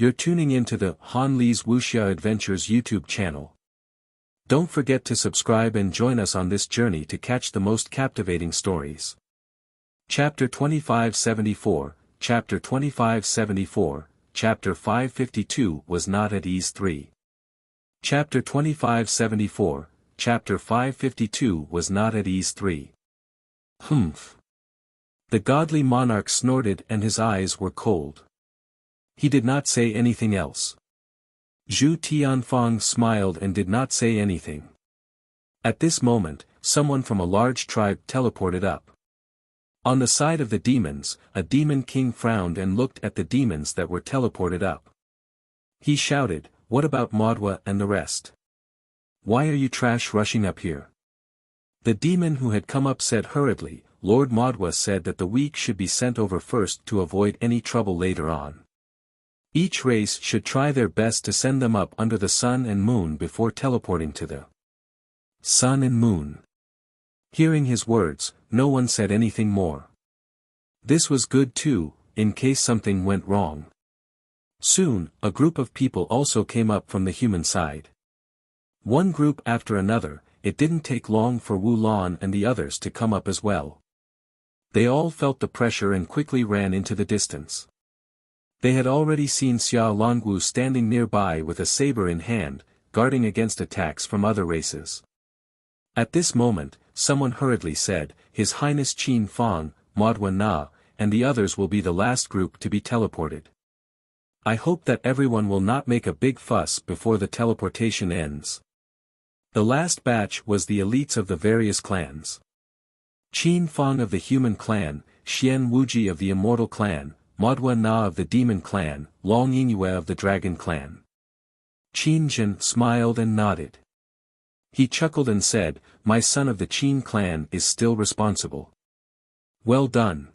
You're tuning into the Han Li's Wuxia Adventures YouTube channel. Don't forget to subscribe and join us on this journey to catch the most captivating stories. Chapter 2574, Chapter 2574, Chapter 552 was not at ease 3. Chapter 2574, Chapter 552 was not at ease 3. Humph. The godly monarch snorted and his eyes were cold. He did not say anything else. Zhu Tianfang smiled and did not say anything. At this moment, someone from a large tribe teleported up. On the side of the demons, a demon king frowned and looked at the demons that were teleported up. He shouted, "What about Modwa and the rest? Why are you trash rushing up here?" The demon who had come up said hurriedly, "Lord Modwa said that the weak should be sent over first to avoid any trouble later on. Each race should try their best to send them up under the sun and moon before teleporting to the sun and moon." Hearing his words, no one said anything more. This was good too, in case something went wrong. Soon, a group of people also came up from the human side. One group after another, it didn't take long for Wu Lan and the others to come up as well. They all felt the pressure and quickly ran into the distance. They had already seen Xia Longwu standing nearby with a saber in hand, guarding against attacks from other races. At this moment, someone hurriedly said, "His Highness Qin Fang, Modwa Na, and the others will be the last group to be teleported. I hope that everyone will not make a big fuss before the teleportation ends." The last batch was the elites of the various clans. Qin Fang of the human clan, Xian Wuji of the immortal clan, Modwa Na of the demon clan, Long Yingyue of the dragon clan. Qin Zhen smiled and nodded. He chuckled and said, "My son of the Qin clan is still responsible. Well done."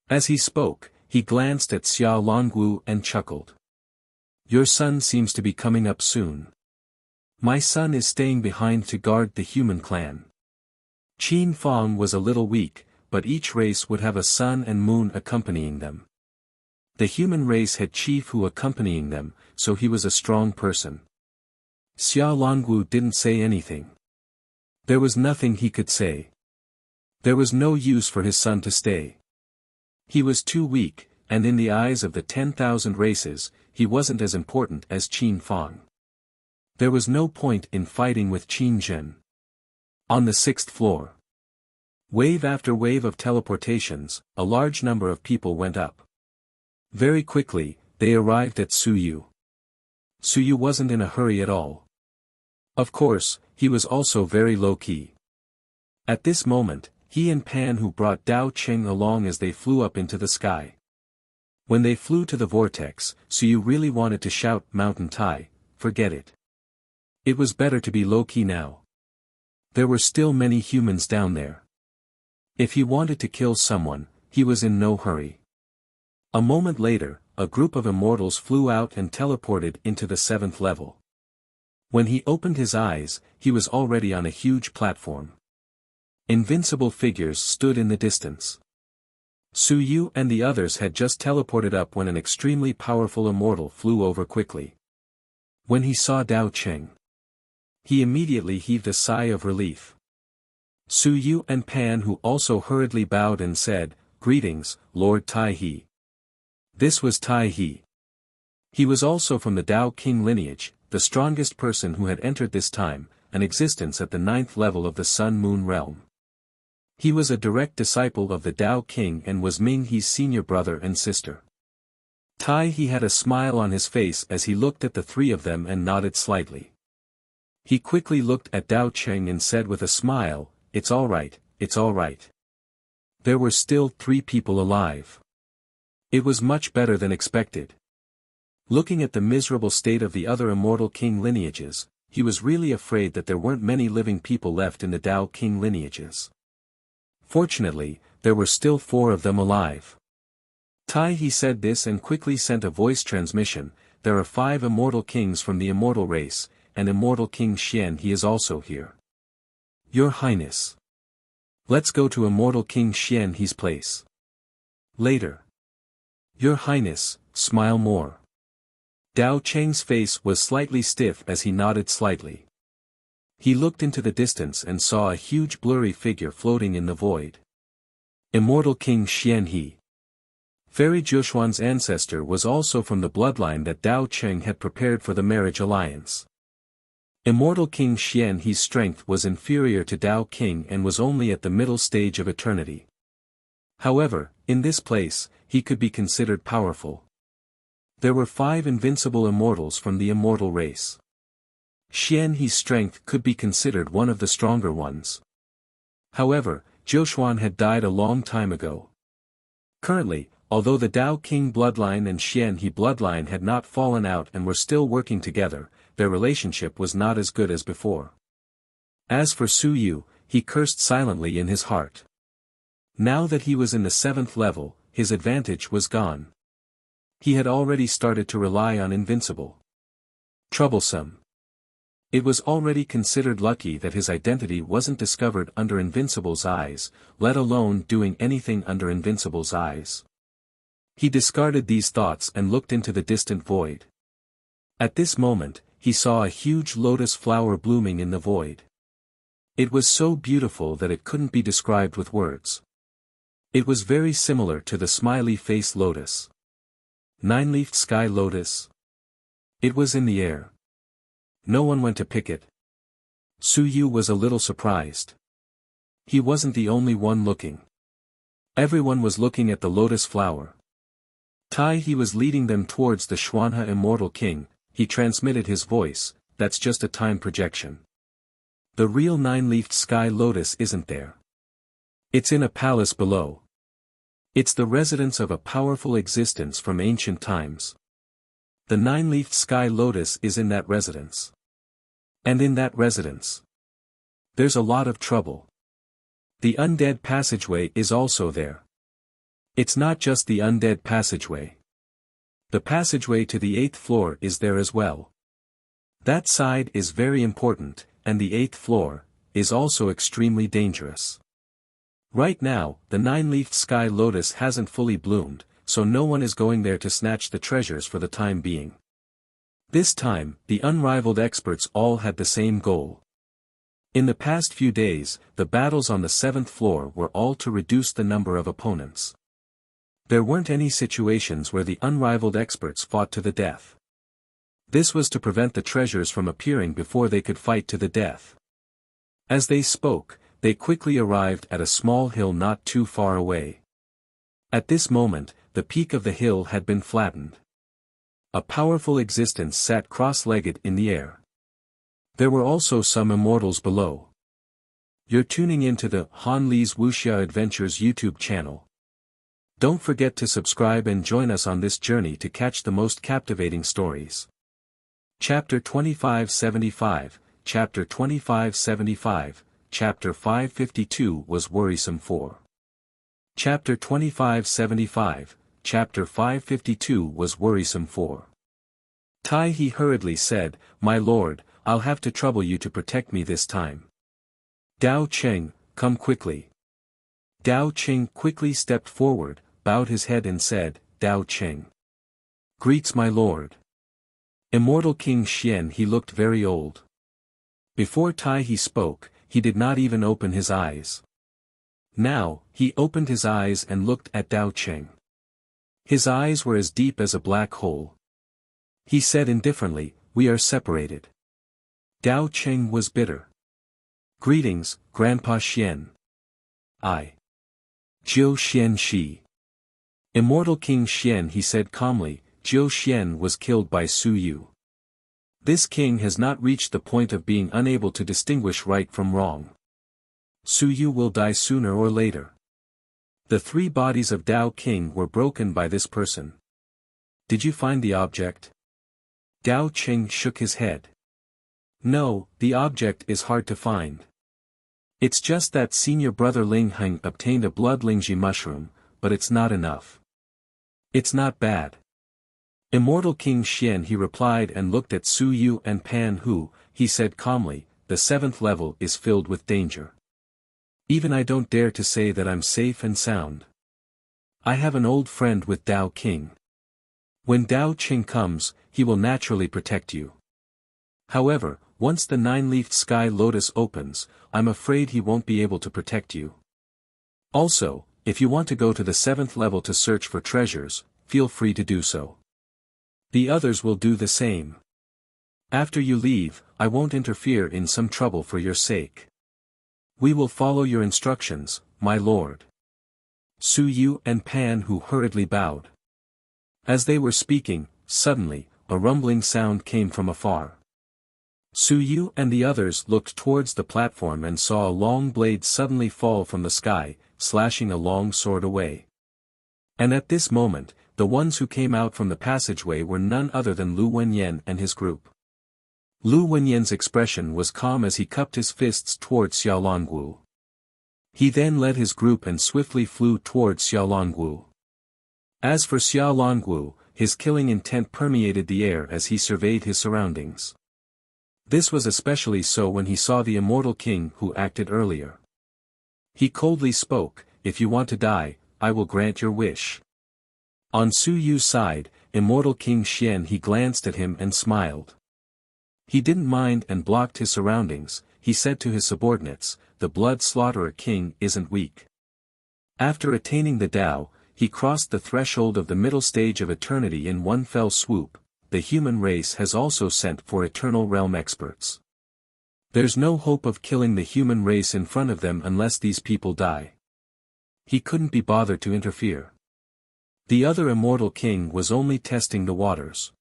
As he spoke, he glanced at Xia Longwu and chuckled. "Your son seems to be coming up soon. My son is staying behind to guard the human clan." Qin Fang was a little weak, but each race would have a sun and moon accompanying them. The human race had Chief Hu accompanying them, so he was a strong person. Xia Longwu didn't say anything. There was nothing he could say. There was no use for his son to stay. He was too weak, and in the eyes of the 10,000 races, he wasn't as important as Qin Fang. There was no point in fighting with Qin Zhen. On the 6th floor. Wave after wave of teleportations, a large number of people went up. Very quickly, they arrived at Suyu. Suyu wasn't in a hurry at all. Of course, he was also very low-key. At this moment, he and Pan Hu brought Dao Cheng along as they flew up into the sky. When they flew to the vortex, Suyu really wanted to shout, "Mountain Tai, forget it." It was better to be low-key now. There were still many humans down there. If he wanted to kill someone, he was in no hurry. A moment later, a group of immortals flew out and teleported into the 7th level. When he opened his eyes, he was already on a huge platform. Invincible figures stood in the distance. Su Yu and the others had just teleported up when an extremely powerful immortal flew over quickly. When he saw Dao Cheng, he immediately heaved a sigh of relief. Su Yu and Pan Hu also hurriedly bowed and said, "Greetings, Lord Tai He." This was Tai He. He was also from the Dao King lineage, the strongest person who had entered this time, an existence at the 9th level of the Sun-Moon realm. He was a direct disciple of the Dao King and was Ming He's senior brother and sister. Tai He had a smile on his face as he looked at the three of them and nodded slightly. He quickly looked at Dao Cheng and said with a smile, "It's all right, it's all right." There were still 3 people alive. It was much better than expected. Looking at the miserable state of the other immortal king lineages, he was really afraid that there weren't many living people left in the Dao King lineages. Fortunately, there were still 4 of them alive. Tai He said this and quickly sent a voice transmission, "There are 5 immortal kings from the immortal race, and immortal King Xian He is also here. Your Highness. Let's go to immortal King Xian He's place. Later. Your Highness, smile more." Dao Cheng's face was slightly stiff as he nodded slightly. He looked into the distance and saw a huge blurry figure floating in the void. Immortal King Xian He. Fairy Joshuan's ancestor was also from the bloodline that Dao Cheng had prepared for the marriage alliance. Immortal King Xian He's strength was inferior to Dao King and was only at the middle stage of eternity. However, in this place, he could be considered powerful. There were 5 invincible immortals from the immortal race. Xian He's strength could be considered one of the stronger ones. However, Joshuan had died a long time ago. Currently, although the Dao King bloodline and Xian He bloodline had not fallen out and were still working together, their relationship was not as good as before. As for Su Yu, he cursed silently in his heart. Now that he was in the 7th level, his advantage was gone. He had already started to rely on invincible. Troublesome. It was already considered lucky that his identity wasn't discovered under Invincible's eyes, let alone doing anything under Invincible's eyes. He discarded these thoughts and looked into the distant void. At this moment, he saw a huge lotus flower blooming in the void. It was so beautiful that it couldn't be described with words. It was very similar to the smiley face lotus. 9-leafed sky lotus. It was in the air. No one went to pick it. Su Yu was a little surprised. He wasn't the only one looking. Everyone was looking at the lotus flower. He was leading them towards the Xuanhe Immortal King. He transmitted his voice, that's just a time projection. The real 9-leafed sky lotus isn't there. It's in a palace below. It's the residence of a powerful existence from ancient times. The 9-leafed sky lotus is in that residence. And in that residence, there's a lot of trouble. The undead passageway is also there. It's not just the undead passageway. The passageway to the 8th floor is there as well. That side is very important, and the 8th floor is also extremely dangerous. Right now, the 9-leafed sky lotus hasn't fully bloomed, so no one is going there to snatch the treasures for the time being. This time, the unrivaled experts all had the same goal. In the past few days, the battles on the 7th floor were all to reduce the number of opponents. There weren't any situations where the unrivaled experts fought to the death. This was to prevent the treasures from appearing before they could fight to the death. As they spoke, they quickly arrived at a small hill not too far away. At this moment, the peak of the hill had been flattened. A powerful existence sat cross-legged in the air. There were also some immortals below. You're tuning into the Han Li's Wuxia Adventures YouTube channel. Don't forget to subscribe and join us on this journey to catch the most captivating stories. Chapter 2575, Chapter 2575, Chapter 552 was worrisome for. Chapter 2575, Chapter 552 was worrisome for. He hurriedly said, "My lord, I'll have to trouble you to protect me this time. Dao Cheng, come quickly." Dao Cheng quickly stepped forward, bowed his head and said, "Dao Cheng. Greets my lord." Immortal King Xian He looked very old. Before he spoke, he did not even open his eyes. Now, he opened his eyes and looked at Dao Cheng. His eyes were as deep as a black hole. He said indifferently, "We are separated." Dao Cheng was bitter. "Greetings, Grandpa Xian. I. Jiu Xian Shi." Immortal King Xian He said calmly, "Jiu Xian was killed by Su Yu. This king has not reached the point of being unable to distinguish right from wrong. Su Yu will die sooner or later. The 3 bodies of Dao King were broken by this person. Did you find the object?" Dao Cheng shook his head. "No, the object is hard to find. It's just that senior brother Ling Heng obtained a blood Lingji mushroom, but it's not enough. It's not bad." Immortal King Xian He replied and looked at Su Yu and Pan Hu. He said calmly, "The 7th level is filled with danger. Even I don't dare to say that I'm safe and sound. I have an old friend with Dao King. When Dao Qing comes, he will naturally protect you. However, once the nine-leafed sky lotus opens, I'm afraid he won't be able to protect you. Also, if you want to go to the 7th level to search for treasures, feel free to do so. The others will do the same. After you leave, I won't interfere in some trouble for your sake. We will follow your instructions, my lord. Su Yu and Pan Hu hurriedly bowed. As they were speaking, suddenly, a rumbling sound came from afar. Su Yu and the others looked towards the platform and saw a long blade suddenly fall from the sky, slashing a long sword away. And at this moment, the ones who came out from the passageway were none other than Lu Wenyan and his group. Lu Wenyan's expression was calm as he cupped his fists towards Xiaolongu. He then led his group and swiftly flew towards Xiaolongu. As for Xiaolongu, his killing intent permeated the air as he surveyed his surroundings. This was especially so when he saw the immortal king who acted earlier. He coldly spoke, "If you want to die, I will grant your wish." On Su Yu's side, immortal King Xian, he glanced at him and smiled. He didn't mind and blocked his surroundings. He said to his subordinates, "The blood slaughterer king isn't weak." After attaining the Tao, he crossed the threshold of the middle stage of eternity in one fell swoop. The human race has also sent for eternal realm experts. There's no hope of killing the human race in front of them unless these people die. He couldn't be bothered to interfere. The other immortal king was only testing the waters.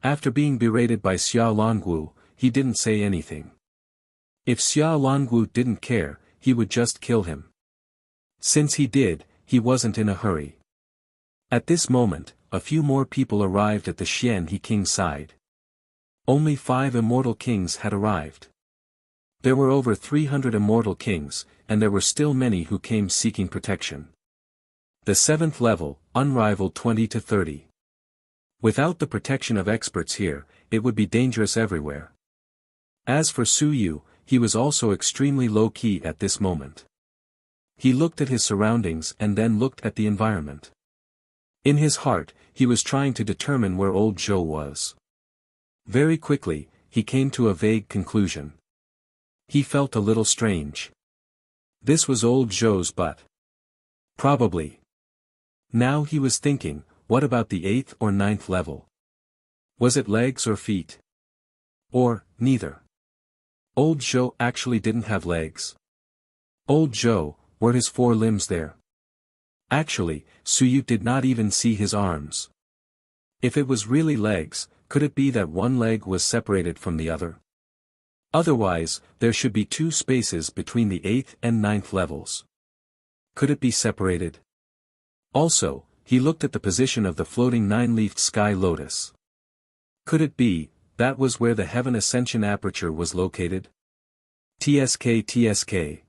After being berated by Xiaolongu, he didn't say anything. If Xiaolongu didn't care, he would just kill him. Since he did, he wasn't in a hurry. At this moment, a few more people arrived at the Xian He King's side. Only 5 immortal kings had arrived. There were over 300 immortal kings, and there were still many who came seeking protection. The 7th level, unrivaled 20 to 30. Without the protection of experts here, it would be dangerous everywhere. As for Su Yu, he was also extremely low-key at this moment. He looked at his surroundings and then looked at the environment. In his heart, he was trying to determine where old Zhou was. Very quickly, he came to a vague conclusion. He felt a little strange. This was old Zhou's butt. Probably. Now he was thinking, what about the 8th or 9th level? Was it legs or feet? Or, neither. Old Zhou actually didn't have legs. Old Zhou, were his 4 limbs there? Actually, Su Yu did not even see his arms. If it was really legs, could it be that one leg was separated from the other? Otherwise, there should be 2 spaces between the 8th and 9th levels. Could it be separated? Also, he looked at the position of the floating 9-leafed sky lotus. Could it be, that was where the heaven ascension aperture was located? TSK.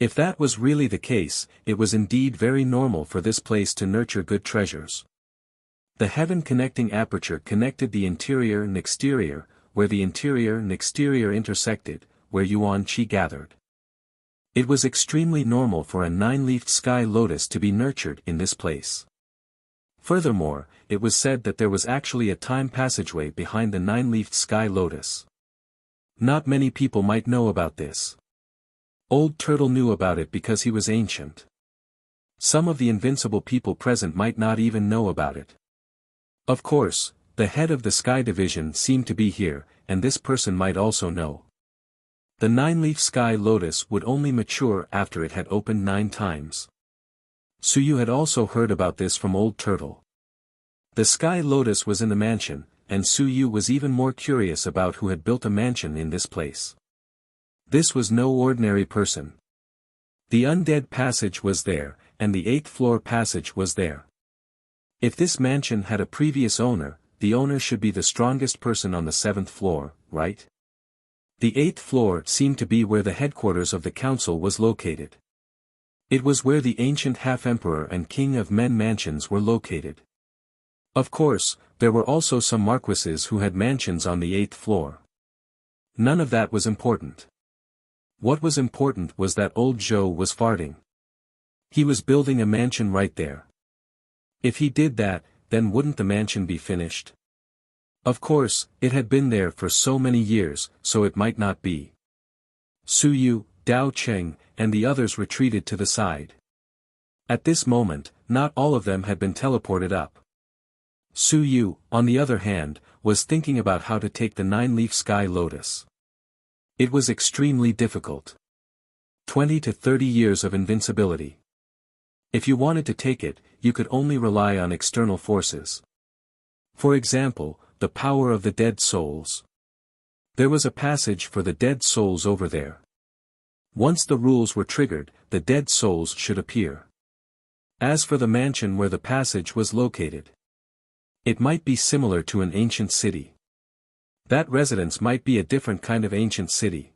If that was really the case, it was indeed very normal for this place to nurture good treasures. The heaven connecting aperture connected the interior and exterior, where the interior and exterior intersected, where Yuan Qi gathered. It was extremely normal for a 9-leafed sky lotus to be nurtured in this place. Furthermore, it was said that there was actually a time passageway behind the 9-leafed sky lotus. Not many people might know about this. Old Turtle knew about it because he was ancient. Some of the invincible people present might not even know about it. Of course, the head of the Sky Division seemed to be here, and this person might also know. The 9-leaf sky lotus would only mature after it had opened 9 times. Su Yu had also heard about this from Old Turtle. The sky lotus was in the mansion, and Su Yu was even more curious about who had built a mansion in this place. This was no ordinary person. The undead passage was there, and the 8th floor passage was there. If this mansion had a previous owner, the owner should be the strongest person on the 7th floor, right? The 8th floor seemed to be where the headquarters of the council was located. It was where the ancient half-emperor and king of men mansions were located. Of course, there were also some marquises who had mansions on the 8th floor. None of that was important. What was important was that old Zhou was farting. He was building a mansion right there. If he did that, then wouldn't the mansion be finished? Of course, it had been there for so many years, so it might not be. Su Yu, Dao Cheng, and the others retreated to the side. At this moment, not all of them had been teleported up. Su Yu, on the other hand, was thinking about how to take the 9-leaf sky lotus. It was extremely difficult. 20 to 30 years of invincibility. If you wanted to take it, you could only rely on external forces. For example, the power of the dead souls. There was a passage for the dead souls over there. Once the rules were triggered, the dead souls should appear. As for the mansion where the passage was located, it might be similar to an ancient city. That residence might be a different kind of ancient city.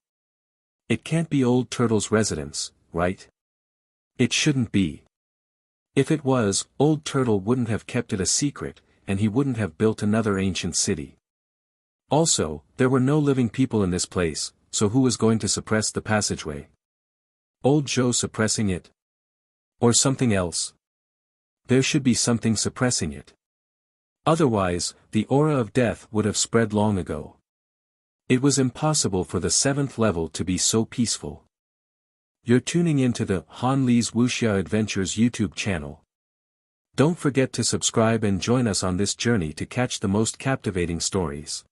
It can't be Old Turtle's residence, right? It shouldn't be. If it was, Old Turtle wouldn't have kept it a secret, and he wouldn't have built another ancient city. Also, there were no living people in this place, so who was going to suppress the passageway? Old Joe suppressing it? Or something else? There should be something suppressing it. Otherwise, the aura of death would have spread long ago. It was impossible for the 7th level to be so peaceful. You're tuning into the Han Li's Wuxia Adventures YouTube channel. Don't forget to subscribe and join us on this journey to catch the most captivating stories.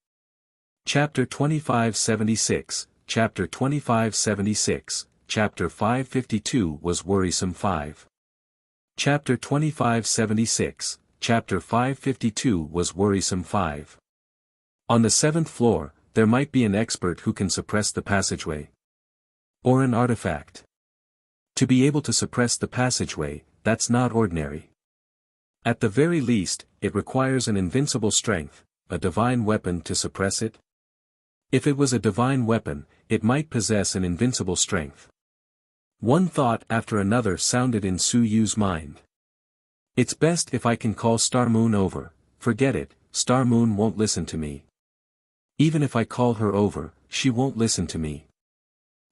Chapter 2576, Chapter 2576, Chapter 552 was Worrisome 5. Chapter 2576, Chapter 552 was Worrisome 5. On the 7th floor, there might be an expert who can suppress the passageway. Or an artifact. To be able to suppress the passageway, that's not ordinary. At the very least, it requires an invincible strength, a divine weapon to suppress it. If it was a divine weapon, it might possess an invincible strength. One thought after another sounded in Su Yu's mind. It's best if I can call Star Moon over. Forget it, Star Moon won't listen to me. Even if I call her over, she won't listen to me.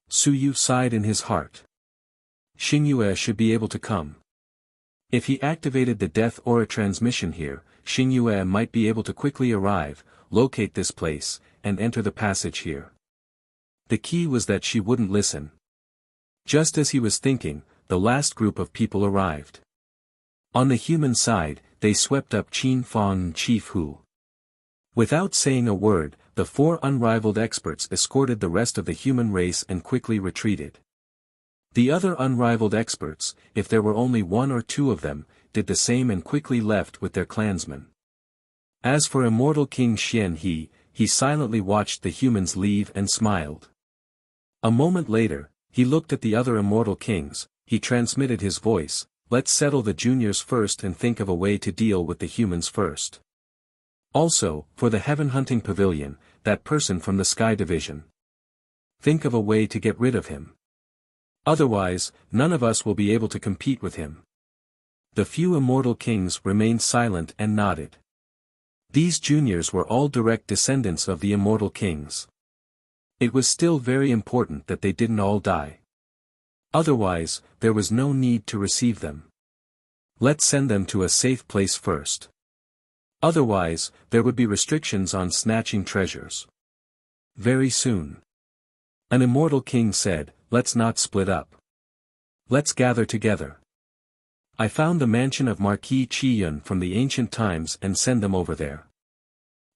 Su Yu sighed in his heart. Xingyue should be able to come. If he activated the death aura transmission here, Xingyue might be able to quickly arrive, locate this place, and enter the passage here. The key was that she wouldn't listen. Just as he was thinking, the last group of people arrived. On the human side, they swept up Qin Fang and Chief Hu. Without saying a word, the 4 unrivaled experts escorted the rest of the human race and quickly retreated. The other unrivaled experts, if there were only 1 or 2 of them, did the same and quickly left with their clansmen. As for immortal King Xian he silently watched the humans leave and smiled. A moment later, he looked at the other immortal kings, he transmitted his voice, let's settle the juniors first and think of a way to deal with the humans first. Also, for the heaven hunting pavilion, that person from the Sky Division. Think of a way to get rid of him. Otherwise, none of us will be able to compete with him. The few immortal kings remained silent and nodded. These juniors were all direct descendants of the immortal kings. It was still very important that they didn't all die. Otherwise, there was no need to receive them. Let's send them to a safe place first. Otherwise, there would be restrictions on snatching treasures. Very soon. An immortal king said, let's not split up. Let's gather together. I found the mansion of Marquis Qi Yun from the ancient times and send them over there.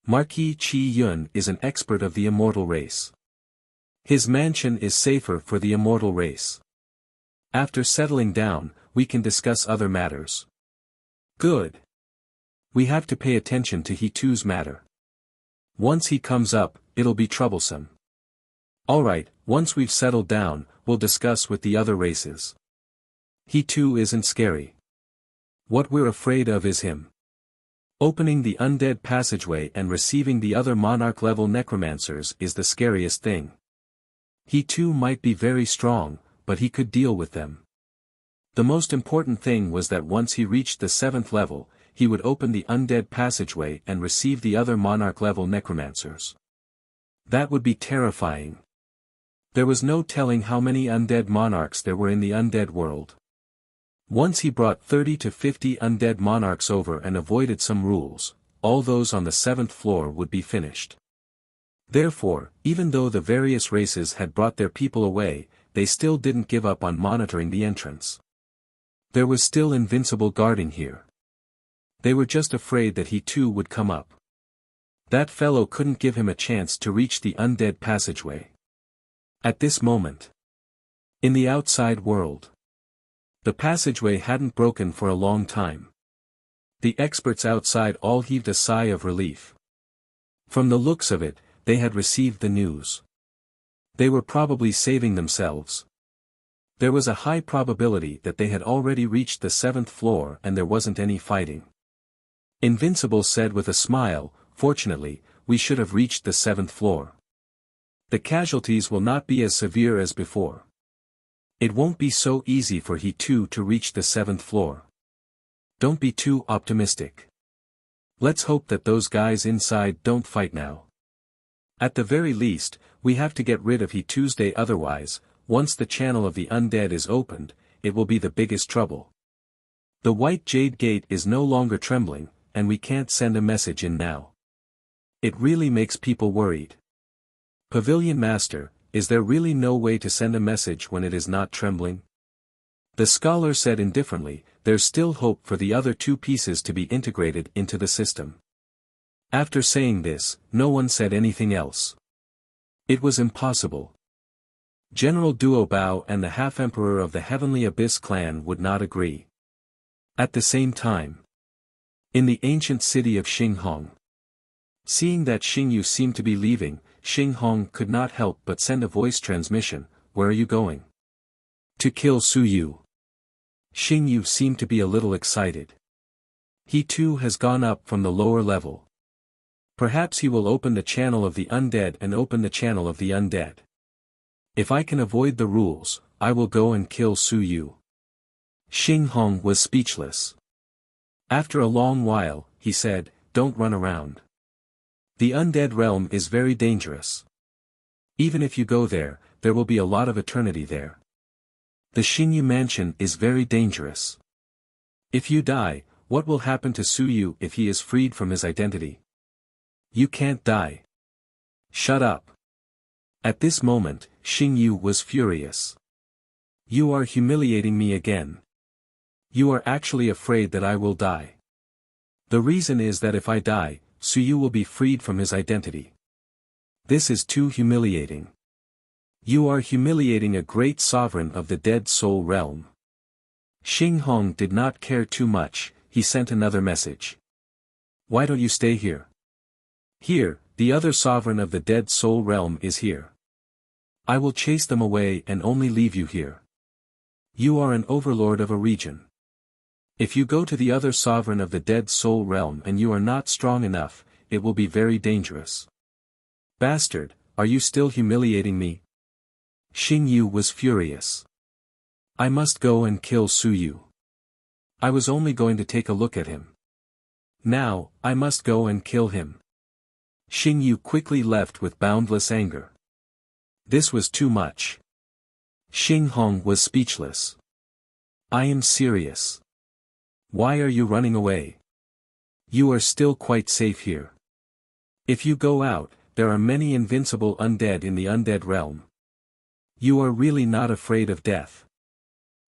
Marquis Qi Yun is an expert of the immortal race. His mansion is safer for the immortal race. After settling down, we can discuss other matters. Good. We have to pay attention to He Tu's matter. Once he comes up, it'll be troublesome. Alright, once we've settled down, we'll discuss with the other races. He Tu isn't scary. What we're afraid of is him. Opening the undead passageway and receiving the other monarch-level necromancers is the scariest thing. He Tu might be very strong, but he could deal with them. The most important thing was that once he reached the 7th level, he would open the undead passageway and receive the other monarch-level necromancers. That would be terrifying. There was no telling how many undead monarchs there were in the undead world. Once he brought 30 to 50 undead monarchs over and avoided some rules, all those on the 7th floor would be finished. Therefore, even though the various races had brought their people away, they still didn't give up on monitoring the entrance. There was still invincible guarding here. They were just afraid that he too would come up. That fellow couldn't give him a chance to reach the undead passageway. At this moment, in the outside world, the passageway hadn't broken for a long time. The experts outside all heaved a sigh of relief. From the looks of it, they had received the news. They were probably saving themselves. There was a high probability that they had already reached the 7th floor and there wasn't any fighting. Invincible said with a smile, "Fortunately, we should have reached the 7th floor. The casualties will not be as severe as before. It won't be so easy for he too to reach the 7th floor. Don't be too optimistic. Let's hope that those guys inside don't fight now. At the very least, we have to get rid of he Tuesday, otherwise, once the channel of the undead is opened, it will be the biggest trouble. The white jade gate is no longer trembling, and we can't send a message in now. It really makes people worried. Pavilion Master, is there really no way to send a message when it is not trembling?" The scholar said indifferently, "There's still hope for the other two pieces to be integrated into the system." After saying this, no one said anything else. It was impossible. General Duo Bao and the half-emperor of the Heavenly Abyss clan would not agree. At the same time, in the ancient city of Xinghong, seeing that Xingyu seemed to be leaving, Xinghong could not help but send a voice transmission, "Where are you going?" "To kill Su Yu." Xingyu seemed to be a little excited. He too has gone up from the lower level. Perhaps he will open the channel of the undead and open the channel of the undead. If I can avoid the rules, I will go and kill Su Yu. Xinghong was speechless. After a long while, he said, "Don't run around. The undead realm is very dangerous. Even if you go there, there will be a lot of eternity there. The Xingyu mansion is very dangerous. If you die, what will happen to Su Yu if he is freed from his identity? You can't die. Shut up." At this moment, Xingyu was furious. "You are humiliating me again. You are actually afraid that I will die. The reason is that if I die, Su Yu will be freed from his identity. This is too humiliating. You are humiliating a great sovereign of the dead soul realm." Xinghong did not care too much, he sent another message. "Why don't you stay here? Here, the other sovereign of the dead soul realm is here. I will chase them away and only leave you here. You are an overlord of a region. If you go to the other sovereign of the dead soul realm and you are not strong enough, it will be very dangerous. Bastard, are you still humiliating me?" Xingyu was furious. "I must go and kill Su Yu. I was only going to take a look at him. Now, I must go and kill him." Xingyu quickly left with boundless anger. This was too much. Xinghong was speechless. "I am serious. Why are you running away? You are still quite safe here. If you go out, there are many invincible undead in the undead realm. You are really not afraid of death.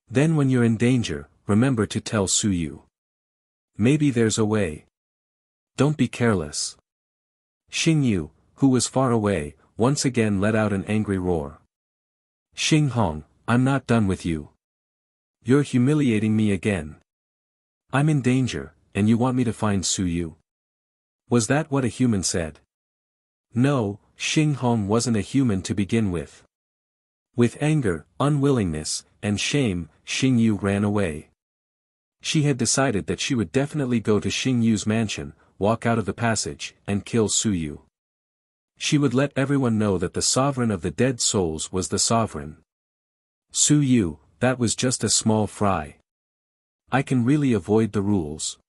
Then when you're in danger, remember to tell Su Yu. Maybe there's a way. Don't be careless." Xingyu, who was far away, once again let out an angry roar. "Xinghong, I'm not done with you. You're humiliating me again. I'm in danger, and you want me to find Su Yu." Was that what a human said? No, Xinghong wasn't a human to begin with. With anger, unwillingness, and shame, Xingyu ran away. She had decided that she would definitely go to Xingyu's mansion, walk out of the passage, and kill Su Yu. She would let everyone know that the sovereign of the dead souls was the sovereign. Su Yu, that was just a small fry. I can really avoid the rules.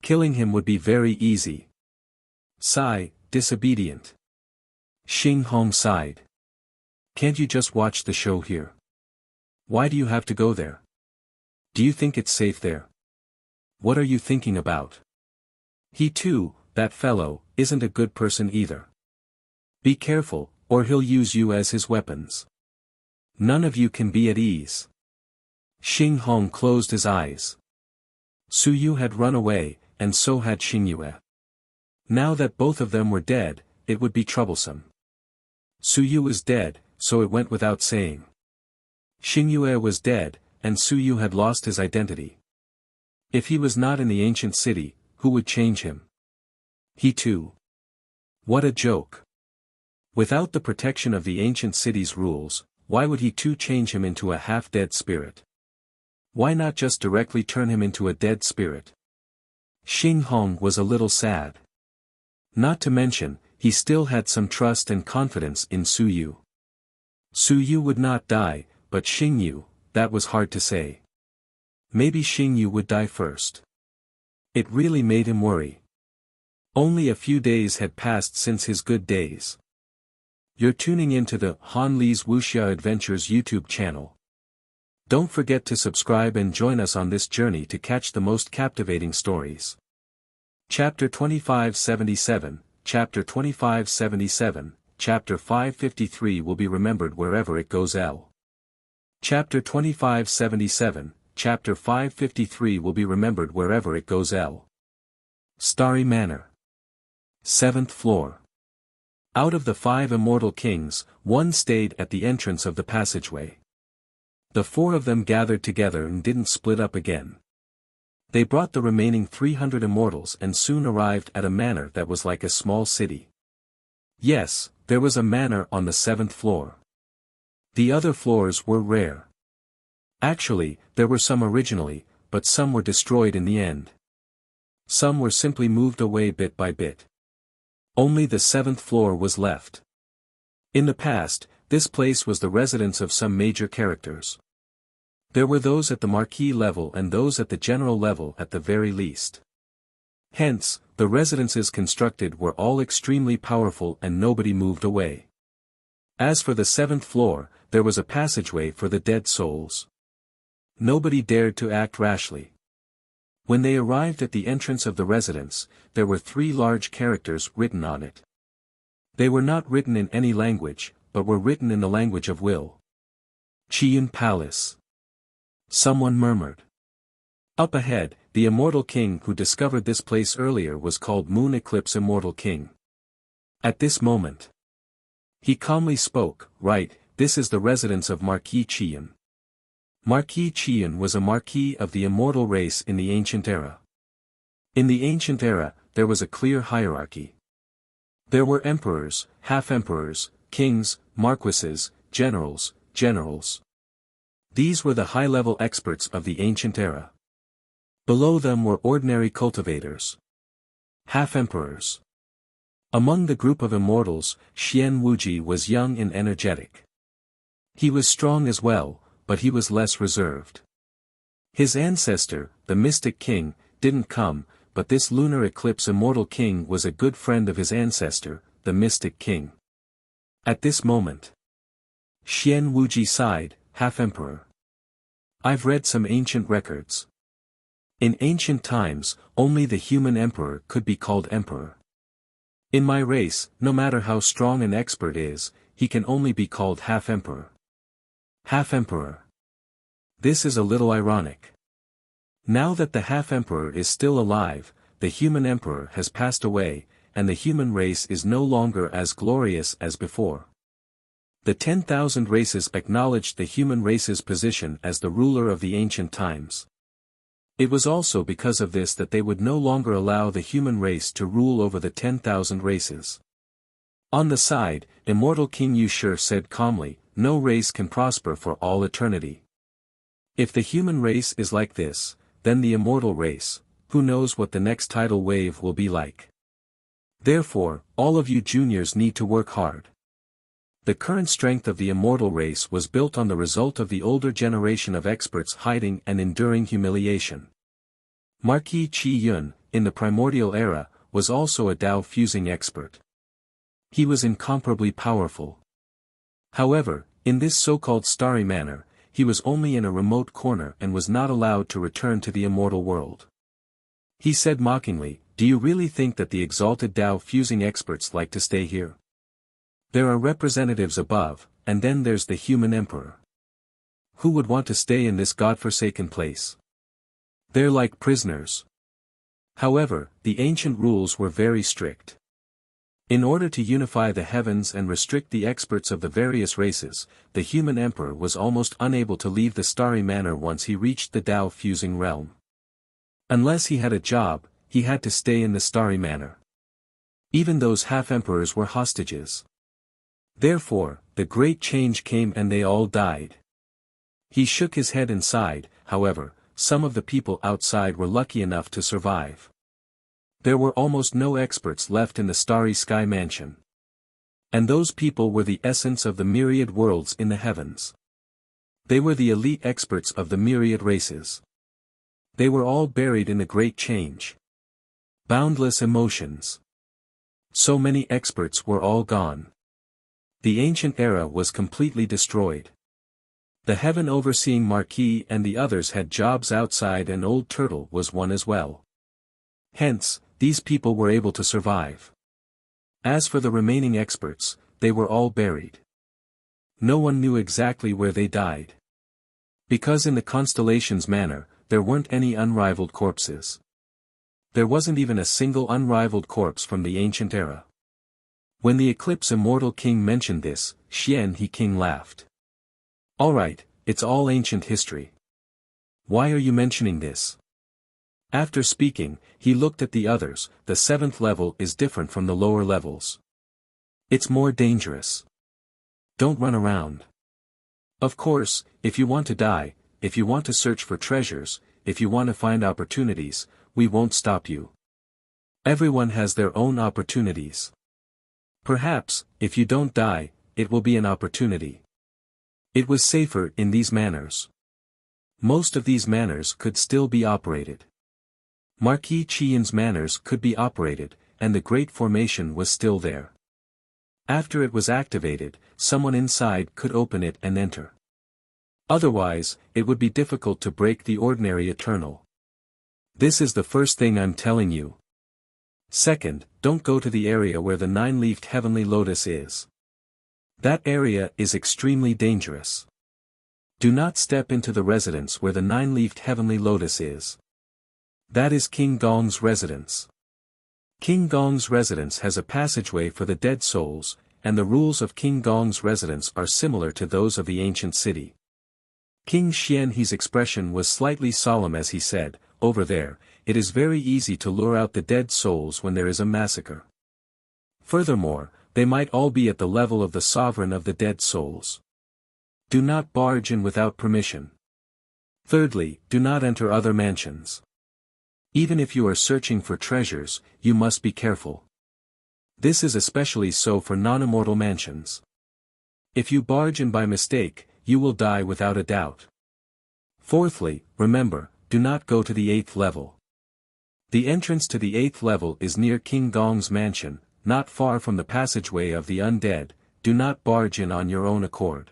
Killing him would be very easy. Sigh, disobedient. Xinghong sighed. Can't you just watch the show here? Why do you have to go there? Do you think it's safe there? What are you thinking about? He too, that fellow, isn't a good person either. Be careful, or he'll use you as his weapons. None of you can be at ease. Xing Hong closed his eyes. Su Yu had run away, and so had Xing Yue. Now that both of them were dead, it would be troublesome. Su Yu was dead, so it went without saying. Xing Yue was dead, and Su Yu had lost his identity. If he was not in the ancient city, who would change him? He too. What a joke. Without the protection of the ancient city's rules, why would he too change him into a half-dead spirit? Why not just directly turn him into a dead spirit? Xing Hong was a little sad. Not to mention, he still had some trust and confidence in Su Yu. Su Yu would not die, but Xing Yu, that was hard to say. Maybe Xing Yu would die first. It really made him worry. Only a few days had passed since his good days. You're tuning into the Han Li's Wuxia Adventures YouTube channel. Don't forget to subscribe and join us on this journey to catch the most captivating stories. Chapter 2577, Chapter 2577, Chapter 553 will be remembered wherever it goes. Chapter 2577, Chapter 553 will be remembered wherever it goes. Starry Manor. 7th floor. Out of the 5 immortal kings, one stayed at the entrance of the passageway. The 4 of them gathered together and didn't split up again. They brought the remaining 300 immortals and soon arrived at a manor that was like a small city. Yes, there was a manor on the 7th floor. The other floors were rare. Actually, there were some originally, but some were destroyed in the end. Some were simply moved away bit by bit. Only the 7th floor was left. In the past, this place was the residence of some major characters. There were those at the marquis level and those at the general level at the very least. Hence, the residences constructed were all extremely powerful and nobody moved away. As for the 7th floor, there was a passageway for the dead souls. Nobody dared to act rashly. When they arrived at the entrance of the residence, there were 3 large characters written on it. They were not written in any language, but were written in the language of will. Qiyun Palace. Someone murmured. Up ahead, the immortal king who discovered this place earlier was called Moon Eclipse Immortal King. At this moment, he calmly spoke, "Right, this is the residence of Marquis Qiyun." Marquis Qiyun was a marquis of the immortal race in the ancient era. In the ancient era, there was a clear hierarchy. There were emperors, half-emperors, kings, marquises, generals. These were the high-level experts of the ancient era. Below them were ordinary cultivators. Half-emperors. Among the group of immortals, Xian Wuji was young and energetic. He was strong as well, but he was less reserved. His ancestor, the Mystic King, didn't come, but this lunar eclipse immortal king was a good friend of his ancestor, the Mystic King. At this moment, Xian Wuji sighed, "Half-emperor. I've read some ancient records. In ancient times, only the human emperor could be called emperor. In my race, no matter how strong an expert is, he can only be called half-emperor." Half-emperor. This is a little ironic. Now that the half-emperor is still alive, the human emperor has passed away, and the human race is no longer as glorious as before. The 10,000 races acknowledged the human race's position as the ruler of the ancient times. It was also because of this that they would no longer allow the human race to rule over the 10,000 races. On the side, immortal King Yushir said calmly, "No race can prosper for all eternity. If the human race is like this, then the immortal race, who knows what the next tidal wave will be like. Therefore, all of you juniors need to work hard." The current strength of the immortal race was built on the result of the older generation of experts hiding and enduring humiliation. Marquis Qiyun, in the primordial era, was also a Dao fusing expert. He was incomparably powerful. However, in this so-called starry manor, he was only in a remote corner and was not allowed to return to the immortal world. He said mockingly, "Do you really think that the exalted Tao fusing experts like to stay here? There are representatives above, and then there's the human emperor. Who would want to stay in this godforsaken place? They're like prisoners." However, the ancient rules were very strict. In order to unify the heavens and restrict the experts of the various races, the human emperor was almost unable to leave the starry manor once he reached the Tao fusing realm. Unless he had a job, he had to stay in the starry manor. Even those half-emperors were hostages. Therefore, the great change came and they all died. He shook his head and sighed. However, some of the people outside were lucky enough to survive. There were almost no experts left in the starry sky mansion. And those people were the essence of the myriad worlds in the heavens. They were the elite experts of the myriad races. They were all buried in the great change. Boundless emotions. So many experts were all gone. The ancient era was completely destroyed. The heaven overseeing Marquis and the others had jobs outside, and Old Turtle was one as well. Hence, these people were able to survive. As for the remaining experts, they were all buried. No one knew exactly where they died. Because in the constellation's manor, there weren't any unrivaled corpses. There wasn't even a single unrivaled corpse from the ancient era. When the Eclipse Immortal King mentioned this, Xian He King laughed. "Alright, it's all ancient history. Why are you mentioning this?" After speaking, he looked at the others. "The 7th level is different from the lower levels. It's more dangerous. Don't run around. Of course, if you want to die, if you want to search for treasures, if you want to find opportunities, we won't stop you. Everyone has their own opportunities. Perhaps, if you don't die, it will be an opportunity." It was safer in these manors. Most of these manors could still be operated. Marquis Qian's manors could be operated, and the Great Formation was still there. After it was activated, someone inside could open it and enter. Otherwise, it would be difficult to break the ordinary eternal. This is the first thing I'm telling you. Second, don't go to the area where the 9-leafed heavenly lotus is. That area is extremely dangerous. Do not step into the residence where the 9-leafed heavenly lotus is. That is King Gong's residence. King Gong's residence has a passageway for the dead souls, and the rules of King Gong's residence are similar to those of the ancient city. King Xian He's expression was slightly solemn as he said, "Over there, it is very easy to lure out the dead souls when there is a massacre. Furthermore, they might all be at the level of the sovereign of the dead souls. Do not barge in without permission. Thirdly, do not enter other mansions. Even if you are searching for treasures, you must be careful. This is especially so for non-immortal mansions. If you barge in by mistake, you will die without a doubt. Fourthly, remember, do not go to the 8th level. The entrance to the 8th level is near King Gong's mansion, not far from the passageway of the undead. Do not barge in on your own accord.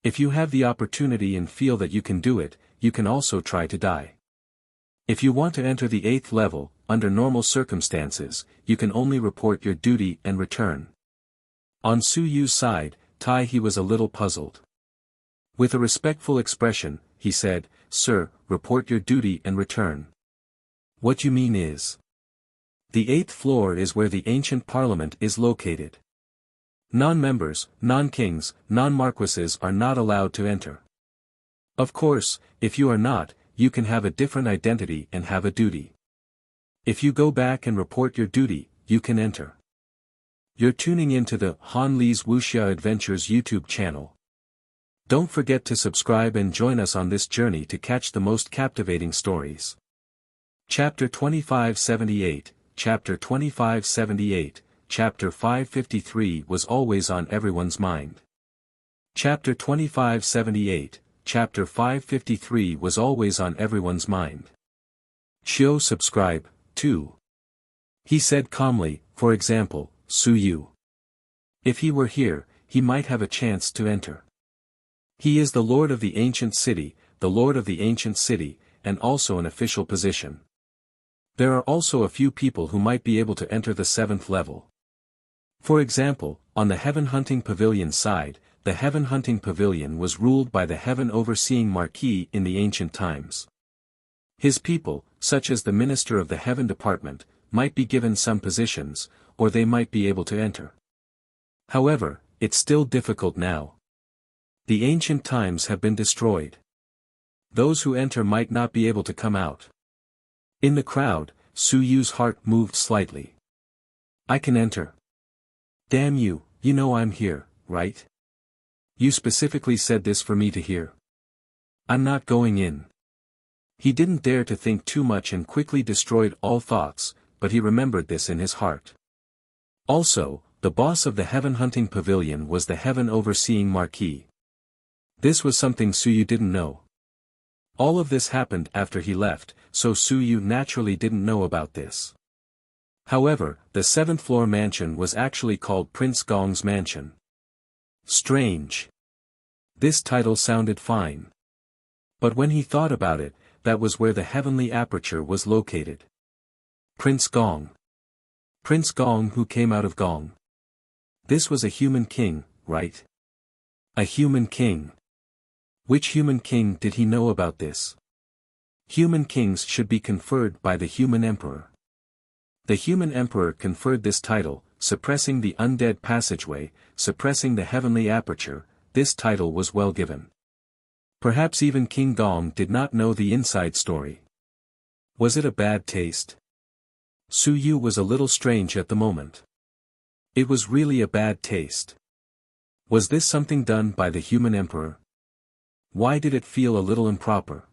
If you have the opportunity and feel that you can do it, you can also try to die. If you want to enter the 8th level, under normal circumstances, you can only report your duty and return." On Su Yu's side, Tai he was a little puzzled. With a respectful expression, he said, "Sir, report your duty and return." "What you mean is? The 8th floor is where the ancient parliament is located. Non-members, non-kings, non-marquises are not allowed to enter. Of course, if you are not, you can have a different identity and have a duty. If you go back and report your duty, you can enter." You're tuning into the Han Li's Wuxia Adventures YouTube channel. Don't forget to subscribe and join us on this journey to catch the most captivating stories. Chapter 2578, Chapter 2578, Chapter 553 was always on everyone's mind. Chapter 2578, Chapter 553 was always on everyone's mind. "Shio subscribe, too," he said calmly. "For example, Su Yu. If he were here, he might have a chance to enter. He is the Lord of the ancient city, the Lord of the ancient city, and also an official position. There are also a few people who might be able to enter the 7th level. For example, on the Heaven Hunting Pavilion side, the Heaven Hunting Pavilion was ruled by the Heaven Overseeing Marquis in the ancient times. His people, such as the Minister of the Heaven Department, might be given some positions, or they might be able to enter. However, it's still difficult now. The ancient times have been destroyed. Those who enter might not be able to come out. In the crowd, Su Yu's heart moved slightly. I can enter. Damn you, you know I'm here, right? You specifically said this for me to hear. I'm not going in. He didn't dare to think too much and quickly destroyed all thoughts, but he remembered this in his heart. Also, the boss of the Heaven Hunting Pavilion was the Heaven Overseeing Marquis. This was something Su Yu didn't know. All of this happened after he left, so Su Yu naturally didn't know about this. However, the 7th floor mansion was actually called Prince Gong's mansion. Strange. This title sounded fine. But when he thought about it, that was where the heavenly aperture was located. Prince Gong. Prince Gong who came out of Gong. This was a human king, right? A human king. Which human king did he know about this? Human kings should be conferred by the human emperor. The human emperor conferred this title, suppressing the undead passageway, suppressing the heavenly aperture. This title was well given. Perhaps even King Gong did not know the inside story. Was it a bad taste? Su Yu was a little strange at the moment. It was really a bad taste. Was this something done by the human emperor? Why did it feel a little improper?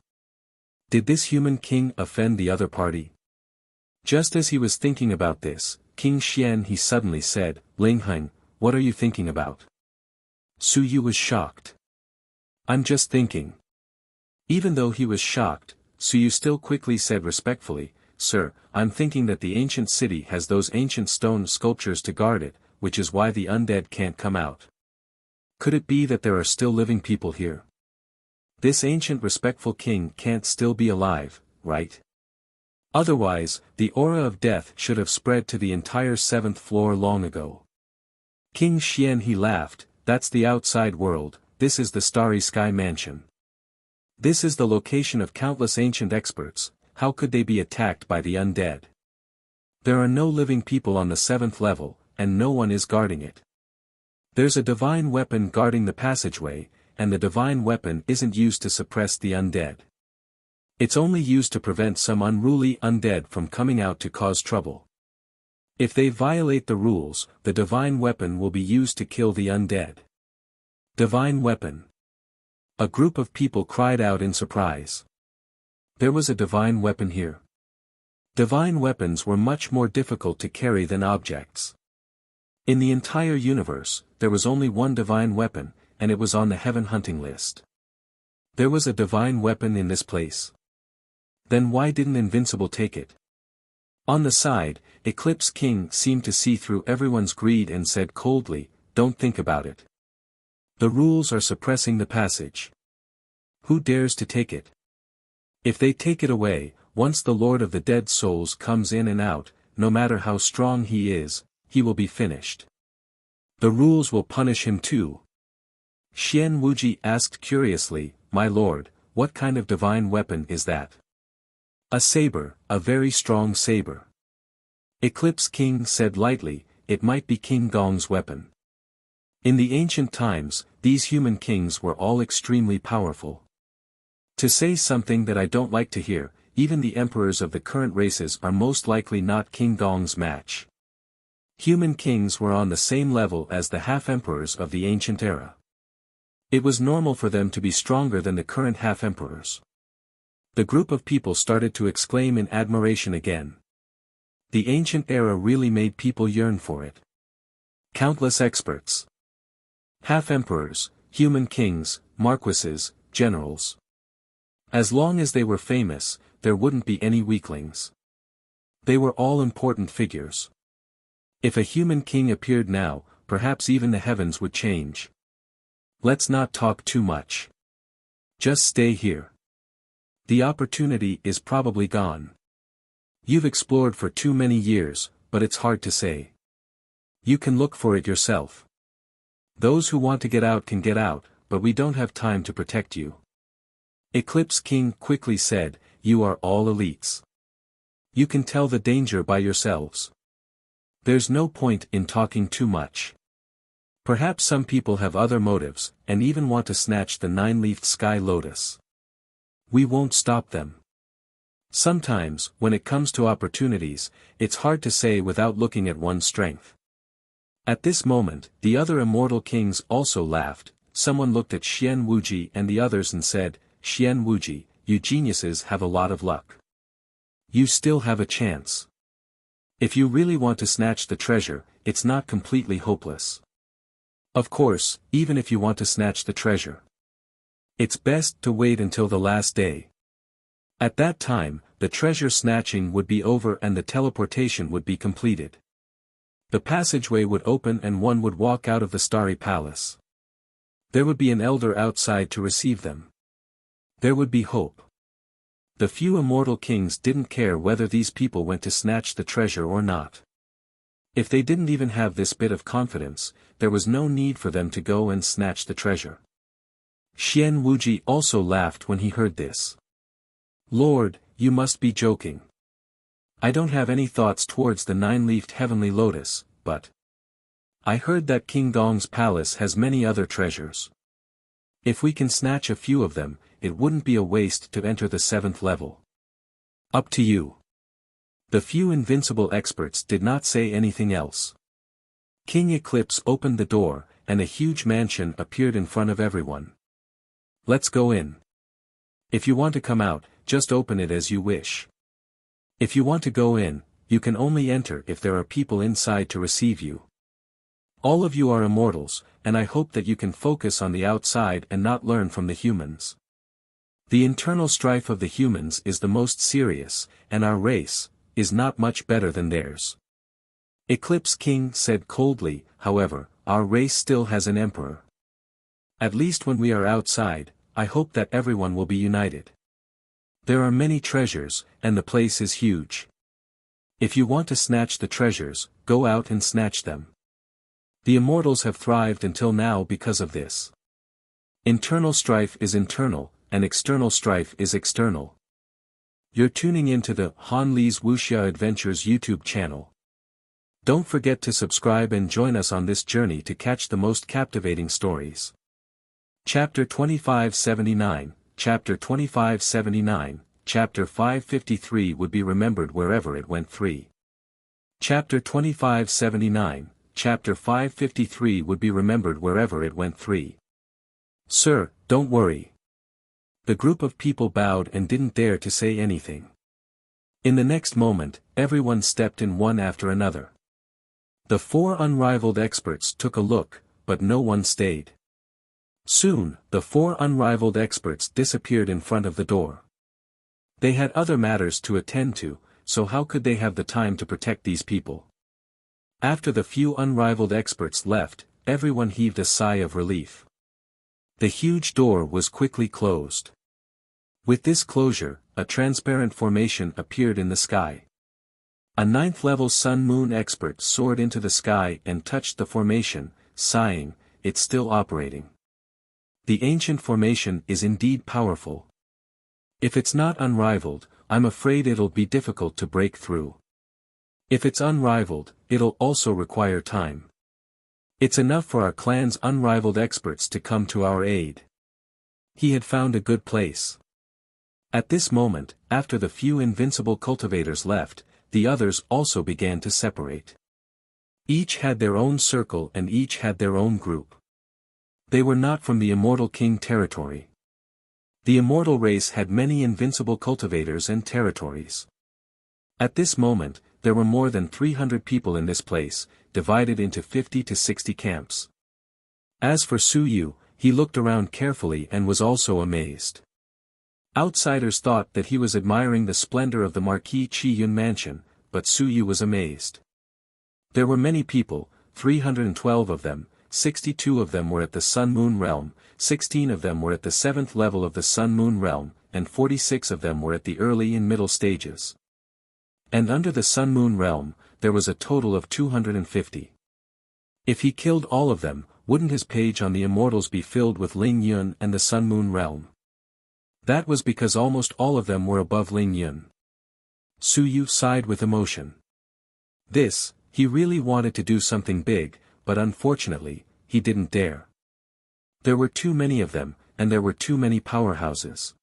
Did this human king offend the other party? Just as he was thinking about this, King Xian he suddenly said, Ling Heng, what are you thinking about? Su Yu was shocked. I'm just thinking. Even though he was shocked, Su Yu still quickly said respectfully, Sir, I'm thinking that the ancient city has those ancient stone sculptures to guard it, which is why the undead can't come out. Could it be that there are still living people here? This ancient respectful king can't still be alive, right? Otherwise, the aura of death should have spread to the entire 7th floor long ago. King Xian he laughed, that's the outside world, this is the Starry Sky Mansion. This is the location of countless ancient experts, how could they be attacked by the undead? There are no living people on the 7th level, and no one is guarding it. There's a divine weapon guarding the passageway, and the divine weapon isn't used to suppress the undead. It's only used to prevent some unruly undead from coming out to cause trouble. If they violate the rules, the divine weapon will be used to kill the undead. Divine weapon. A group of people cried out in surprise. There was a divine weapon here. Divine weapons were much more difficult to carry than objects. In the entire universe, there was only one divine weapon, and it was on the heaven hunting list. There was a divine weapon in this place. Then why didn't Invincible take it? On the side, Eclipse King seemed to see through everyone's greed and said coldly, don't think about it. The rules are suppressing the passage. Who dares to take it? If they take it away, once the Lord of the Dead Souls comes in and out, no matter how strong he is, he will be finished. The rules will punish him too. Xian Wuji asked curiously, my lord, what kind of divine weapon is that? A saber, a very strong saber. Eclipse King said lightly, it might be King Gong's weapon. In the ancient times, these human kings were all extremely powerful. To say something that I don't like to hear, even the emperors of the current races are most likely not King Gong's match. Human kings were on the same level as the half-emperors of the ancient era. It was normal for them to be stronger than the current half-emperors. The group of people started to exclaim in admiration again. The ancient era really made people yearn for it. Countless experts. Half-emperors, human kings, marquises, generals. As long as they were famous, there wouldn't be any weaklings. They were all important figures. If a human king appeared now, perhaps even the heavens would change. Let's not talk too much. Just stay here. The opportunity is probably gone. You've explored for too many years, but it's hard to say. You can look for it yourself. Those who want to get out can get out, but we don't have time to protect you. Eclipse King quickly said, "You are all elites. You can tell the danger by yourselves. There's no point in talking too much. Perhaps some people have other motives, and even want to snatch the 9-leafed sky lotus. We won't stop them. Sometimes, when it comes to opportunities, it's hard to say without looking at one's strength." At this moment, the other immortal kings also laughed. Someone looked at Xian Wuji and the others and said, "Xian Wuji, you geniuses have a lot of luck. You still have a chance. If you really want to snatch the treasure, it's not completely hopeless. Of course, even if you want to snatch the treasure, it's best to wait until the last day. At that time, the treasure snatching would be over and the teleportation would be completed. The passageway would open and one would walk out of the starry palace. There would be an elder outside to receive them. There would be hope. The few immortal kings didn't care whether these people went to snatch the treasure or not. If they didn't even have this bit of confidence, there was no need for them to go and snatch the treasure. Xian Wuji also laughed when he heard this. "Lord, you must be joking. I don't have any thoughts towards the 9-leafed heavenly lotus, but I heard that King Gong's palace has many other treasures. If we can snatch a few of them, it wouldn't be a waste to enter the 7th level. Up to you." The few invincible experts did not say anything else. King Eclipse opened the door, and a huge mansion appeared in front of everyone. "Let's go in. If you want to come out, just open it as you wish. If you want to go in, you can only enter if there are people inside to receive you. All of you are immortals, and I hope that you can focus on the outside and not learn from the humans. The internal strife of the humans is the most serious, and our race is not much better than theirs." Eclipse King said coldly, "However, our race still has an emperor. At least when we are outside, I hope that everyone will be united. There are many treasures, and the place is huge. If you want to snatch the treasures, go out and snatch them. The immortals have thrived until now because of this. Internal strife is internal, and external strife is external." You're tuning into the Han Li's Wuxia Adventures YouTube channel. Don't forget to subscribe and join us on this journey to catch the most captivating stories. Chapter 2579, Chapter 2579, Chapter 553 would be remembered wherever it went. 3. Chapter 2579, Chapter 553 would be remembered wherever it went. 3. "Sir, don't worry." The group of people bowed and didn't dare to say anything. In the next moment, everyone stepped in one after another. The 4 unrivaled experts took a look, but no one stayed. Soon, the 4 unrivaled experts disappeared in front of the door. They had other matters to attend to, so how could they have the time to protect these people? After the few unrivaled experts left, everyone heaved a sigh of relief. The huge door was quickly closed. With this closure, a transparent formation appeared in the sky. A 9th-level sun-moon expert soared into the sky and touched the formation, sighing, "It's still operating. The ancient formation is indeed powerful. If it's not unrivaled, I'm afraid it'll be difficult to break through. If it's unrivaled, it'll also require time. It's enough for our clan's unrivaled experts to come to our aid." He had found a good place. At this moment, after the few invincible cultivators left, the others also began to separate. Each had their own circle and each had their own group. They were not from the Immortal King territory. The immortal race had many invincible cultivators and territories. At this moment, there were more than 300 people in this place, divided into 50 to 60 camps. As for Su Yu, he looked around carefully and was also amazed. Outsiders thought that he was admiring the splendor of the Marquis Chi-Yun mansion, but Su Yu was amazed. There were many people, 312 of them, 62 of them were at the Sun-Moon realm, 16 of them were at the 7th level of the Sun-Moon realm, and 46 of them were at the early and middle stages. And under the Sun-Moon realm, there was a total of 250. If he killed all of them, wouldn't his page on the Immortals be filled with Ling Yun and the Sun-Moon realm? That was because almost all of them were above Ling Yun. Su Yu sighed with emotion. He really wanted to do something big, but unfortunately, he didn't dare. There were too many of them, and there were too many powerhouses.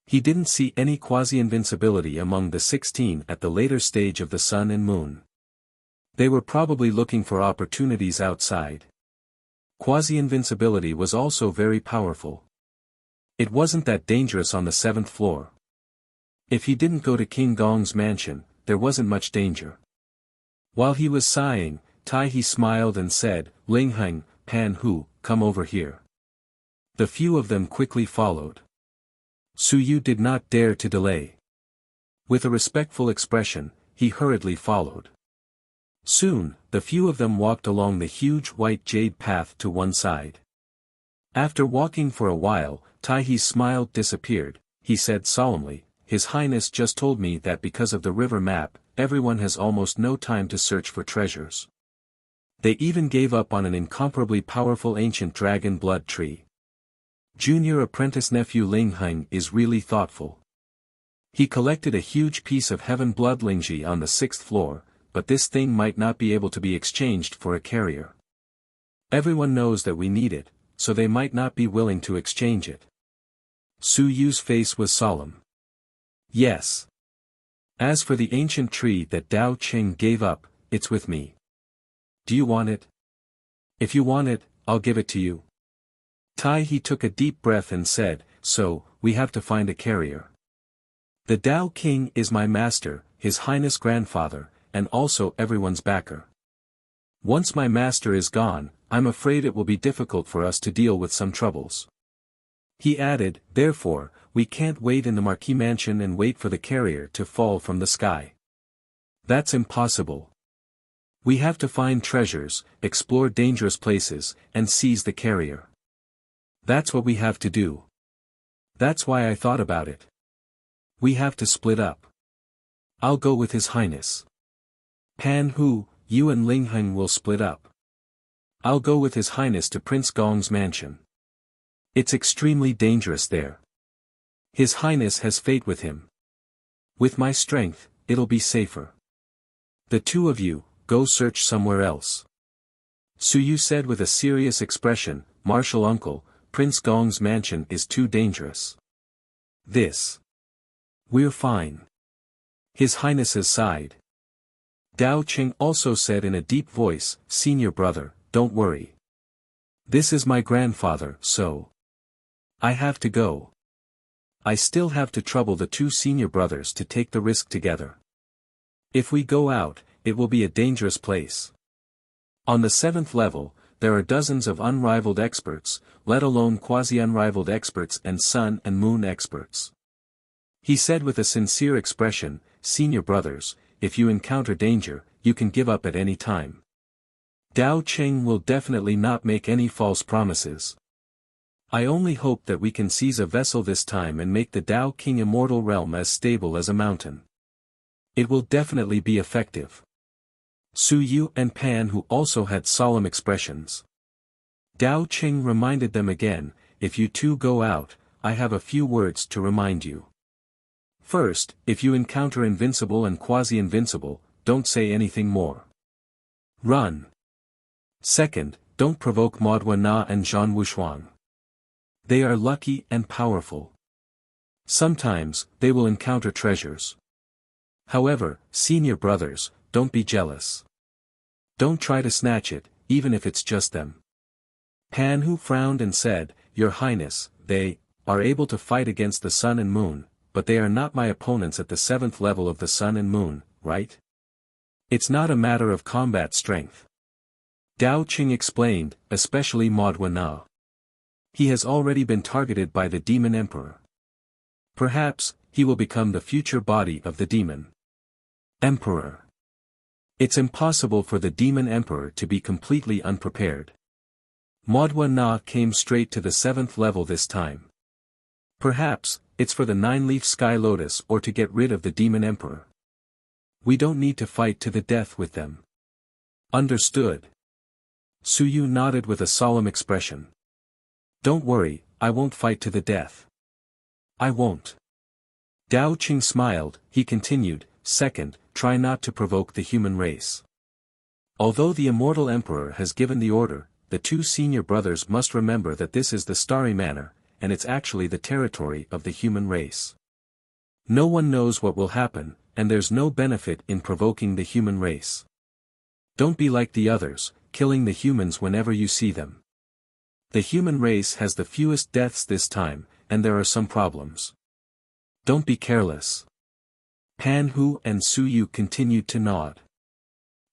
He didn't see any quasi-invincibility among the 16 at the later stage of the Sun and Moon. They were probably looking for opportunities outside. Quasi-invincibility was also very powerful. It wasn't that dangerous on the 7th floor. If he didn't go to King Gong's mansion, there wasn't much danger. While he was sighing, Tai He smiled and said, "Ling Heng, Pan Hu, come over here." The few of them quickly followed. Su Yu did not dare to delay. With a respectful expression, he hurriedly followed. Soon, the few of them walked along the huge white jade path to one side. After walking for a while, Tai He's smile disappeared. He said solemnly, "His Highness just told me that because of the river map, everyone has almost no time to search for treasures. They even gave up on an incomparably powerful ancient dragon blood tree." Junior apprentice nephew Ling Heng is really thoughtful. He collected a huge piece of heaven blood Lingji on the 6th floor, but this thing might not be able to be exchanged for a carrier. Everyone knows that we need it, so they might not be willing to exchange it. Su Yu's face was solemn. Yes. As for the ancient tree that Dao Qing gave up, it's with me. Do you want it? If you want it, I'll give it to you. Tai He took a deep breath and said, "So, we have to find a carrier. The Dao King is my master, His Highness grandfather, and also everyone's backer. Once my master is gone, I'm afraid it will be difficult for us to deal with some troubles." He added, "Therefore, we can't wait in the Marquis mansion and wait for the carrier to fall from the sky. That's impossible. We have to find treasures, explore dangerous places, and seize the carrier. That's what we have to do. That's why I thought about it. We have to split up. I'll go with His Highness. Pan Hu, you and Ling Heng will split up. I'll go with His Highness to Prince Gong's mansion. It's extremely dangerous there. His Highness has fate with him. With my strength, it'll be safer. The two of you, go search somewhere else." Su Yu said with a serious expression, "Martial uncle, Prince Gong's mansion is too dangerous. We're fine." His Highness sighed. Dao Qing also said in a deep voice, "Senior brother, don't worry. This is my grandfather, so I have to go. I still have to trouble the two senior brothers to take the risk together. If we go out, it will be a dangerous place. On the 7th level, there are dozens of unrivaled experts, let alone quasi-unrivaled experts and sun and moon experts." He said with a sincere expression, "Senior brothers, if you encounter danger, you can give up at any time. Dao Qing will definitely not make any false promises. I only hope that we can seize a vessel this time and make the Dao King immortal realm as stable as a mountain. It will definitely be effective." Su Yu and Pan Hu also had solemn expressions. Dao Qing reminded them again, "If you two go out, I have a few words to remind you. First, if you encounter invincible and quasi-invincible, don't say anything more. Run. Second, don't provoke Maudwa Na and Zhan Wushuang. They are lucky and powerful. Sometimes, they will encounter treasures. However, senior brothers, don't be jealous. Don't try to snatch it, even if it's just them." Pan Hu frowned and said, "Your Highness, they are able to fight against the sun and moon, but they are not my opponents at the 7th level of the sun and moon, right? It's not a matter of combat strength." Dao Qing explained, "Especially Maudwa Na. He has already been targeted by the Demon Emperor. Perhaps, he will become the future body of the Demon Emperor. It's impossible for the Demon Emperor to be completely unprepared. Modwa Na came straight to the 7th level this time. Perhaps, it's for the 9-leaf sky lotus or to get rid of the demon emperor. We don't need to fight to the death with them. Understood. Suyu nodded with a solemn expression. Don't worry, I won't fight to the death. I won't. Dao Qing smiled. He continued, second, try not to provoke the human race. Although the immortal emperor has given the order, the 2 senior brothers must remember that this is the Starry Manor, and it's actually the territory of the human race. No one knows what will happen, and there's no benefit in provoking the human race. Don't be like the others, killing the humans whenever you see them. The human race has the fewest deaths this time, and there are some problems. Don't be careless. Pan Hu and Su Yu continued to nod.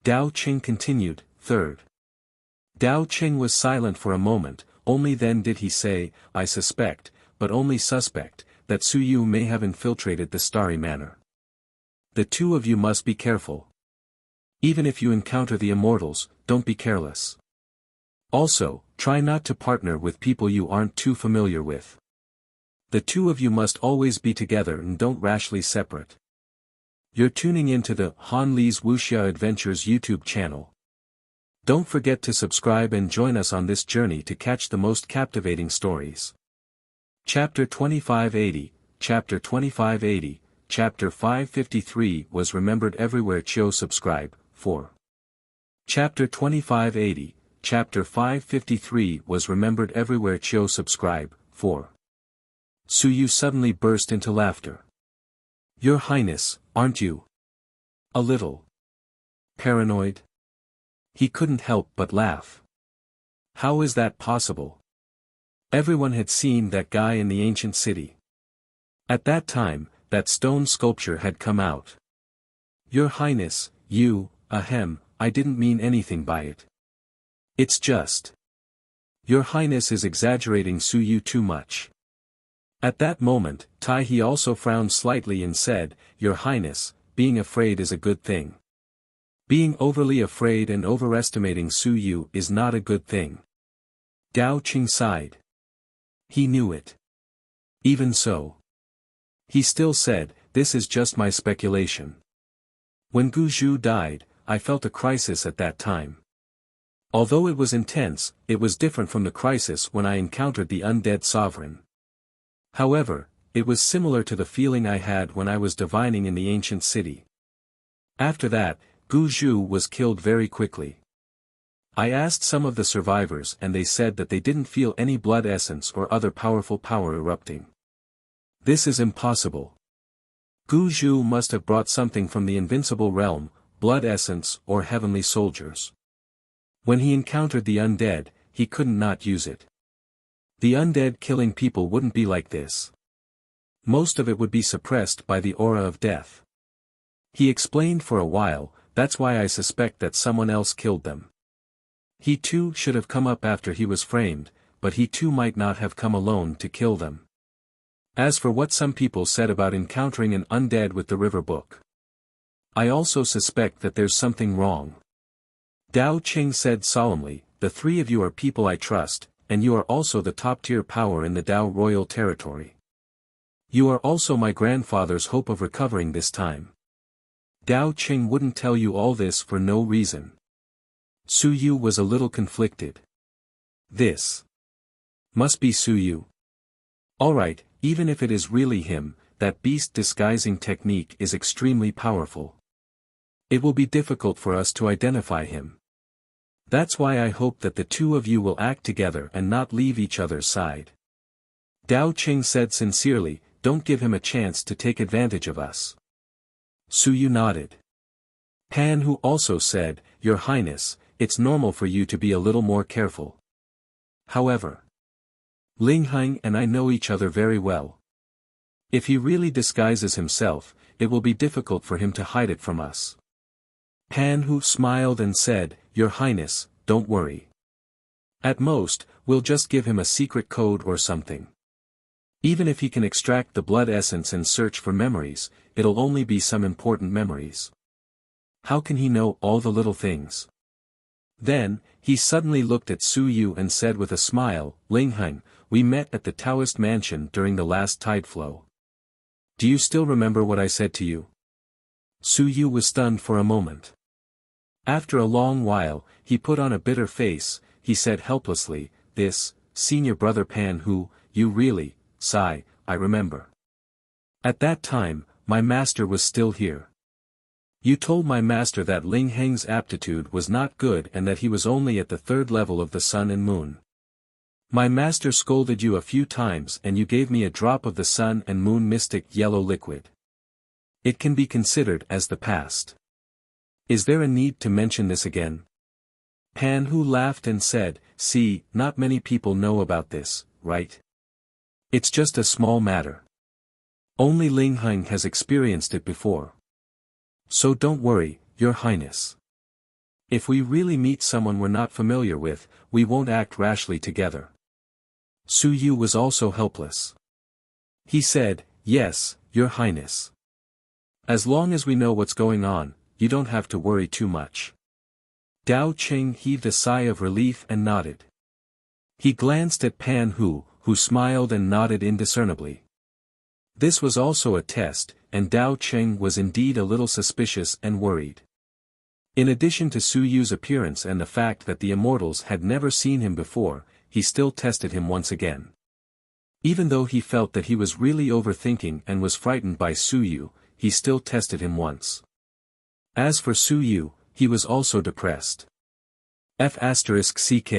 Dao Qing continued, third. Dao Qing was silent for a moment, only then did he say, I suspect, but only suspect, that Su Yu may have infiltrated the Starry Manor. The 2 of you must be careful. Even if you encounter the immortals, don't be careless. Also, try not to partner with people you aren't too familiar with. The 2 of you must always be together and don't rashly separate. You're tuning into the Han Li's Wuxia Adventures YouTube channel. Don't forget to subscribe and join us on this journey to catch the most captivating stories. Chapter 2580, Chapter 2580, Chapter 553 was remembered everywhere. Chiu subscribe, 4. Chapter 2580, Chapter 553 was remembered everywhere. Chiu subscribe, 4. Su Yu suddenly burst into laughter. Your Highness, aren't you a little paranoid? He couldn't help but laugh. How is that possible? Everyone had seen that guy in the ancient city. At that time, that stone sculpture had come out. Your Highness, I didn't mean anything by it. It's just. Your Highness is exaggerating Su Yu too much. At that moment, Tai He also frowned slightly and said, Your Highness, being afraid is a good thing. Being overly afraid and overestimating Su Yu is not a good thing. Dao Qing sighed. He knew it. Even so. He still said, this is just my speculation. When Gu Zhu died, I felt a crisis at that time. Although it was intense, it was different from the crisis when I encountered the undead sovereign. However, it was similar to the feeling I had when I was divining in the ancient city. After that, Gu Zhu was killed very quickly. I asked some of the survivors and they said that they didn't feel any blood essence or other powerful power erupting. This is impossible. Gu Zhu must have brought something from the invincible realm, blood essence or heavenly soldiers. When he encountered the undead, he couldn't not use it. The undead killing people wouldn't be like this. Most of it would be suppressed by the aura of death. He explained for a while, that's why I suspect that someone else killed them. He too should have come up after he was framed, but he too might not have come alone to kill them. As for what some people said about encountering an undead with the river book, I also suspect that there's something wrong. Dao Qing said solemnly, the 3 of you are people I trust, and you are also the top-tier power in the Dao royal territory. You are also my grandfather's hope of recovering this time. Dao Qing wouldn't tell you all this for no reason. Su Yu was a little conflicted. This must be Su Yu. Alright, even if it is really him, that beast disguising technique is extremely powerful. It will be difficult for us to identify him. That's why I hope that the 2 of you will act together and not leave each other's side. Dao Qing said sincerely, don't give him a chance to take advantage of us. Su Yu nodded. Pan Hu also said, Your Highness, it's normal for you to be a little more careful. However, Ling Hang and I know each other very well. If he really disguises himself, it will be difficult for him to hide it from us. Pan Hu smiled and said, Your Highness, don't worry. At most, we'll just give him a secret code or something. Even if he can extract the blood essence and search for memories, it'll only be some important memories. How can he know all the little things? Then, he suddenly looked at Su Yu and said with a smile, "Lingheng, we met at the Taoist mansion during the last tide flow. Do you still remember what I said to you?" Su Yu was stunned for a moment. After a long while, he put on a bitter face. He said helplessly, "This, senior brother Pan Hu, you really, sigh, I remember. At that time, my master was still here. You told my master that Ling Heng's aptitude was not good and that he was only at the third level of the sun and moon. My master scolded you a few times and you gave me a drop of the sun and moon mystic yellow liquid. It can be considered as the past. Is there a need to mention this again?" Pan Hu laughed and said, "See, not many people know about this, right? It's just a small matter. Only Ling Heng has experienced it before. So don't worry, Your Highness. If we really meet someone we're not familiar with, we won't act rashly together." Su Yu was also helpless. He said, "Yes, Your Highness. As long as we know what's going on, you don't have to worry too much." Dao Qing heaved a sigh of relief and nodded. He glanced at Pan Hu, who smiled and nodded indiscernibly. This was also a test, and Dao Qing was indeed a little suspicious and worried. In addition to Su Yu's appearance and the fact that the immortals had never seen him before, he still tested him once again. Even though he felt that he was really overthinking and was frightened by Su Yu, he still tested him once. As for Su Yu, he was also depressed. F***ck.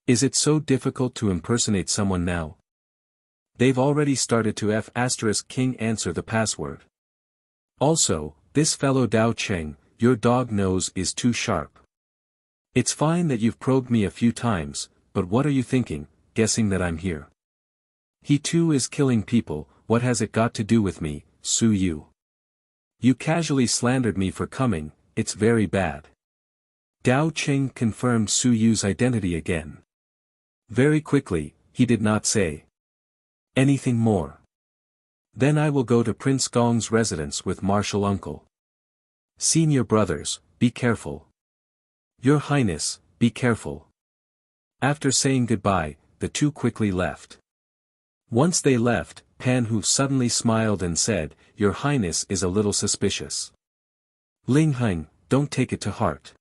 Is it so difficult to impersonate someone now? They've already started to F***king answer the password. Also, this fellow Dao Cheng, your dog nose is too sharp. It's fine that you've probed me a few times, but what are you thinking, guessing that I'm here? He too is killing people, what has it got to do with me, Su Yu? You casually slandered me for coming, it's very bad. Dao Qing confirmed Su Yu's identity again. Very quickly, he did not say anything more. Then I will go to Prince Gong's residence with Martial Uncle. Senior brothers, be careful. Your Highness, be careful. After saying goodbye, the two quickly left. Once they left, Pan Hu suddenly smiled and said, Your Highness is a little suspicious. Ling Heng, don't take it to heart.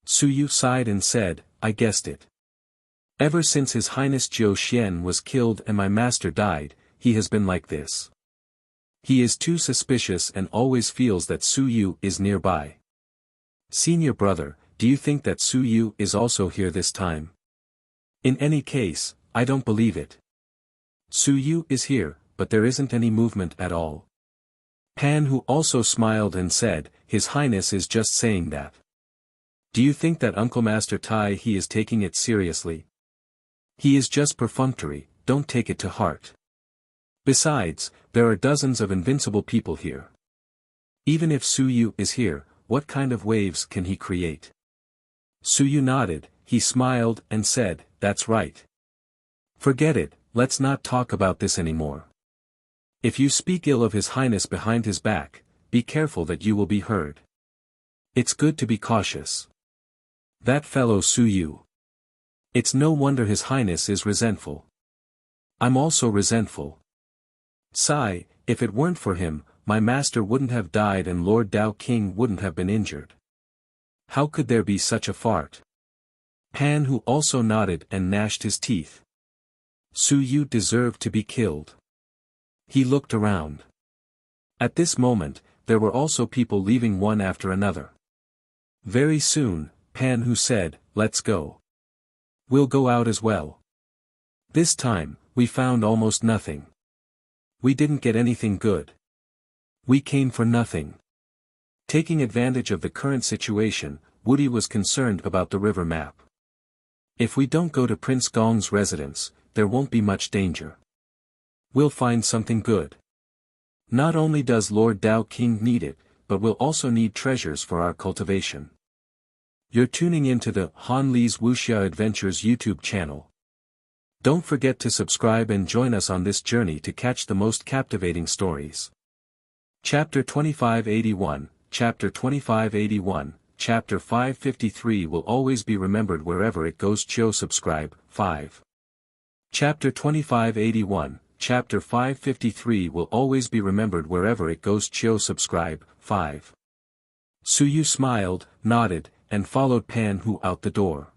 Su Yu sighed and said, I guessed it. Ever since His Highness Jiu Xian was killed and my master died, he has been like this. He is too suspicious and always feels that Su Yu is nearby. Senior brother, do you think that Su Yu is also here this time? In any case, I don't believe it. Su Yu is here, but there isn't any movement at all. Pan Hu also smiled and said, His Highness is just saying that. Do you think that Uncle Master Tai he is taking it seriously? He is just perfunctory, don't take it to heart. Besides, there are dozens of invincible people here. Even if Su Yu is here, what kind of waves can he create? Su Yu nodded, he smiled and said, That's right. Forget it, let's not talk about this anymore. If you speak ill of His Highness behind his back, be careful that you will be heard. It's good to be cautious. That fellow Su Yu. It's no wonder His Highness is resentful. I'm also resentful. Sigh, if it weren't for him, my master wouldn't have died and Lord Dao King wouldn't have been injured. How could there be such a fart? Pan Hu also nodded and gnashed his teeth. Su Yu deserved to be killed. He looked around. At this moment, there were also people leaving one after another. Very soon, Pan Hu said, Let's go. We'll go out as well. This time, we found almost nothing. We didn't get anything good. We came for nothing. Taking advantage of the current situation, Woody was concerned about the river map. If we don't go to Prince Gong's residence, there won't be much danger. We'll find something good. Not only does Lord Dao King need it, but we'll also need treasures for our cultivation. You're tuning into the Han Li's Wuxia Adventures YouTube channel. Don't forget to subscribe and join us on this journey to catch the most captivating stories. Chapter 2581, Chapter 2581, Chapter 553 will always be remembered wherever it goes. Chill subscribe. 5. Chapter 2581, Chapter 553 will always be remembered wherever it goes. Chill subscribe. 5. Suyu smiled, nodded, and followed Pan Hu out the door.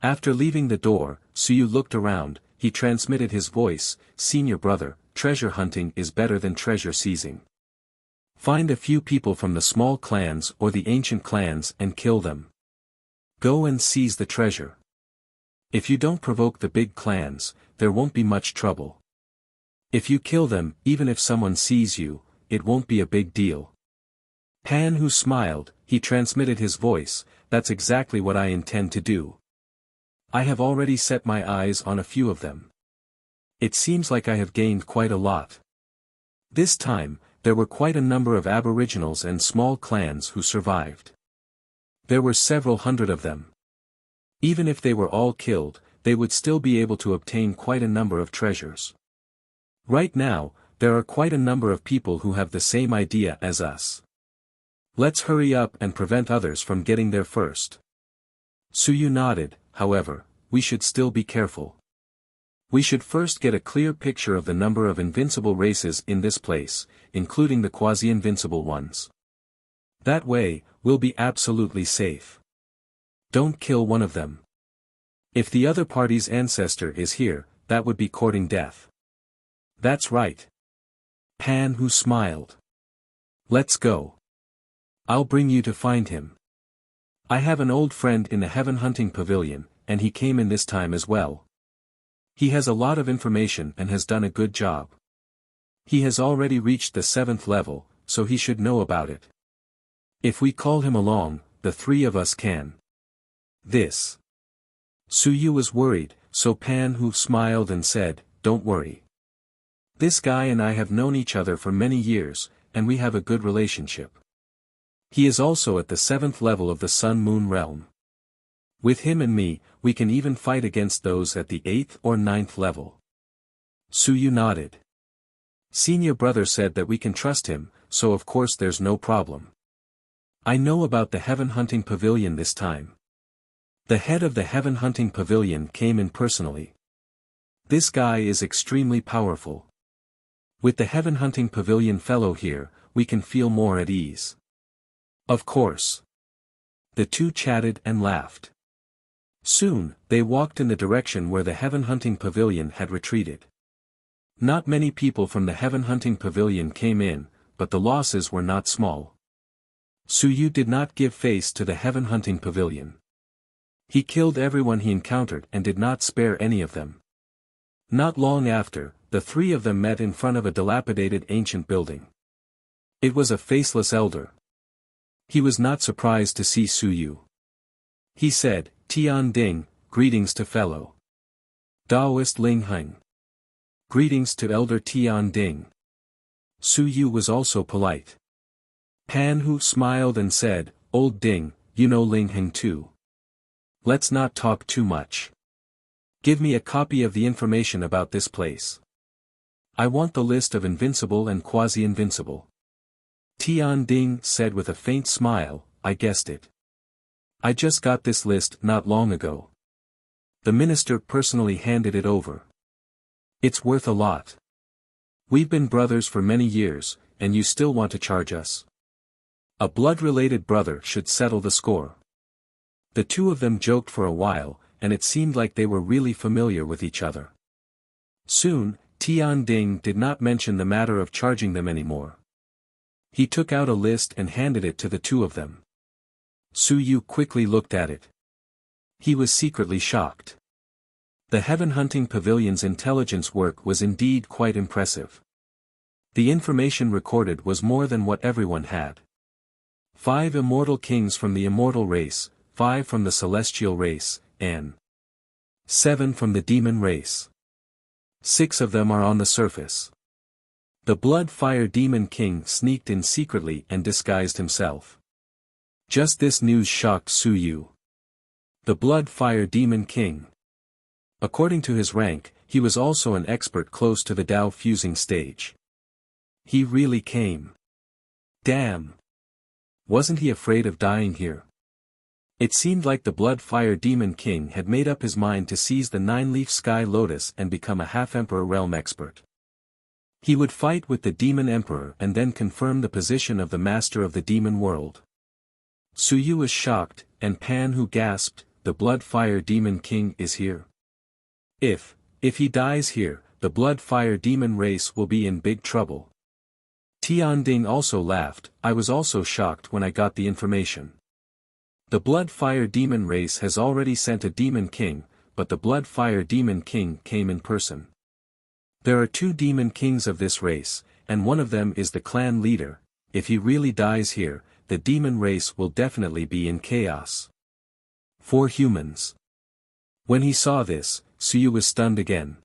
After leaving the door, Suyu looked around. He transmitted his voice, "Senior brother, treasure hunting is better than treasure seizing. Find a few people from the small clans or the ancient clans and kill them. Go and seize the treasure. If you don't provoke the big clans, there won't be much trouble. If you kill them, even if someone sees you, it won't be a big deal." Pan Hu smiled. He transmitted his voice, "That's exactly what I intend to do. I have already set my eyes on a few of them. It seems like I have gained quite a lot." This time, there were quite a number of aboriginals and small clans who survived. There were several hundred of them. Even if they were all killed, they would still be able to obtain quite a number of treasures. Right now, there are quite a number of people who have the same idea as us. Let's hurry up and prevent others from getting there first. Suyu nodded. However, we should still be careful. We should first get a clear picture of the number of invincible races in this place, including the quasi-invincible ones. That way, we'll be absolutely safe. Don't kill one of them. If the other party's ancestor is here, that would be courting death. That's right. Pan Hu smiled. Let's go. I'll bring you to find him. I have an old friend in the heaven hunting pavilion, and he came in this time as well. He has a lot of information and has done a good job. He has already reached the 7th level, so he should know about it. If we call him along, the three of us can. This. Suyu was worried, so Pan Hu smiled and said, "Don't worry. This guy and I have known each other for many years, and we have a good relationship. He is also at the 7th level of the Sun-Moon realm. With him and me, we can even fight against those at the 8th or 9th level." Suyu nodded. Senior brother said that we can trust him, so of course there's no problem. I know about the heaven hunting pavilion this time. The head of the heaven hunting pavilion came in personally. This guy is extremely powerful. With the heaven hunting pavilion fellow here, we can feel more at ease. Of course. The two chatted and laughed. Soon, they walked in the direction where the heaven hunting pavilion had retreated. Not many people from the heaven hunting pavilion came in, but the losses were not small. Suyu did not give face to the heaven hunting pavilion. He killed everyone he encountered and did not spare any of them. Not long after, the three of them met in front of a dilapidated ancient building. It was a faceless elder. He was not surprised to see Suyu. He said, "Tian Ding, greetings to fellow Taoist Ling Heng. Greetings to Elder Tian Ding." Suyu was also polite. Pan Hu smiled and said, "Old Ding, you know Ling Heng too. Let's not talk too much. Give me a copy of the information about this place. I want the list of invincible and quasi-invincible." Tian Ding said with a faint smile, "I guessed it. I just got this list not long ago." The minister personally handed it over. "It's worth a lot. We've been brothers for many years, and you still want to charge us? A blood-related brother should settle the score." The two of them joked for a while, and it seemed like they were really familiar with each other. Soon, Tian Ding did not mention the matter of charging them anymore. He took out a list and handed it to the two of them. Suyu quickly looked at it. He was secretly shocked. The heaven hunting pavilion's intelligence work was indeed quite impressive. The information recorded was more than what everyone had. 5 immortal kings from the immortal race, 5 from the celestial race, and 7 from the demon race. 6 of them are on the surface. The Blood-Fire Demon King sneaked in secretly and disguised himself. Just this news shocked Suyu. The Blood-Fire Demon King. According to his rank, he was also an expert close to the Tao fusing stage. He really came. Damn. Wasn't he afraid of dying here? It seemed like the Blood Fire Demon King had made up his mind to seize the nine-leaf Sky Lotus and become a half-emperor realm expert. He would fight with the Demon Emperor and then confirm the position of the master of the demon world. Suyu was shocked, and Pan Hu gasped, "The Blood Fire Demon King is here. If he dies here, the Blood Fire Demon race will be in big trouble." Tianding also laughed. "I was also shocked when I got the information. The Blood Fire Demon race has already sent a Demon King, but the Blood Fire Demon King came in person. There are two Demon Kings of this race, and one of them is the clan leader. If he really dies here, the demon race will definitely be in chaos. 4 humans." When he saw this, Suyu was stunned again.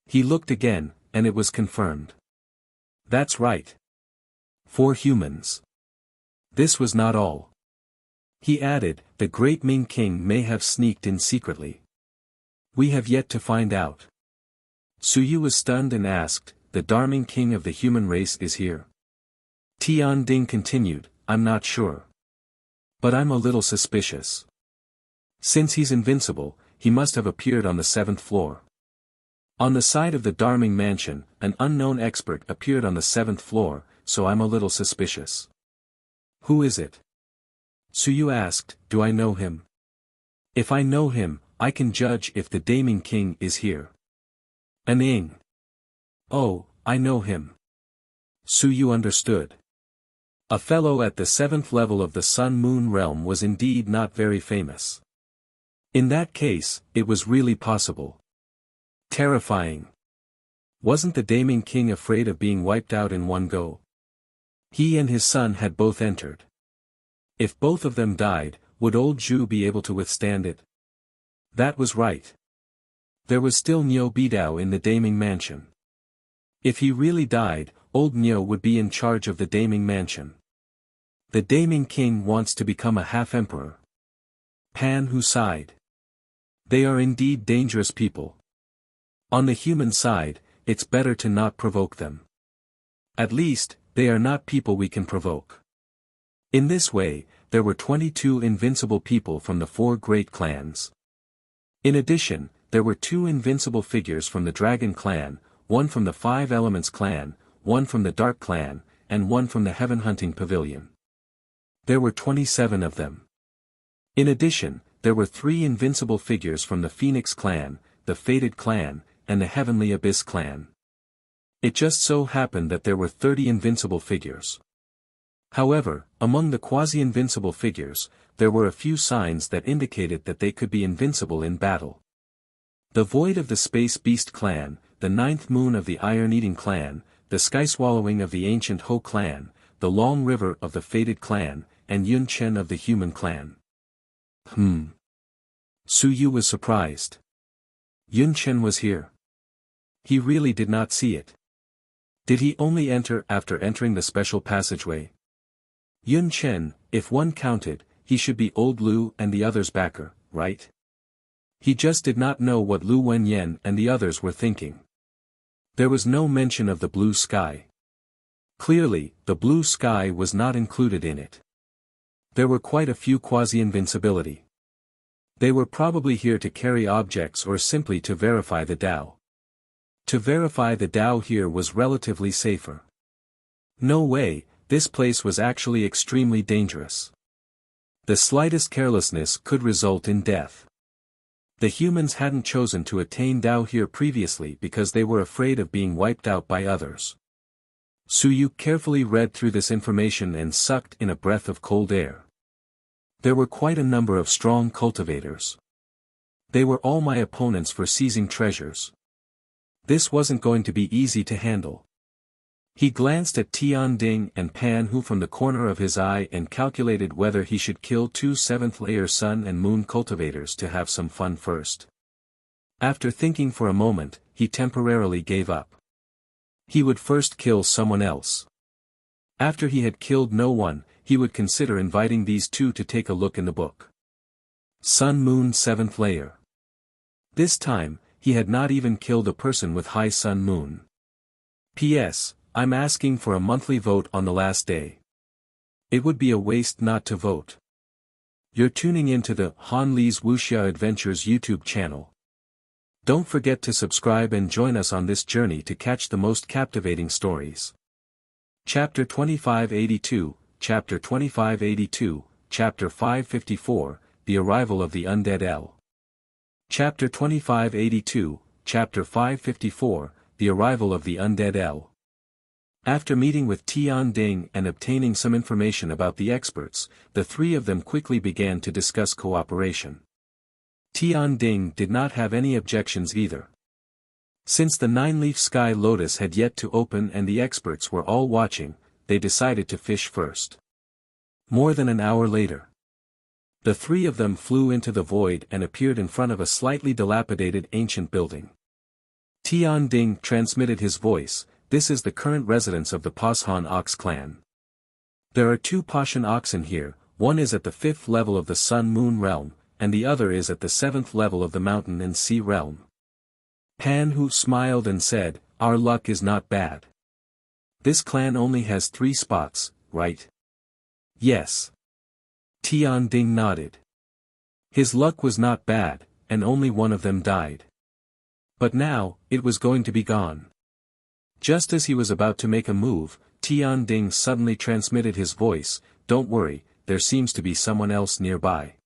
He looked again, and it was confirmed. That's right. 4 humans. This was not all. He added, "The great Ming King may have sneaked in secretly. We have yet to find out." Suyu was stunned and asked, "The Darming King of the human race is here?" Tianding continued, "I'm not sure. But I'm a little suspicious. Since he's invincible, he must have appeared on the 7th floor. On the side of the Darming mansion, an unknown expert appeared on the 7th floor, so I'm a little suspicious." "Who is it?" Suyu asked, "Do I know him? If I know him, I can judge if the Daming King is here." "Aning. Oh, I know him." Suyu understood. A fellow at the 7th level of the Sun-Moon realm was indeed not very famous. In that case, it was really possible. Terrifying. Wasn't the Daming King afraid of being wiped out in one go? He and his son had both entered. If both of them died, would old Zhu be able to withstand it? That was right. There was still Niu Bidao in the Daming mansion. If he really died, old Niu would be in charge of the Daming mansion. The Daming King wants to become a half-emperor. Pan Hu sighed. They are indeed dangerous people. On the human side, it's better to not provoke them. At least, they are not people we can provoke. In this way, there were 22 invincible people from the 4 great clans. In addition, there were 2 invincible figures from the Dragon clan, one from the 5 Elements clan, one from the Dark clan, and one from the Heaven Hunting Pavilion. There were 27 of them. In addition, there were 3 invincible figures from the Phoenix clan, the Fated clan, and the Heavenly Abyss clan. It just so happened that there were 30 invincible figures. However, among the quasi-invincible figures, there were a few signs that indicated that they could be invincible in battle. The Void of the Space Beast clan, the 9th Moon of the Iron-Eating clan, the Sky-Swallowing of the Ancient Ho clan, the Long River of the Fated clan, and Yun Chen of the Human clan. Suyu was surprised. Yun Chen was here. He really did not see it. Did he only enter after entering the special passageway? Yun Chen, if one counted, he should be old Lu and the others' backer, right? He just did not know what Lu Wenyan and the others were thinking. There was no mention of the blue sky. Clearly, the blue sky was not included in it. There were quite a few quasi-invincibility. They were probably here to carry objects or simply to verify the Tao. To verify the Tao here was relatively safer. No way, this place was actually extremely dangerous. The slightest carelessness could result in death. The humans hadn't chosen to attain Tao here previously because they were afraid of being wiped out by others. Suyu carefully read through this information and sucked in a breath of cold air. There were quite a number of strong cultivators. They were all my opponents for seizing treasures. This wasn't going to be easy to handle. He glanced at Tianding and Pan Hu from the corner of his eye and calculated whether he should kill 2 7th-layer Sun and Moon cultivators to have some fun first. After thinking for a moment, he temporarily gave up. He would first kill someone else. After he had killed no one, he would consider inviting these 2 to take a look in the book. Sun Moon 7th layer. This time, he had not even killed a person with high Sun Moon. P.S. I'm asking for a monthly vote on the last day. It would be a waste not to vote. You're tuning into the Han Lee's Wuxia Adventures YouTube channel. Don't forget to subscribe and join us on this journey to catch the most captivating stories. Chapter 2582, Chapter 2582, Chapter 554, The Arrival of the Undead L. Chapter 2582, Chapter 554, The Arrival of the Undead L. After meeting with Tian Ding and obtaining some information about the experts, the three of them quickly began to discuss cooperation. Tian Ding did not have any objections either. Since the nine-leaf sky lotus had yet to open and the experts were all watching, they decided to fish first. More than an hour later, the three of them flew into the void and appeared in front of a slightly dilapidated ancient building. Tian Ding transmitted his voice. This is the current residence of the Pashan Ox clan. There are two Pashan oxen here, one is at the 5th level of the Sun-Moon realm, and the other is at the 7th level of the Mountain and Sea realm. Pan Hu smiled and said, "Our luck is not bad. This clan only has 3 spots, right?" "Yes." Tian Ding nodded. His luck was not bad, and only one of them died. But now, it was going to be gone. Just as he was about to make a move, Tian Ding suddenly transmitted his voice, "Don't worry, there seems to be someone else nearby."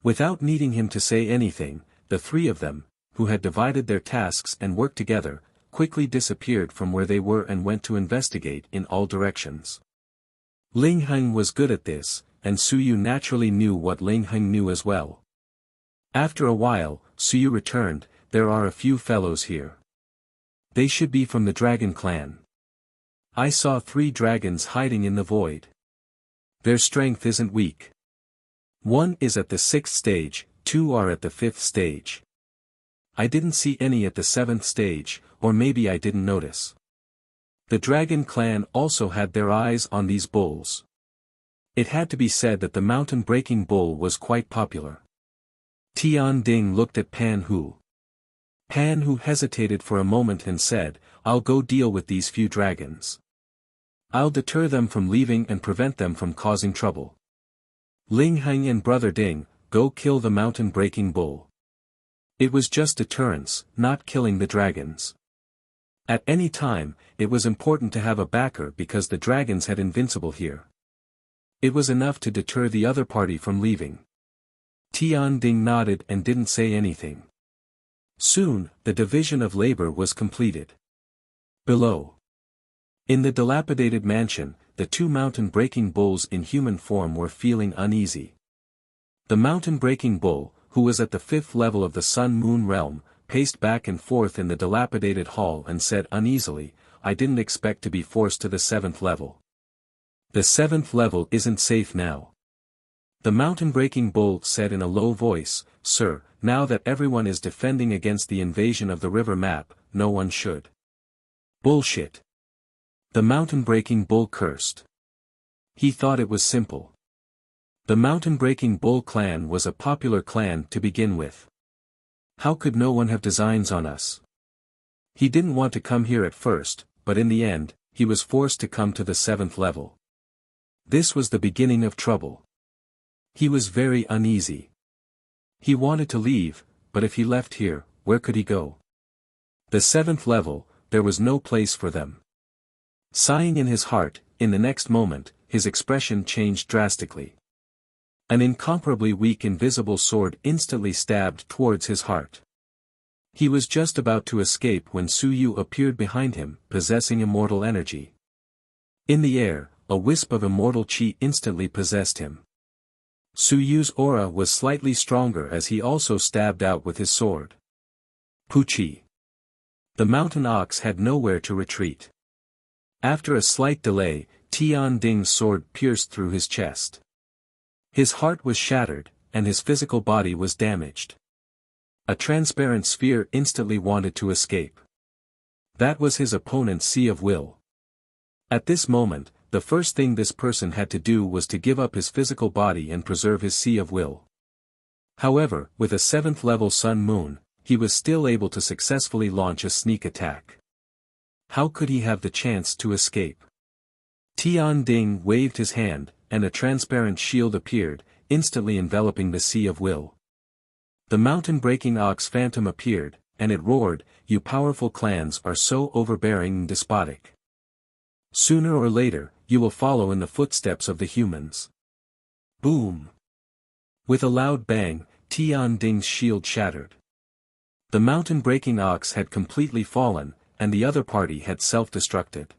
Without needing him to say anything, the three of them, who had divided their tasks and worked together, quickly disappeared from where they were and went to investigate in all directions. Ling Heng was good at this, and Suyu naturally knew what Ling Heng knew as well. After a while, Suyu returned, "There are a few fellows here. They should be from the Dragon Clan. I saw 3 dragons hiding in the void. Their strength isn't weak. 1 is at the 6th stage, 2 are at the 5th stage. I didn't see any at the 7th stage, or maybe I didn't notice." The Dragon Clan also had their eyes on these bulls. It had to be said that the mountain-breaking bull was quite popular. Tian Ding looked at Pan Hu. Pan Hu hesitated for a moment and said, "I'll go deal with these few dragons. I'll deter them from leaving and prevent them from causing trouble. Ling Heng and Brother Ding, go kill the mountain-breaking bull." It was just deterrence, not killing the dragons. At any time, it was important to have a backer because the dragons had invincible here. It was enough to deter the other party from leaving. Tian Ding nodded and didn't say anything. Soon, the division of labor was completed. Below, in the dilapidated mansion, the 2 mountain-breaking bulls in human form were feeling uneasy. The mountain-breaking bull, who was at the 5th level of the Sun-Moon realm, paced back and forth in the dilapidated hall and said uneasily, "I didn't expect to be forced to the 7th level. The 7th level isn't safe now." The mountain-breaking bull said in a low voice, "Sir, now that everyone is defending against the invasion of the river map, no one should." "Bullshit." The mountain-breaking bull cursed. He thought it was simple. The mountain-breaking bull clan was a popular clan to begin with. How could no one have designs on us? He didn't want to come here at first, but in the end, he was forced to come to the 7th level. This was the beginning of trouble. He was very uneasy. He wanted to leave, but if he left here, where could he go? The 7th level, there was no place for them. Sighing in his heart, in the next moment, his expression changed drastically. An incomparably weak invisible sword instantly stabbed towards his heart. He was just about to escape when Suyu appeared behind him, possessing immortal energy. In the air, a wisp of immortal chi instantly possessed him. Suyu's aura was slightly stronger as he also stabbed out with his sword. Puchi. The mountain ox had nowhere to retreat. After a slight delay, Tian Ding's sword pierced through his chest. His heart was shattered, and his physical body was damaged. A transparent sphere instantly wanted to escape. That was his opponent's Sea of Will. At this moment, the first thing this person had to do was to give up his physical body and preserve his Sea of Will. However, with a 7th level Sun Moon, he was still able to successfully launch a sneak attack. How could he have the chance to escape? Tian Ding waved his hand, and a transparent shield appeared, instantly enveloping the sea of will. The mountain-breaking ox phantom appeared, and it roared, "You powerful clans are so overbearing and despotic. Sooner or later, you will follow in the footsteps of the humans." Boom! With a loud bang, Tian Ding's shield shattered. The mountain-breaking ox had completely fallen, and the other party had self-destructed.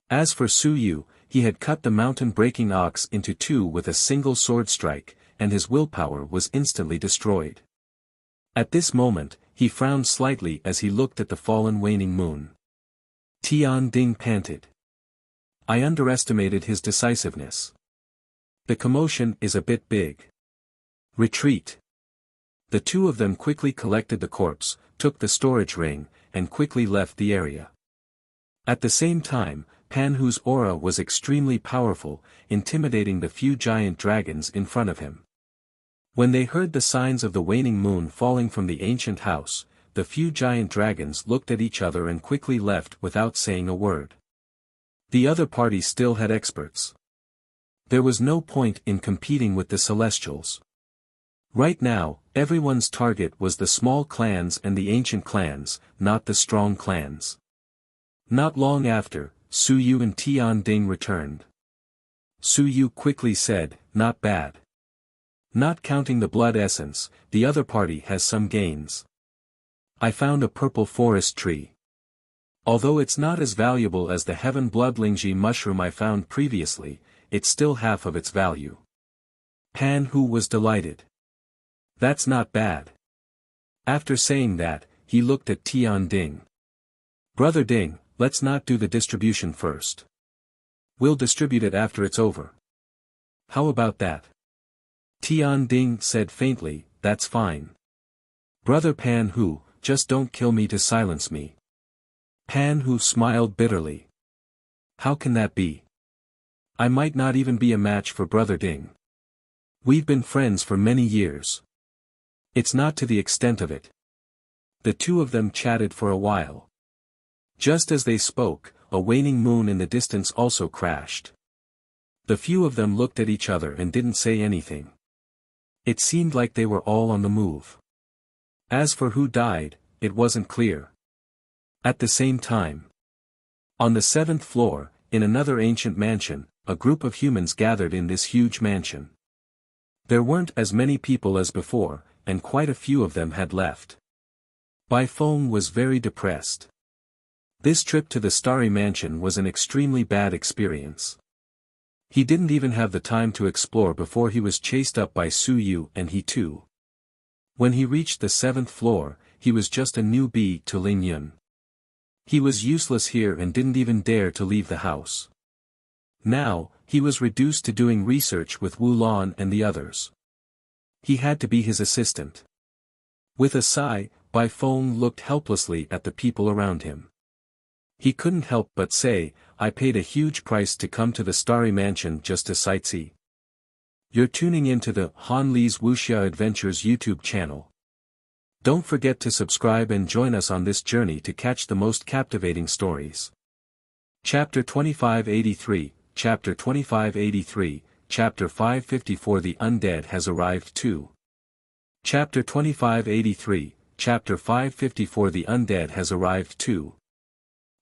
As for Su Yu, he had cut the mountain-breaking ox into two with a single sword strike, and his willpower was instantly destroyed. At this moment, he frowned slightly as he looked at the fallen waning moon. Tian Ding panted. "I underestimated his decisiveness. The commotion is a bit big. Retreat." The two of them quickly collected the corpse, took the storage ring, and quickly left the area. At the same time, Pan Hu's aura was extremely powerful, intimidating the few giant dragons in front of him. When they heard the signs of the waning moon falling from the ancient house, the few giant dragons looked at each other and quickly left without saying a word. The other party still had experts. There was no point in competing with the Celestials. Right now, everyone's target was the small clans and the ancient clans, not the strong clans. Not long after, Su Yu and Tian Ding returned. Su Yu quickly said, "Not bad. Not counting the blood essence, the other party has some gains. I found a purple forest tree. Although it's not as valuable as the heaven blood lingji mushroom I found previously, it's still half of its value." Pan Hu was delighted. "That's not bad." After saying that, he looked at Tian Ding. "Brother Ding, let's not do the distribution first. We'll distribute it after it's over. How about that?" Tian Ding said faintly, "That's fine. Brother Pan Hu, just don't kill me to silence me." Pan Hu smiled bitterly. "How can that be? I might not even be a match for Brother Ding. We've been friends for many years. It's not to the extent of it." The two of them chatted for a while. Just as they spoke, a waning moon in the distance also crashed. The few of them looked at each other and didn't say anything. It seemed like they were all on the move. As for who died, it wasn't clear. At the same time, on the 7th floor, in another ancient mansion, a group of humans gathered in this huge mansion. There weren't as many people as before, and quite a few of them had left. Bai Feng was very depressed. This trip to the Starry Mansion was an extremely bad experience. He didn't even have the time to explore before he was chased up by Su Yu and he too. When he reached the 7th floor, he was just a newbie to Ling Yun. He was useless here and didn't even dare to leave the house. Now, he was reduced to doing research with Wu Lan and the others. He had to be his assistant. With a sigh, Bai Feng looked helplessly at the people around him. He couldn't help but say, "I paid a huge price to come to the Starry Mansion just to sightsee." You're tuning into the Han Li's Wuxia Adventures YouTube channel. Don't forget to subscribe and join us on this journey to catch the most captivating stories. Chapter 2583, Chapter 2583, Chapter 554 The Undead Has Arrived Too. Chapter 2583, Chapter 554 The Undead Has Arrived Too.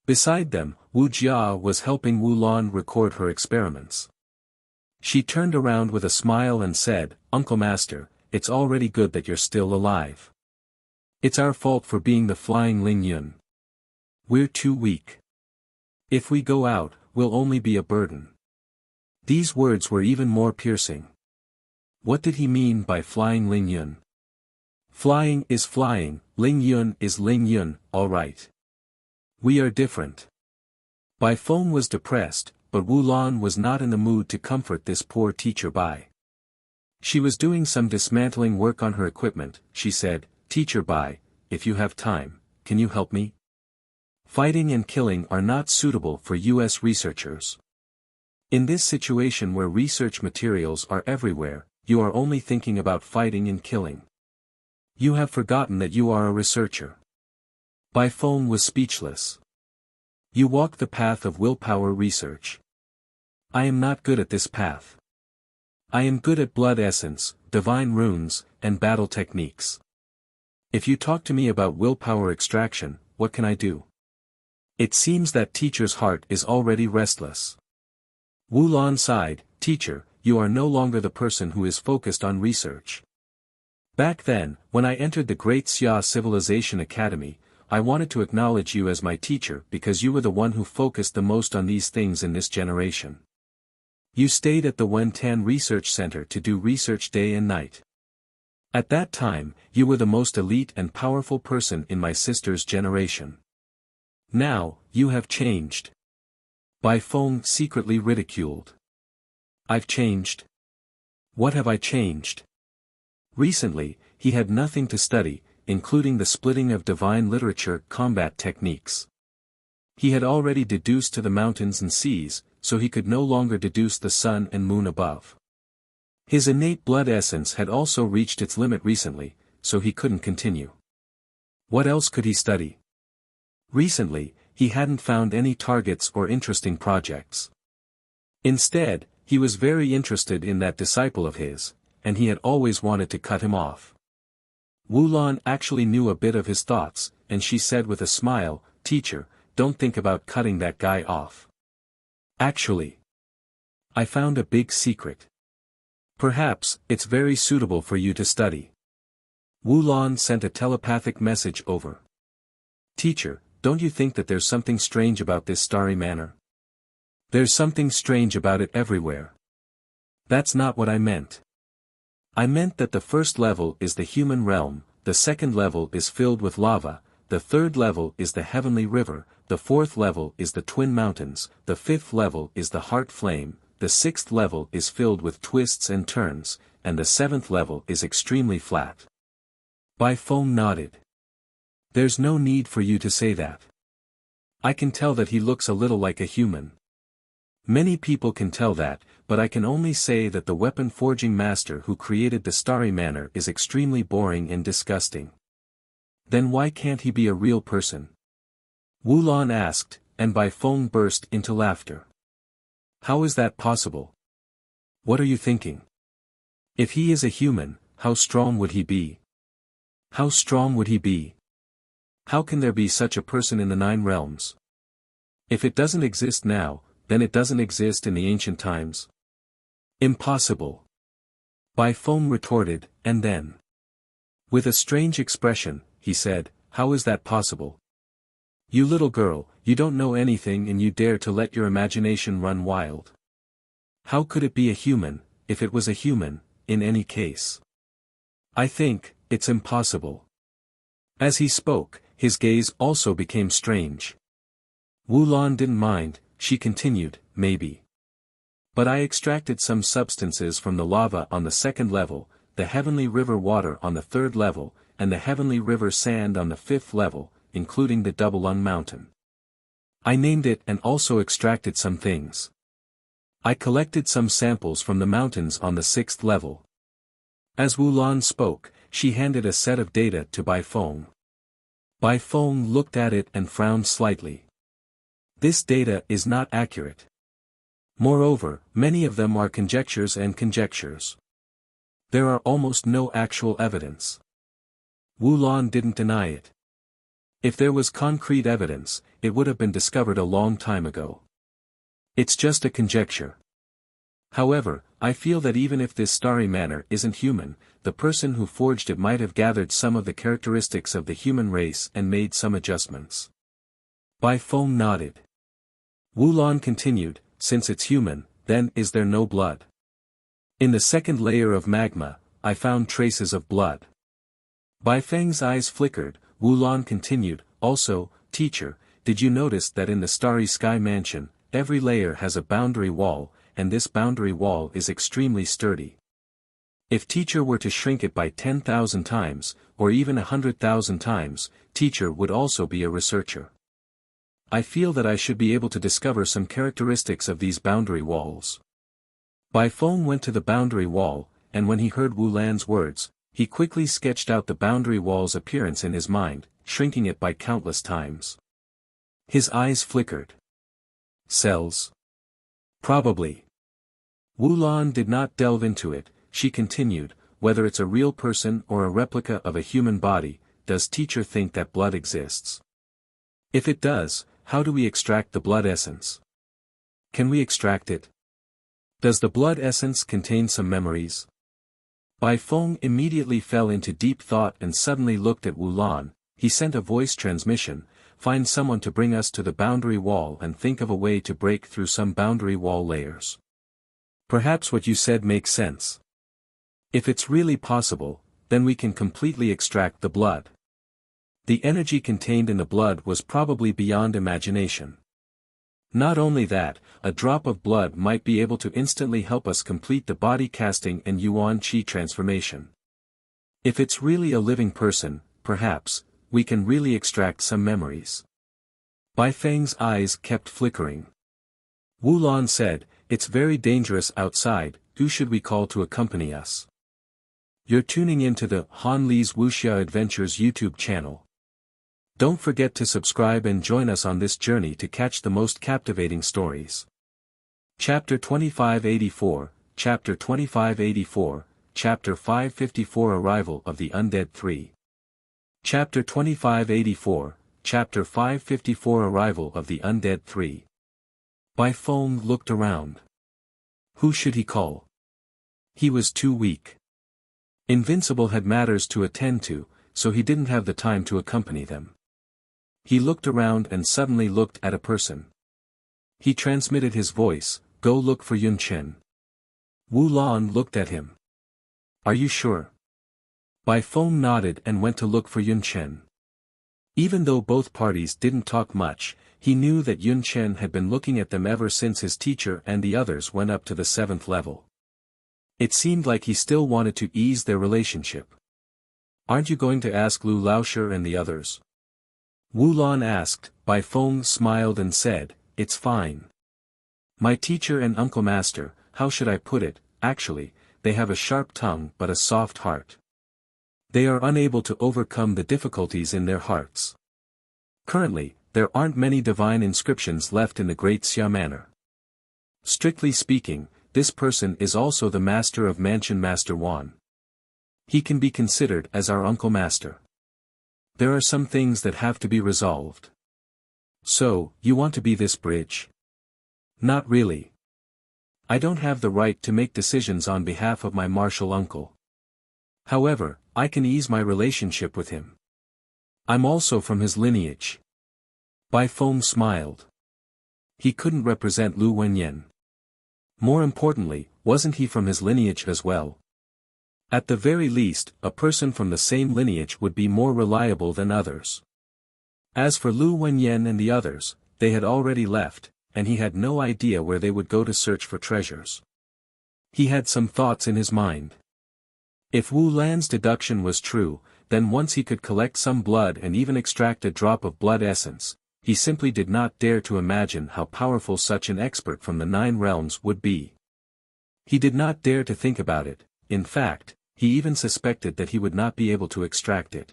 Beside them, Wuxia was helping Wu Lan record her experiments. She turned around with a smile and said, "Uncle Master, it's already good that you're still alive. It's our fault for being the flying Ling Yun. We're too weak. If we go out, we'll only be a burden." These words were even more piercing. What did he mean by flying Ling Yun? Flying is flying, Ling Yun is Ling Yun, all right. We are different. Bai Feng was depressed, but Wu Lan was not in the mood to comfort this poor teacher Bai. She was doing some dismantling work on her equipment. She said, "Teacher Bai, if you have time, can you help me? Fighting and killing are not suitable for US researchers. In this situation where research materials are everywhere, you are only thinking about fighting and killing. You have forgotten that you are a researcher." Bai Feng was speechless. You walk the path of willpower research. I am not good at this path. I am good at blood essence, divine runes, and battle techniques. If you talk to me about willpower extraction, what can I do? It seems that teacher's heart is already restless. Wu Lan sighed, Teacher, you are no longer the person who is focused on research. Back then, when I entered the Great Xia Civilization Academy, I wanted to acknowledge you as my teacher because you were the one who focused the most on these things in this generation. You stayed at the Wentan Research Center to do research day and night. At that time, you were the most elite and powerful person in my sister's generation. Now, you have changed. Bai Feng secretly ridiculed. I've changed? What have I changed? Recently, he had nothing to study, including the splitting of divine literature combat techniques. He had already deduced to the mountains and seas, so he could no longer deduce the sun and moon above. His innate blood essence had also reached its limit recently, so he couldn't continue. What else could he study? Recently, he hadn't found any targets or interesting projects. Instead, he was very interested in that disciple of his, and he had always wanted to cut him off. Wu Lan actually knew a bit of his thoughts, and she said with a smile, Teacher, don't think about cutting that guy off. Actually, I found a big secret. Perhaps, it's very suitable for you to study. Wu Lan sent a telepathic message over. Teacher, don't you think that there's something strange about this starry manor? There's something strange about it everywhere. That's not what I meant. I meant that the first level is the human realm, the second level is filled with lava, the third level is the heavenly river, the fourth level is the twin mountains, the fifth level is the heart flame, the sixth level is filled with twists and turns, and the seventh level is extremely flat. Bai Feng nodded. There's no need for you to say that. I can tell that he looks a little like a human. Many people can tell that, but I can only say that the weapon forging master who created the starry manor is extremely boring and disgusting. Then why can't he be a real person? Wu Lan asked, and Bai Feng burst into laughter. How is that possible? What are you thinking? If he is a human, how strong would he be? How strong would he be? How can there be such a person in the 9 realms? If it doesn't exist now, then it doesn't exist in the ancient times. Impossible. Bai Feng retorted, and then, with a strange expression, he said, how is that possible? You little girl, you don't know anything and you dare to let your imagination run wild. How could it be a human, if it was a human, in any case? I think, it's impossible. As he spoke, his gaze also became strange. Wu Lan didn't mind, she continued, maybe. But I extracted some substances from the lava on the second level, the heavenly river water on the third level, and the heavenly river sand on the fifth level, including the double lung mountain. I named it and also extracted some things. I collected some samples from the mountains on the sixth level. As Wu Lan spoke, she handed a set of data to Bai Feng. Bai Feng looked at it and frowned slightly. This data is not accurate. Moreover, many of them are conjectures and conjectures. There are almost no actual evidence. Wu Lan didn't deny it. If there was concrete evidence, it would have been discovered a long time ago. It's just a conjecture. However, I feel that even if this starry manor isn't human, the person who forged it might have gathered some of the characteristics of the human race and made some adjustments. Bai Feng nodded. Wu Lan continued, since it's human, then is there no blood? In the second layer of magma, I found traces of blood. Bai Feng's eyes flickered. Wu Lan continued, also, teacher, did you notice that in the Starry Sky Mansion, every layer has a boundary wall, and this boundary wall is extremely sturdy? If teacher were to shrink it by 10,000 times, or even 100,000 times, teacher would also be a researcher. I feel that I should be able to discover some characteristics of these boundary walls. Bai Feng went to the boundary wall, and when he heard Wu Lan's words, he quickly sketched out the boundary wall's appearance in his mind, shrinking it by countless times. His eyes flickered. Cells? Probably. Wu Lan did not delve into it. She continued, whether it's a real person or a replica of a human body, does teacher think that blood exists? If it does, how do we extract the blood essence? Can we extract it? Does the blood essence contain some memories? Bai Feng immediately fell into deep thought and suddenly looked at Wu Lan. He sent a voice transmission, find someone to bring us to the boundary wall and think of a way to break through some boundary wall layers. Perhaps what you said makes sense. If it's really possible, then we can completely extract the blood. The energy contained in the blood was probably beyond imagination. Not only that, a drop of blood might be able to instantly help us complete the body casting and Yuan Qi transformation. If it's really a living person, perhaps, we can really extract some memories. Bai Feng's eyes kept flickering. Wu Lan said, "It's very dangerous outside, who should we call to accompany us?" You're tuning into the Han Li's Wuxia Adventures YouTube channel. Don't forget to subscribe and join us on this journey to catch the most captivating stories. Chapter 2584, Chapter 2584, Chapter 554 Arrival of the Undead 3. Chapter 2584, Chapter 554 Arrival of the Undead 3. Bai Feng looked around. Who should he call? He was too weak. Invincible had matters to attend to, so he didn't have the time to accompany them. He looked around and suddenly looked at a person. He transmitted his voice, "Go look for Yun Chen." Wu Lan looked at him. "Are you sure?" Bai Feng nodded and went to look for Yun Chen. Even though both parties didn't talk much, he knew that Yun Chen had been looking at them ever since his teacher and the others went up to the 7th level. It seemed like he still wanted to ease their relationship. "Aren't you going to ask Lu Laoshi and the others?" Wu Lan asked. Bai Feng smiled and said, "It's fine. My teacher and uncle master, how should I put it, actually, they have a sharp tongue but a soft heart. They are unable to overcome the difficulties in their hearts. Currently, there aren't many divine inscriptions left in the Great Xia Manor. Strictly speaking, this person is also the master of Mansion Master Wan. He can be considered as our uncle master. There are some things that have to be resolved." "So, you want to be this bridge?" "Not really. I don't have the right to make decisions on behalf of my martial uncle. However, I can ease my relationship with him. I'm also from his lineage." Bai Feng smiled. He couldn't represent Lu Wenyan. More importantly, wasn't he from his lineage as well? At the very least, a person from the same lineage would be more reliable than others. As for Lu Wenyan and the others, they had already left, and he had no idea where they would go to search for treasures. He had some thoughts in his mind. If Wu Lan's deduction was true, then once he could collect some blood and even extract a drop of blood essence, he simply did not dare to imagine how powerful such an expert from the 9 realms would be. He did not dare to think about it. In fact, he even suspected that he would not be able to extract it.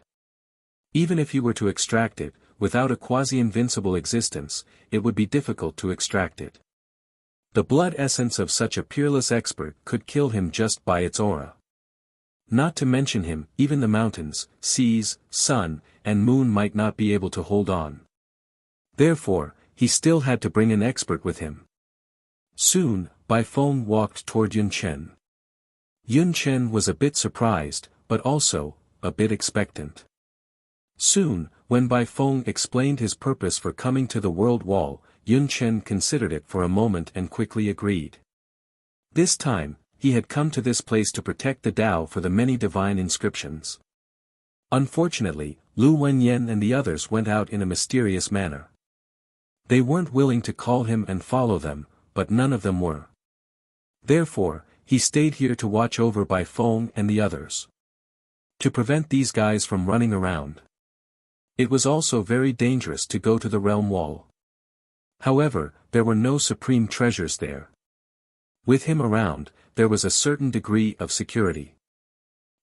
Even if he were to extract it, without a quasi-invincible existence, it would be difficult to extract it. The blood essence of such a peerless expert could kill him just by its aura. Not to mention him, even the mountains, seas, sun, and moon might not be able to hold on. Therefore, he still had to bring an expert with him. Soon, Bai Feng walked toward Yun Chen. Yun Chen was a bit surprised, but also, a bit expectant. Soon, when Bai Feng explained his purpose for coming to the World Wall, Yun Chen considered it for a moment and quickly agreed. This time, he had come to this place to protect the Tao for the many divine inscriptions. Unfortunately, Lu Wenyan and the others went out in a mysterious manner. They weren't willing to call him and follow them, but none of them were. Therefore, he stayed here to watch over Bai Feng and the others. To prevent these guys from running around. It was also very dangerous to go to the realm wall. However, there were no supreme treasures there. With him around, there was a certain degree of security.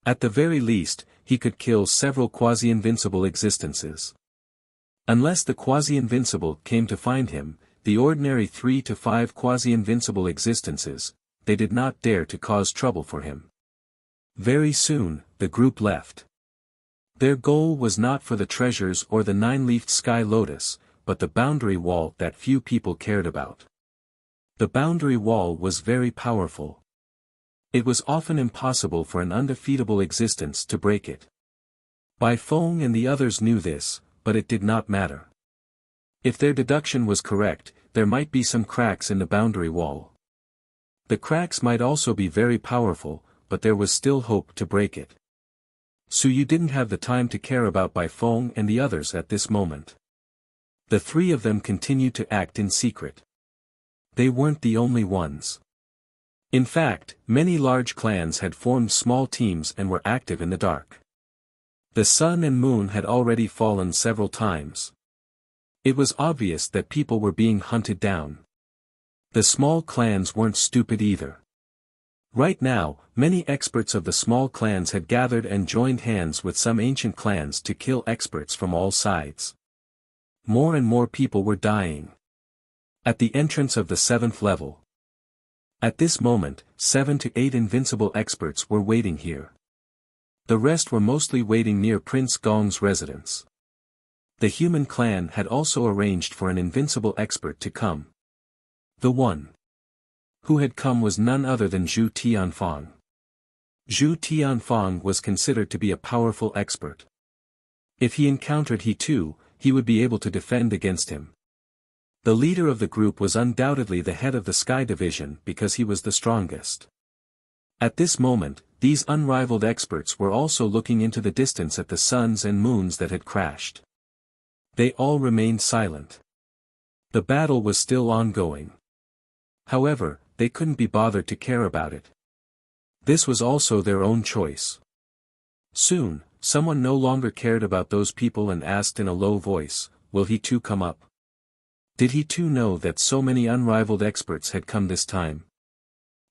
At the very least, he could kill several quasi-invincible existences. Unless the quasi-invincible came to find him, the ordinary 3 to 5 quasi-invincible existences, they did not dare to cause trouble for him. Very soon, the group left. Their goal was not for the treasures or the nine-leafed sky lotus, but the boundary wall that few people cared about. The boundary wall was very powerful. It was often impossible for an undefeatable existence to break it. Bai Feng and the others knew this, but it did not matter. If their deduction was correct, there might be some cracks in the boundary wall. The cracks might also be very powerful, but there was still hope to break it. Su Yu didn't have the time to care about Bai Feng and the others at this moment. The three of them continued to act in secret. They weren't the only ones. In fact, many large clans had formed small teams and were active in the dark. The sun and moon had already fallen several times. It was obvious that people were being hunted down. The small clans weren't stupid either. Right now, many experts of the small clans had gathered and joined hands with some ancient clans to kill experts from all sides. More and more people were dying. At the entrance of the 7th level. At this moment, 7 to 8 invincible experts were waiting here. The rest were mostly waiting near Prince Gong's residence. The human clan had also arranged for an invincible expert to come. The one who had come was none other than Zhu Tianfang. Zhu Tianfang was considered to be a powerful expert. If he encountered he too, he would be able to defend against him. The leader of the group was undoubtedly the head of the Sky Division because he was the strongest. At this moment, these unrivaled experts were also looking into the distance at the suns and moons that had crashed. They all remained silent. The battle was still ongoing. However, they couldn't be bothered to care about it. This was also their own choice. Soon, someone no longer cared about those people and asked in a low voice, "Will he too come up?" Did he too know that so many unrivaled experts had come this time?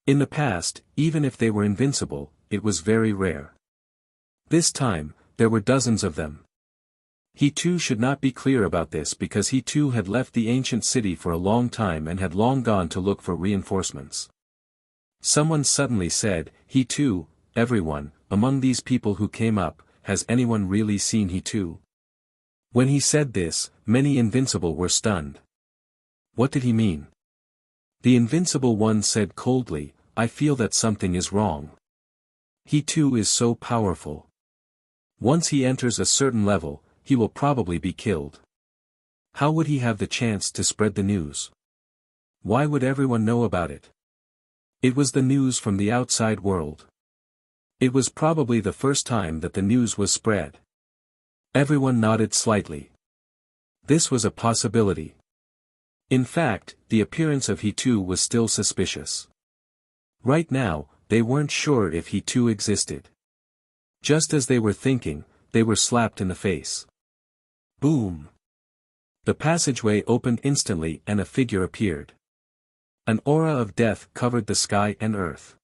In the past, even if they were invincible, it was very rare. This time, there were dozens of them. He too should not be clear about this because he too had left the ancient city for a long time and had long gone to look for reinforcements. Someone suddenly said, "He too, everyone, among these people who came up, has anyone really seen he too?" When he said this, many invincible were stunned. What did he mean? The invincible one said coldly, "I feel that something is wrong. He too is so powerful. Once he enters a certain level, he will probably be killed. How would he have the chance to spread the news? Why would everyone know about it?" It was the news from the outside world. It was probably the first time that the news was spread. Everyone nodded slightly. This was a possibility. In fact, the appearance of he too was still suspicious. Right now, they weren't sure if he too existed. Just as they were thinking, they were slapped in the face. Boom! The passageway opened instantly and a figure appeared. An aura of death covered the sky and earth.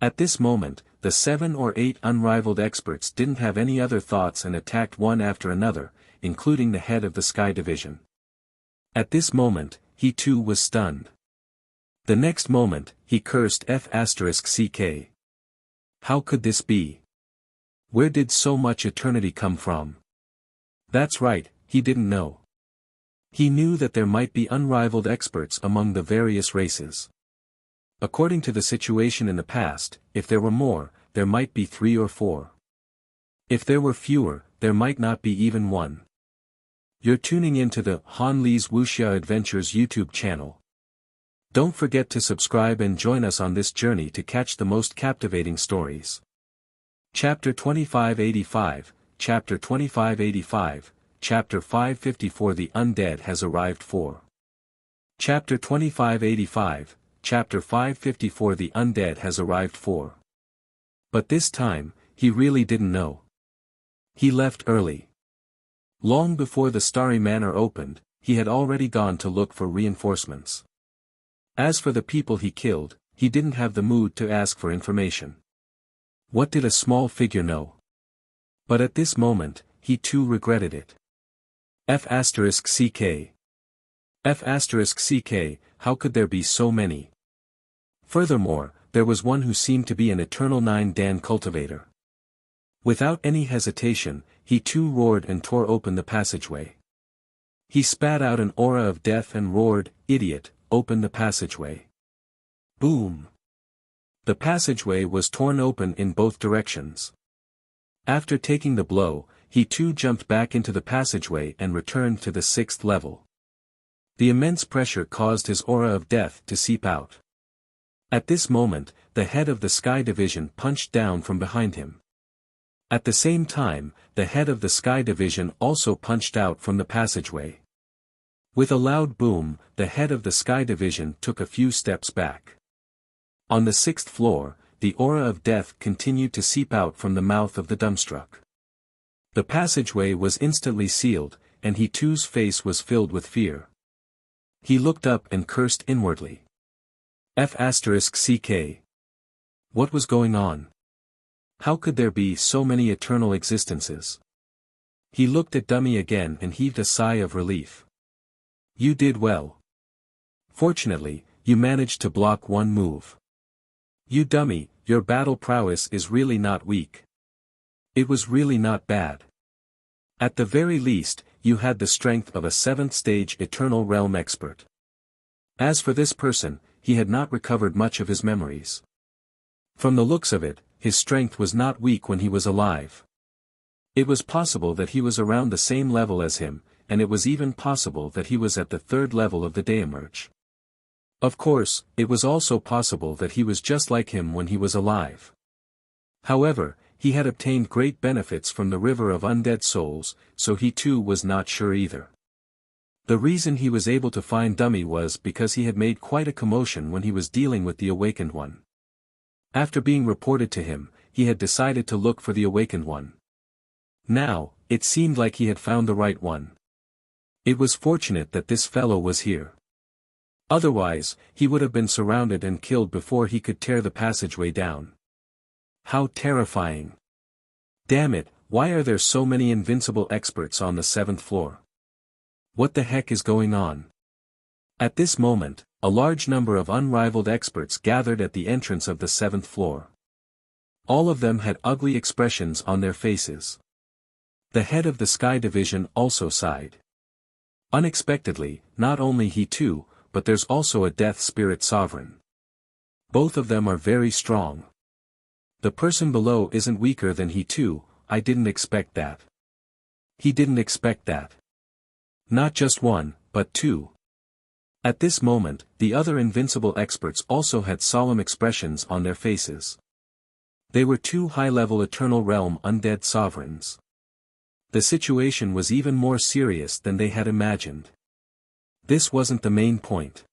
At this moment, the 7 or 8 unrivaled experts didn't have any other thoughts and attacked one after another, including the head of the Sky Division. At this moment, he too was stunned. The next moment, he cursed F***ck. How could this be? Where did so much eternity come from? That's right, he didn't know. He knew that there might be unrivaled experts among the various races. According to the situation in the past, if there were more, there might be 3 or 4. If there were fewer, there might not be even 1. You're tuning into the Han Li's Wuxia Adventures YouTube channel. Don't forget to subscribe and join us on this journey to catch the most captivating stories. Chapter 2585, Chapter 2585, Chapter 554 The Undead has arrived for. Chapter 2585, Chapter 554 The Undead has arrived for. But this time, he really didn't know. He left early. Long before the Starry Manor opened, he had already gone to look for reinforcements. As for the people he killed, he didn't have the mood to ask for information. What did a small figure know? But at this moment, he too regretted it. F***ck. F***ck, how could there be so many? Furthermore, there was one who seemed to be an eternal 9-dan cultivator. Without any hesitation, he too roared and tore open the passageway. He spat out an aura of death and roared, "Idiot, open the passageway." Boom! The passageway was torn open in both directions. After taking the blow, he too jumped back into the passageway and returned to the 6th level. The immense pressure caused his aura of death to seep out. At this moment, the head of the Sky Division punched down from behind him. At the same time, the head of the Sky Division also punched out from the passageway. With a loud boom, the head of the Sky Division took a few steps back. On the 6th floor, the aura of death continued to seep out from the mouth of the dumbstruck. The passageway was instantly sealed, and he too's face was filled with fear. He looked up and cursed inwardly. F***ck. What was going on? How could there be so many eternal existences? He looked at Dummy again and heaved a sigh of relief. You did well. Fortunately, you managed to block one move. You dummy, your battle prowess is really not weak. It was really not bad. At the very least, you had the strength of a 7th stage Eternal Realm expert. As for this person, he had not recovered much of his memories. From the looks of it, his strength was not weak when he was alive. It was possible that he was around the same level as him, and it was even possible that he was at the 3rd level of the Deamerge. Of course, it was also possible that he was just like him when he was alive. However, he had obtained great benefits from the river of undead souls, so he too was not sure either. The reason he was able to find Dummy was because he had made quite a commotion when he was dealing with the Awakened One. After being reported to him, he had decided to look for the Awakened One. Now, it seemed like he had found the right one. It was fortunate that this fellow was here. Otherwise, he would have been surrounded and killed before he could tear the passageway down. How terrifying. Damn it, why are there so many invincible experts on the 7th floor? What the heck is going on? At this moment, a large number of unrivaled experts gathered at the entrance of the 7th floor. All of them had ugly expressions on their faces. The head of the Sky Division also sighed. Unexpectedly, not only he too, but there's also a Death Spirit Sovereign. Both of them are very strong. The person below isn't weaker than he too, I didn't expect that. He didn't expect that. Not just one, but two. At this moment, the other invincible experts also had solemn expressions on their faces. They were 2 high-level Eternal Realm undead sovereigns. The situation was even more serious than they had imagined. This wasn't the main point.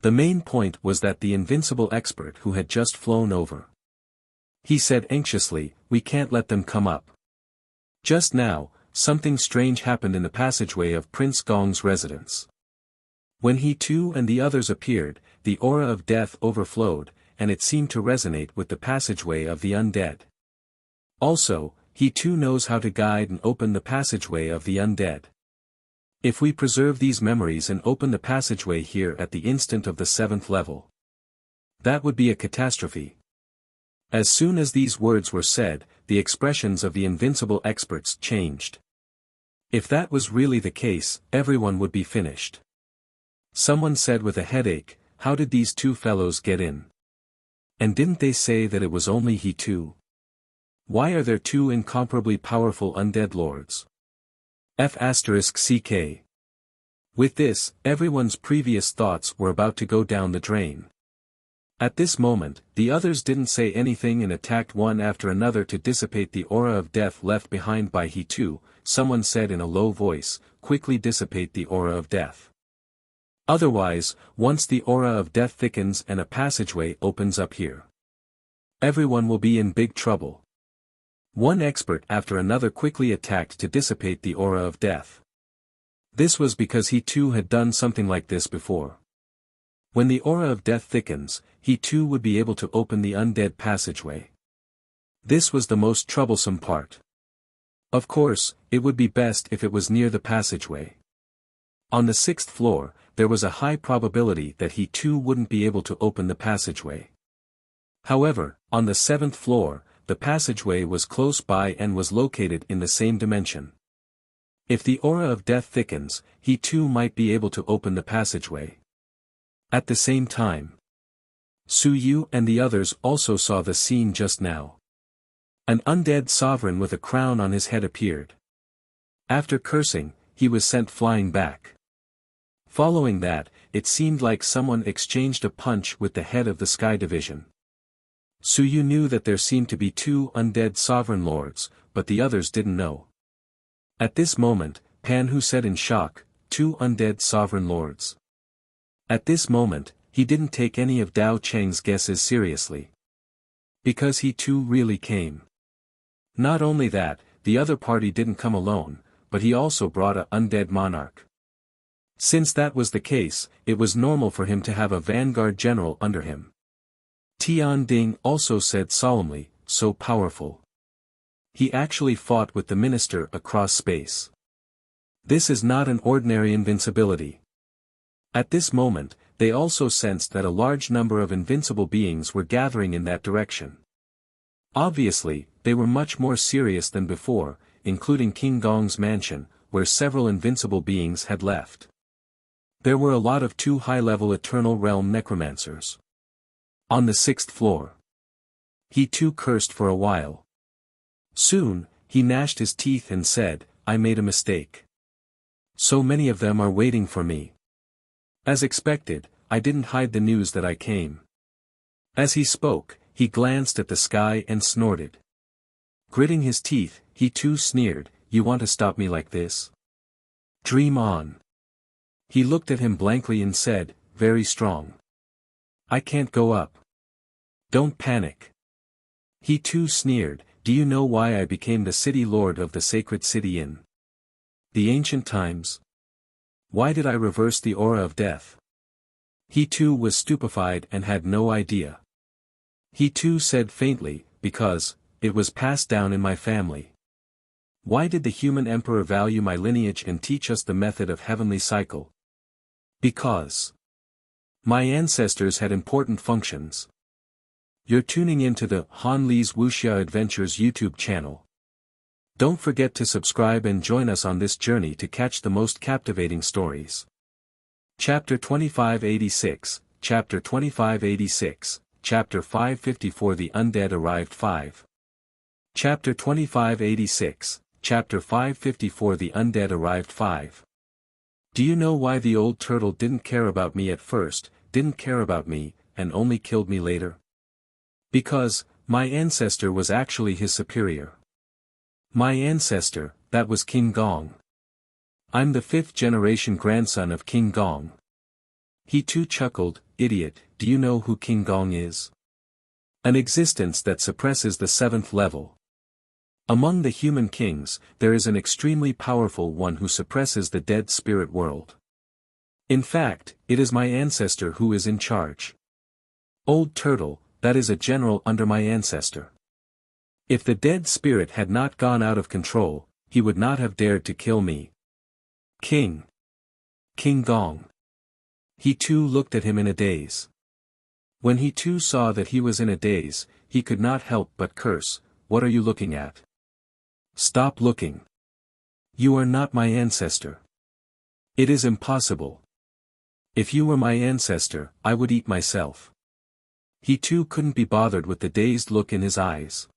The main point was that the invincible expert who had just flown over. He said anxiously, "We can't let them come up." Just now, something strange happened in the passageway of Prince Gong's residence. When he too and the others appeared, the aura of death overflowed, and it seemed to resonate with the passageway of the undead. Also, he too knows how to guide and open the passageway of the undead. If we preserve these memories and open the passageway here at the instant of the 7th level, that would be a catastrophe. As soon as these words were said, the expressions of the invincible experts changed. If that was really the case, everyone would be finished. Someone said with a headache, "How did these 2 fellows get in? And didn't they say that it was only he too? Why are there 2 incomparably powerful undead lords?" F***ck. With this, everyone's previous thoughts were about to go down the drain. At this moment, the others didn't say anything and attacked one after another to dissipate the aura of death left behind by he too. Someone said in a low voice, "Quickly dissipate the aura of death. Otherwise, once the aura of death thickens and a passageway opens up here, everyone will be in big trouble." One expert after another quickly attacked to dissipate the aura of death. This was because he too had done something like this before. When the aura of death thickens, he too would be able to open the undead passageway. This was the most troublesome part. Of course, it would be best if it was near the passageway. On the 6th floor, there was a high probability that he too wouldn't be able to open the passageway. However, on the 7th floor, the passageway was close by and was located in the same dimension. If the aura of death thickens, he too might be able to open the passageway. At the same time, Su Yu and the others also saw the scene just now. An undead sovereign with a crown on his head appeared. After cursing, he was sent flying back. Following that, it seemed like someone exchanged a punch with the head of the Sky Division. Su Yu knew that there seemed to be 2 undead sovereign lords, but the others didn't know. At this moment, Pan Hu said in shock, 2 undead sovereign lords. At this moment, he didn't take any of Dao Cheng's guesses seriously. Because he too really came. Not only that, the other party didn't come alone, but he also brought a undead monarch. Since that was the case, it was normal for him to have a vanguard general under him. Tian Ding also said solemnly, so powerful. He actually fought with the minister across space. This is not an ordinary invincibility. At this moment, they also sensed that a large number of invincible beings were gathering in that direction. Obviously, they were much more serious than before, including King Gong's mansion, where several invincible beings had left. There were a lot of 2 high-level Eternal Realm necromancers. On the 6th floor. He too cursed for a while. Soon, he gnashed his teeth and said, I made a mistake. So many of them are waiting for me. As expected, I didn't hide the news that I came. As he spoke, he glanced at the sky and snorted. Gritting his teeth, he too sneered, you want to stop me like this? Dream on. He looked at him blankly and said, very strong. I can't go up. Don't panic. He too sneered, do you know why I became the city lord of the sacred city in the ancient times? Why did I reverse the aura of death? He too was stupefied and had no idea. He too said faintly, because, it was passed down in my family. Why did the human emperor value my lineage and teach us the method of heavenly cycle? Because my ancestors had important functions. You're tuning into the Han Li's Wuxia Adventures YouTube channel. Don't forget to subscribe and join us on this journey to catch the most captivating stories. Chapter 2586, Chapter 2586, Chapter 554 The Undead Arrived 5. Chapter 2586, Chapter 554 The Undead Arrived 5. Do you know why the old turtle didn't care about me at first, didn't care about me, and only killed me later? Because, my ancestor was actually his superior. My ancestor, that was King Gong. I'm the 5th generation grandson of King Gong. He too chuckled, idiot, do you know who King Gong is? An existence that suppresses the 7th level. Among the human kings, there is an extremely powerful one who suppresses the dead spirit world. In fact, it is my ancestor who is in charge. Old Turtle, that is a general under my ancestor. If the dead spirit had not gone out of control, he would not have dared to kill me. King Gong. He too looked at him in a daze. When he too saw that he was in a daze, he could not help but curse, what are you looking at? Stop looking. You are not my ancestor. It is impossible. If you were my ancestor, I would eat myself. He too couldn't be bothered with the dazed look in his eyes.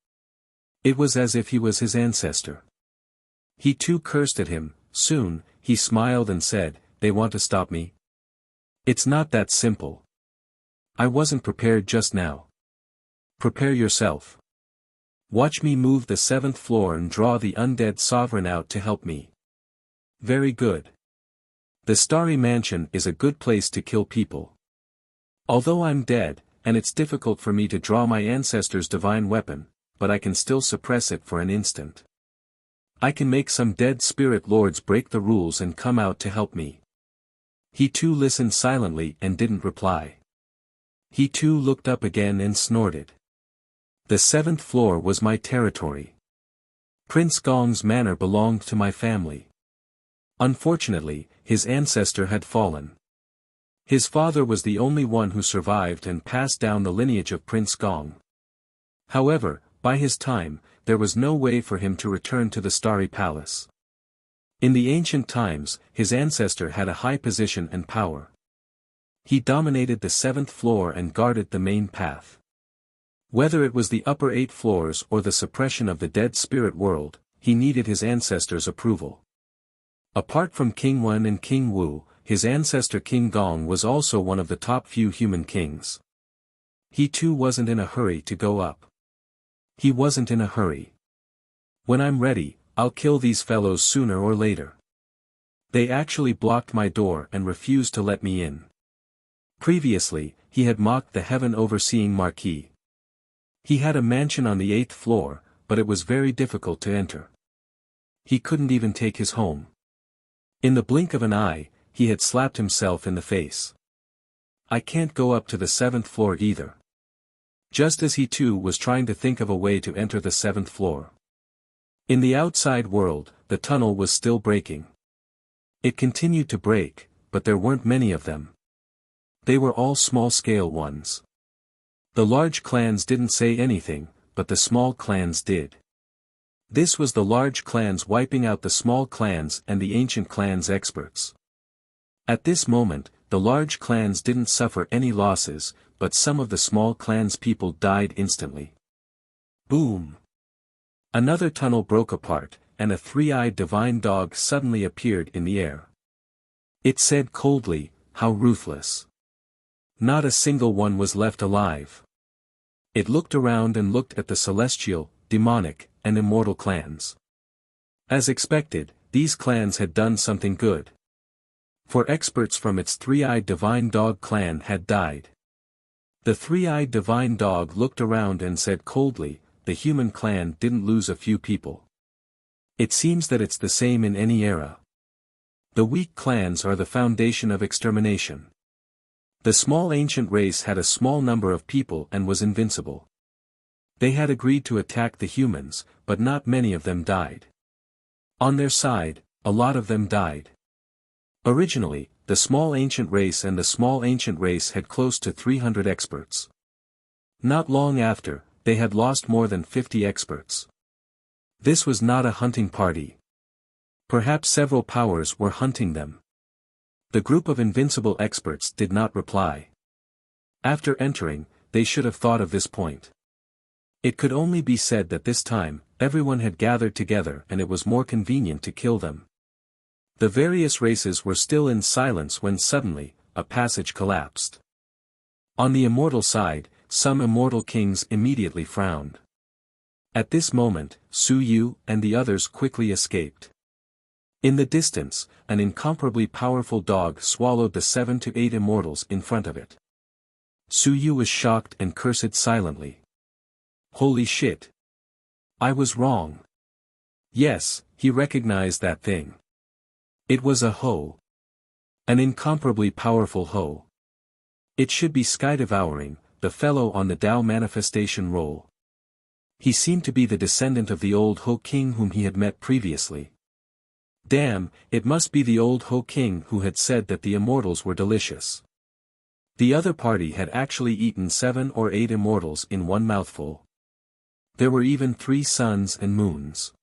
It was as if he was his ancestor. He too cursed at him. Soon, he smiled and said, they want to stop me? It's not that simple. I wasn't prepared just now. Prepare yourself. Watch me move the 7th floor and draw the undead sovereign out to help me. Very good. The Starry Mansion is a good place to kill people. Although I'm dead, and it's difficult for me to draw my ancestor's divine weapon, but I can still suppress it for an instant. I can make some dead spirit lords break the rules and come out to help me. He too listened silently and didn't reply. He too looked up again and snorted. The 7th floor was my territory. Prince Gong's manor belonged to my family. Unfortunately, his ancestor had fallen. His father was the only one who survived and passed down the lineage of Prince Gong. However, by his time, there was no way for him to return to the Starry Palace. In the ancient times, his ancestor had a high position and power. He dominated the 7th floor and guarded the main path. Whether it was the upper 8 floors or the suppression of the dead spirit world, he needed his ancestors' approval. Apart from King Wen and King Wu, his ancestor King Gong was also one of the top few human kings. He too wasn't in a hurry to go up. He wasn't in a hurry. When I'm ready, I'll kill these fellows sooner or later. They actually blocked my door and refused to let me in. Previously, he had mocked the heaven-overseeing Marquis. He had a mansion on the 8th floor, but it was very difficult to enter. He couldn't even take his home. In the blink of an eye, he had slapped himself in the face. I can't go up to the 7th floor either. Just as he too was trying to think of a way to enter the 7th floor. In the outside world, the tunnel was still breaking. It continued to break, but there weren't many of them. They were all small-scale ones. The large clans didn't say anything, but the small clans did. This was the large clans wiping out the small clans and the ancient clans' experts. At this moment, the large clans didn't suffer any losses, but some of the small clans' people died instantly. Boom! Another tunnel broke apart, and a 3-eyed divine dog suddenly appeared in the air. It said coldly, "How ruthless." Not a single one was left alive. It looked around and looked at the celestial, demonic, and immortal clans. As expected, these clans had done something good. For experts from its 3-eyed divine dog clan had died. The 3-eyed divine dog looked around and said coldly, "The human clan didn't lose a few people. It seems that it's the same in any era. The weak clans are the foundation of extermination. The small ancient race had a small number of people and was invincible. They had agreed to attack the humans, but not many of them died. On their side, a lot of them died. Originally, the small ancient race and the small ancient race had close to 300 experts. Not long after, they had lost more than 50 experts. This was not a hunting party. Perhaps several powers were hunting them. The group of invincible experts did not reply. After entering, they should have thought of this point. It could only be said that this time, everyone had gathered together and it was more convenient to kill them. The various races were still in silence when suddenly, a passage collapsed. On the immortal side, some immortal kings immediately frowned. At this moment, Su Yu and the others quickly escaped. In the distance, an incomparably powerful dog swallowed the 7 to 8 immortals in front of it. Su Yu was shocked and cursed silently. Holy shit! I was wrong. Yes, he recognized that thing. It was a hoe. An incomparably powerful hoe. It should be sky-devouring, the fellow on the Tao manifestation roll. He seemed to be the descendant of the old Ho King whom he had met previously. Damn, it must be the old Ho King who had said that the immortals were delicious. The other party had actually eaten 7 or 8 immortals in one mouthful. There were even 3 suns and moons.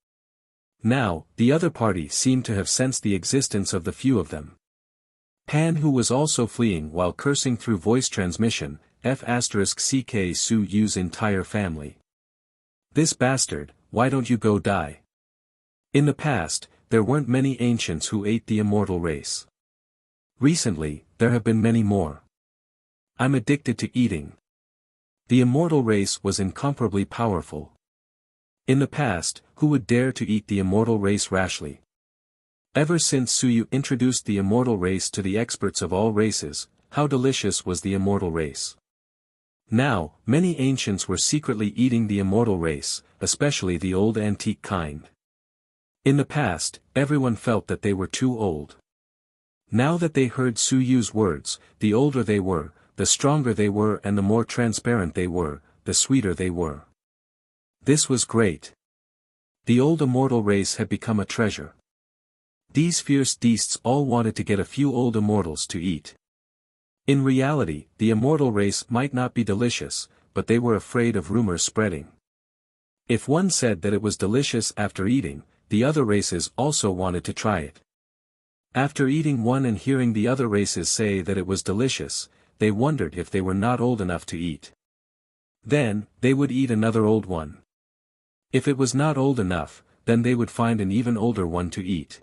Now, the other party seemed to have sensed the existence of the few of them. Pan, who was also fleeing while cursing through voice transmission, F***ck Su Yu's entire family. This bastard, why don't you go die? In the past, there weren't many ancients who ate the immortal race. Recently, there have been many more. I'm addicted to eating. The immortal race was incomparably powerful. In the past, who would dare to eat the immortal race rashly? Ever since Su Yu introduced the immortal race to the experts of all races, how delicious was the immortal race. Now, many ancients were secretly eating the immortal race, especially the old antique kind. In the past, everyone felt that they were too old. Now that they heard Su Yu's words, the older they were, the stronger they were and the more transparent they were, the sweeter they were. This was great. The old immortal race had become a treasure. These fierce beasts all wanted to get a few old immortals to eat. In reality, the immortal race might not be delicious, but they were afraid of rumors spreading. If one said that it was delicious after eating, the other races also wanted to try it. After eating one and hearing the other races say that it was delicious, they wondered if they were not old enough to eat. Then, they would eat another old one. If it was not old enough, then they would find an even older one to eat.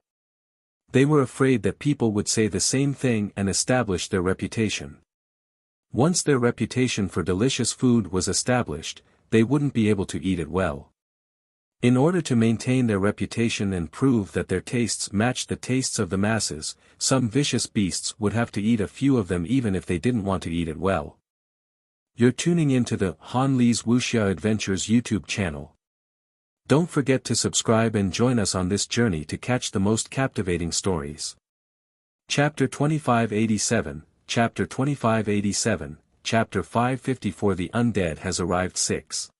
They were afraid that people would say the same thing and establish their reputation. Once their reputation for delicious food was established, they wouldn't be able to eat it well. In order to maintain their reputation and prove that their tastes matched the tastes of the masses, some vicious beasts would have to eat a few of them even if they didn't want to eat it well. You're tuning into the Han Li's Wuxia Adventures YouTube channel. Don't forget to subscribe and join us on this journey to catch the most captivating stories. Chapter 2587, Chapter 2587, Chapter 554 The Undead Has Arrived 6.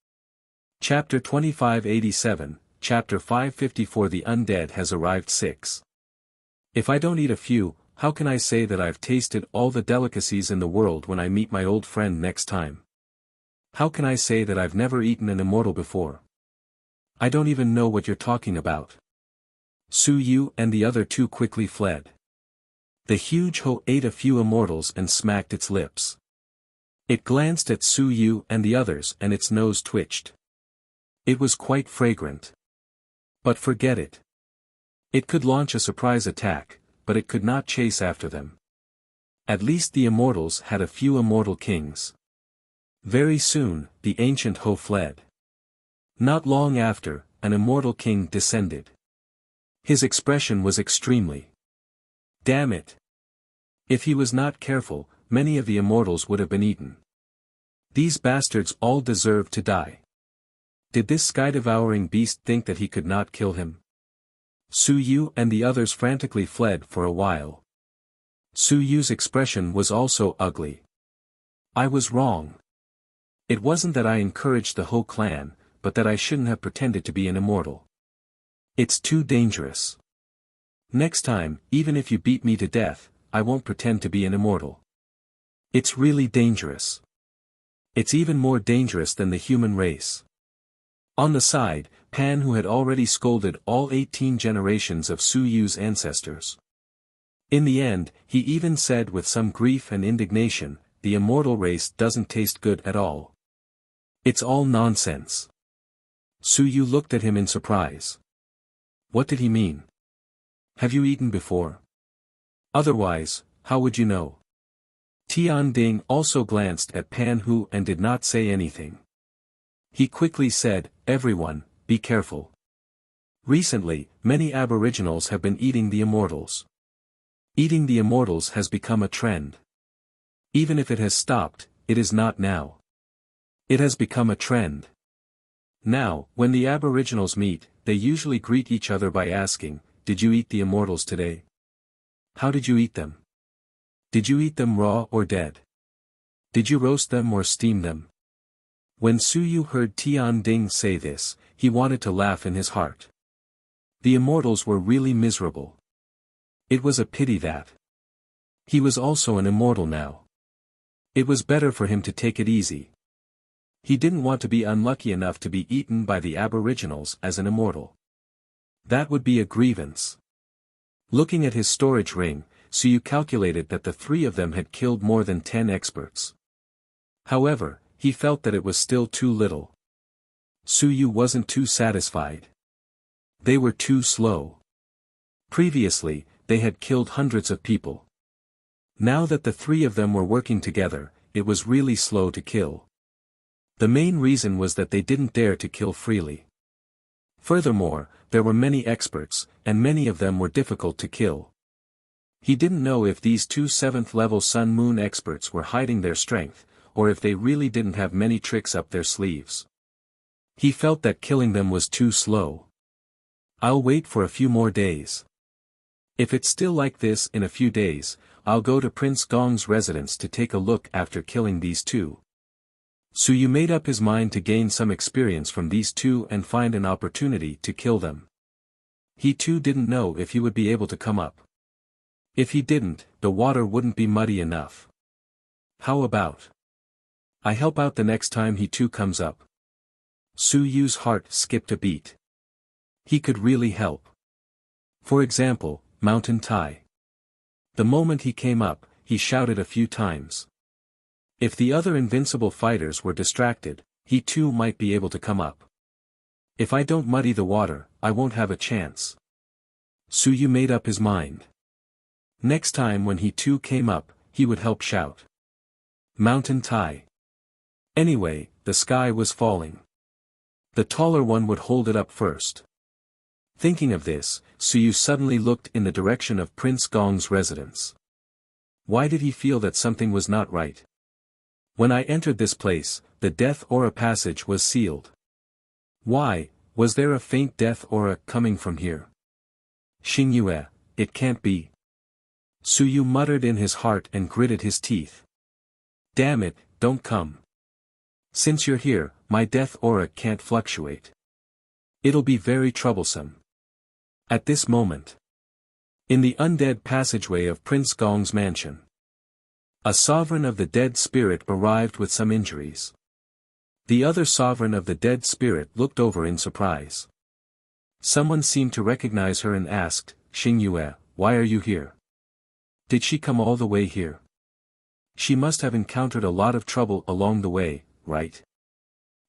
Chapter 2587, Chapter 554 The Undead Has Arrived 6. If I don't eat a few, how can I say that I've tasted all the delicacies in the world when I meet my old friend next time? How can I say that I've never eaten an immortal before? I don't even know what you're talking about. Su Yu and the other two quickly fled. The huge Ho ate a few immortals and smacked its lips. It glanced at Su Yu and the others and its nose twitched. It was quite fragrant. But forget it. It could launch a surprise attack, but it could not chase after them. At least the immortals had a few immortal kings. Very soon, the ancient Ho fled. Not long after, an immortal king descended. His expression was extremely. Damn it! If he was not careful, many of the immortals would have been eaten. These bastards all deserved to die. Did this sky-devouring beast think that he could not kill him? Su Yu and the others frantically fled for a while. Su Yu's expression was also ugly. I was wrong. It wasn't that I encouraged the Ho clan, but that I shouldn't have pretended to be an immortal. It's too dangerous. Next time, even if you beat me to death, I won't pretend to be an immortal. It's really dangerous. It's even more dangerous than the human race. On the side, Pan who had already scolded all 18 generations of Su Yu's ancestors. In the end, he even said with some grief and indignation, the immortal race doesn't taste good at all. It's all nonsense. Su Yu looked at him in surprise. What did he mean? Have you eaten before? Otherwise, how would you know? Tian Ding also glanced at Pan Hu and did not say anything. He quickly said, everyone, be careful. Recently, many aboriginals have been eating the immortals. Eating the immortals has become a trend. Even if it has stopped, it is not now. It has become a trend. Now, when the aboriginals meet, they usually greet each other by asking, did you eat the immortals today? How did you eat them? Did you eat them raw or dead? Did you roast them or steam them? When Su Yu heard Tian Ding say this, he wanted to laugh in his heart. The immortals were really miserable. It was a pity that. He was also an immortal now. It was better for him to take it easy. He didn't want to be unlucky enough to be eaten by the aboriginals as an immortal. That would be a grievance. Looking at his storage ring, Su Yu calculated that the three of them had killed more than 10 experts. However, he felt that it was still too little. Su Yu wasn't too satisfied. They were too slow. Previously, they had killed hundreds of people. Now that the three of them were working together, it was really slow to kill. The main reason was that they didn't dare to kill freely. Furthermore, there were many experts, and many of them were difficult to kill. He didn't know if these two 7th-level Sun Moon experts were hiding their strength, or if they really didn't have many tricks up their sleeves. He felt that killing them was too slow. I'll wait for a few more days. If it's still like this in a few days, I'll go to Prince Gong's residence to take a look after killing these two. Su Yu made up his mind to gain some experience from these two and find an opportunity to kill them. He too didn't know if he would be able to come up. If he didn't, the water wouldn't be muddy enough. How about I help out the next time he too comes up? Su Yu's heart skipped a beat. He could really help. For example, Mountain Tai. The moment he came up, he shouted a few times. If the other invincible fighters were distracted, he too might be able to come up. If I don't muddy the water, I won't have a chance. Su Yu made up his mind. Next time when he too came up, he would help shout. Mountain Tai. Anyway, the sky was falling. The taller one would hold it up first. Thinking of this, Su Yu suddenly looked in the direction of Prince Gong's residence. Why did he feel that something was not right? When I entered this place, the death aura passage was sealed. Why, was there a faint death aura coming from here? Xingyue, it can't be. Su Yu muttered in his heart and gritted his teeth. Damn it, don't come. Since you're here, my death aura can't fluctuate. It'll be very troublesome. At this moment, in the undead passageway of Prince Gong's mansion, a sovereign of the dead spirit arrived with some injuries. The other sovereign of the dead spirit looked over in surprise. Someone seemed to recognize her and asked, Xingyue, why are you here? Did she come all the way here? She must have encountered a lot of trouble along the way, right?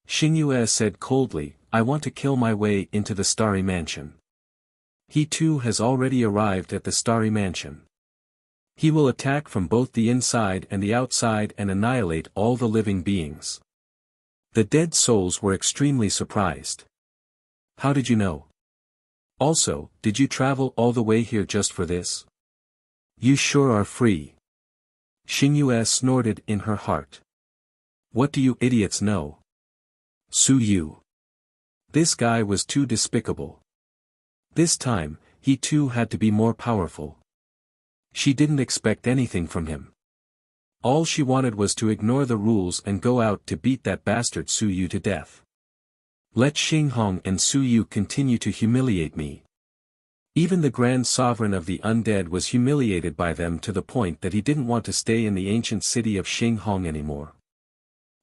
Xingyue said coldly, I want to kill my way into the Starry Mansion. He too has already arrived at the Starry Mansion. He will attack from both the inside and the outside and annihilate all the living beings. The dead souls were extremely surprised. How did you know? Also, did you travel all the way here just for this? You sure are free. Xingyue snorted in her heart. What do you idiots know? Su Yu. This guy was too despicable. This time, he too had to be more powerful. She didn't expect anything from him. All she wanted was to ignore the rules and go out to beat that bastard Su Yu to death. Let Xinghong and Su Yu continue to humiliate me. Even the Grand Sovereign of the Undead was humiliated by them to the point that he didn't want to stay in the ancient city of Xinghong anymore.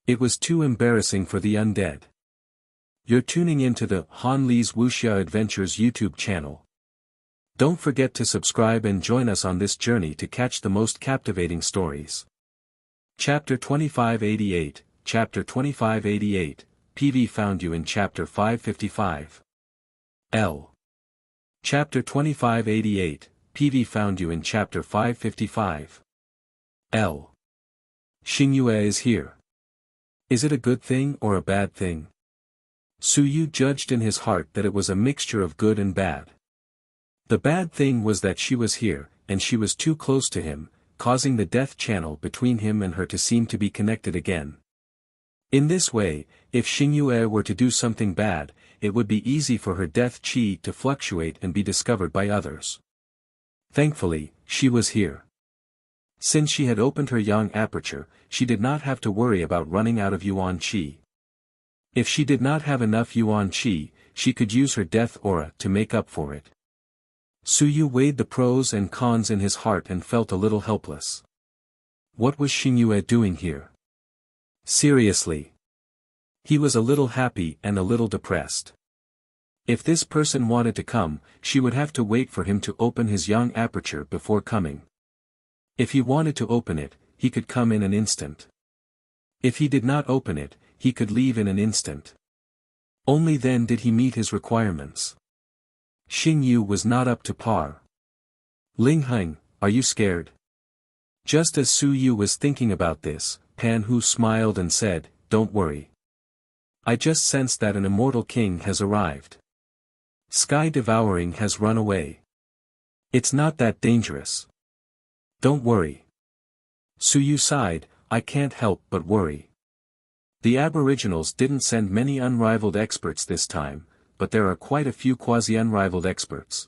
It was too embarrassing for the undead. You're tuning into the Han Li's Wuxia Adventures YouTube channel. Don't forget to subscribe and join us on this journey to catch the most captivating stories. Chapter 2588, Chapter 2588, PV found you in Chapter 555. L. Chapter 2588, PV found you in Chapter 555. L. Xingyue is here. Is it a good thing or a bad thing? Su Yu judged in his heart that it was a mixture of good and bad. The bad thing was that she was here, and she was too close to him, causing the death channel between him and her to seem to be connected again. In this way, if Xingyue were to do something bad, it would be easy for her death chi to fluctuate and be discovered by others. Thankfully, she was here. Since she had opened her yang aperture, she did not have to worry about running out of yuan chi. If she did not have enough yuan chi, she could use her death aura to make up for it. Su Yu weighed the pros and cons in his heart and felt a little helpless. What was Xingyue doing here? Seriously. He was a little happy and a little depressed. If this person wanted to come, she would have to wait for him to open his yang aperture before coming. If he wanted to open it, he could come in an instant. If he did not open it, he could leave in an instant. Only then did he meet his requirements. Xingyu was not up to par. Ling Heng, are you scared? Just as Su Yu was thinking about this, Pan Hu smiled and said, Don't worry. I just sensed that an immortal king has arrived. Sky Devouring has run away. It's not that dangerous. Don't worry. Su Yu sighed, I can't help but worry. The Aboriginals didn't send many unrivaled experts this time, but there are quite a few quasi-unrivaled experts.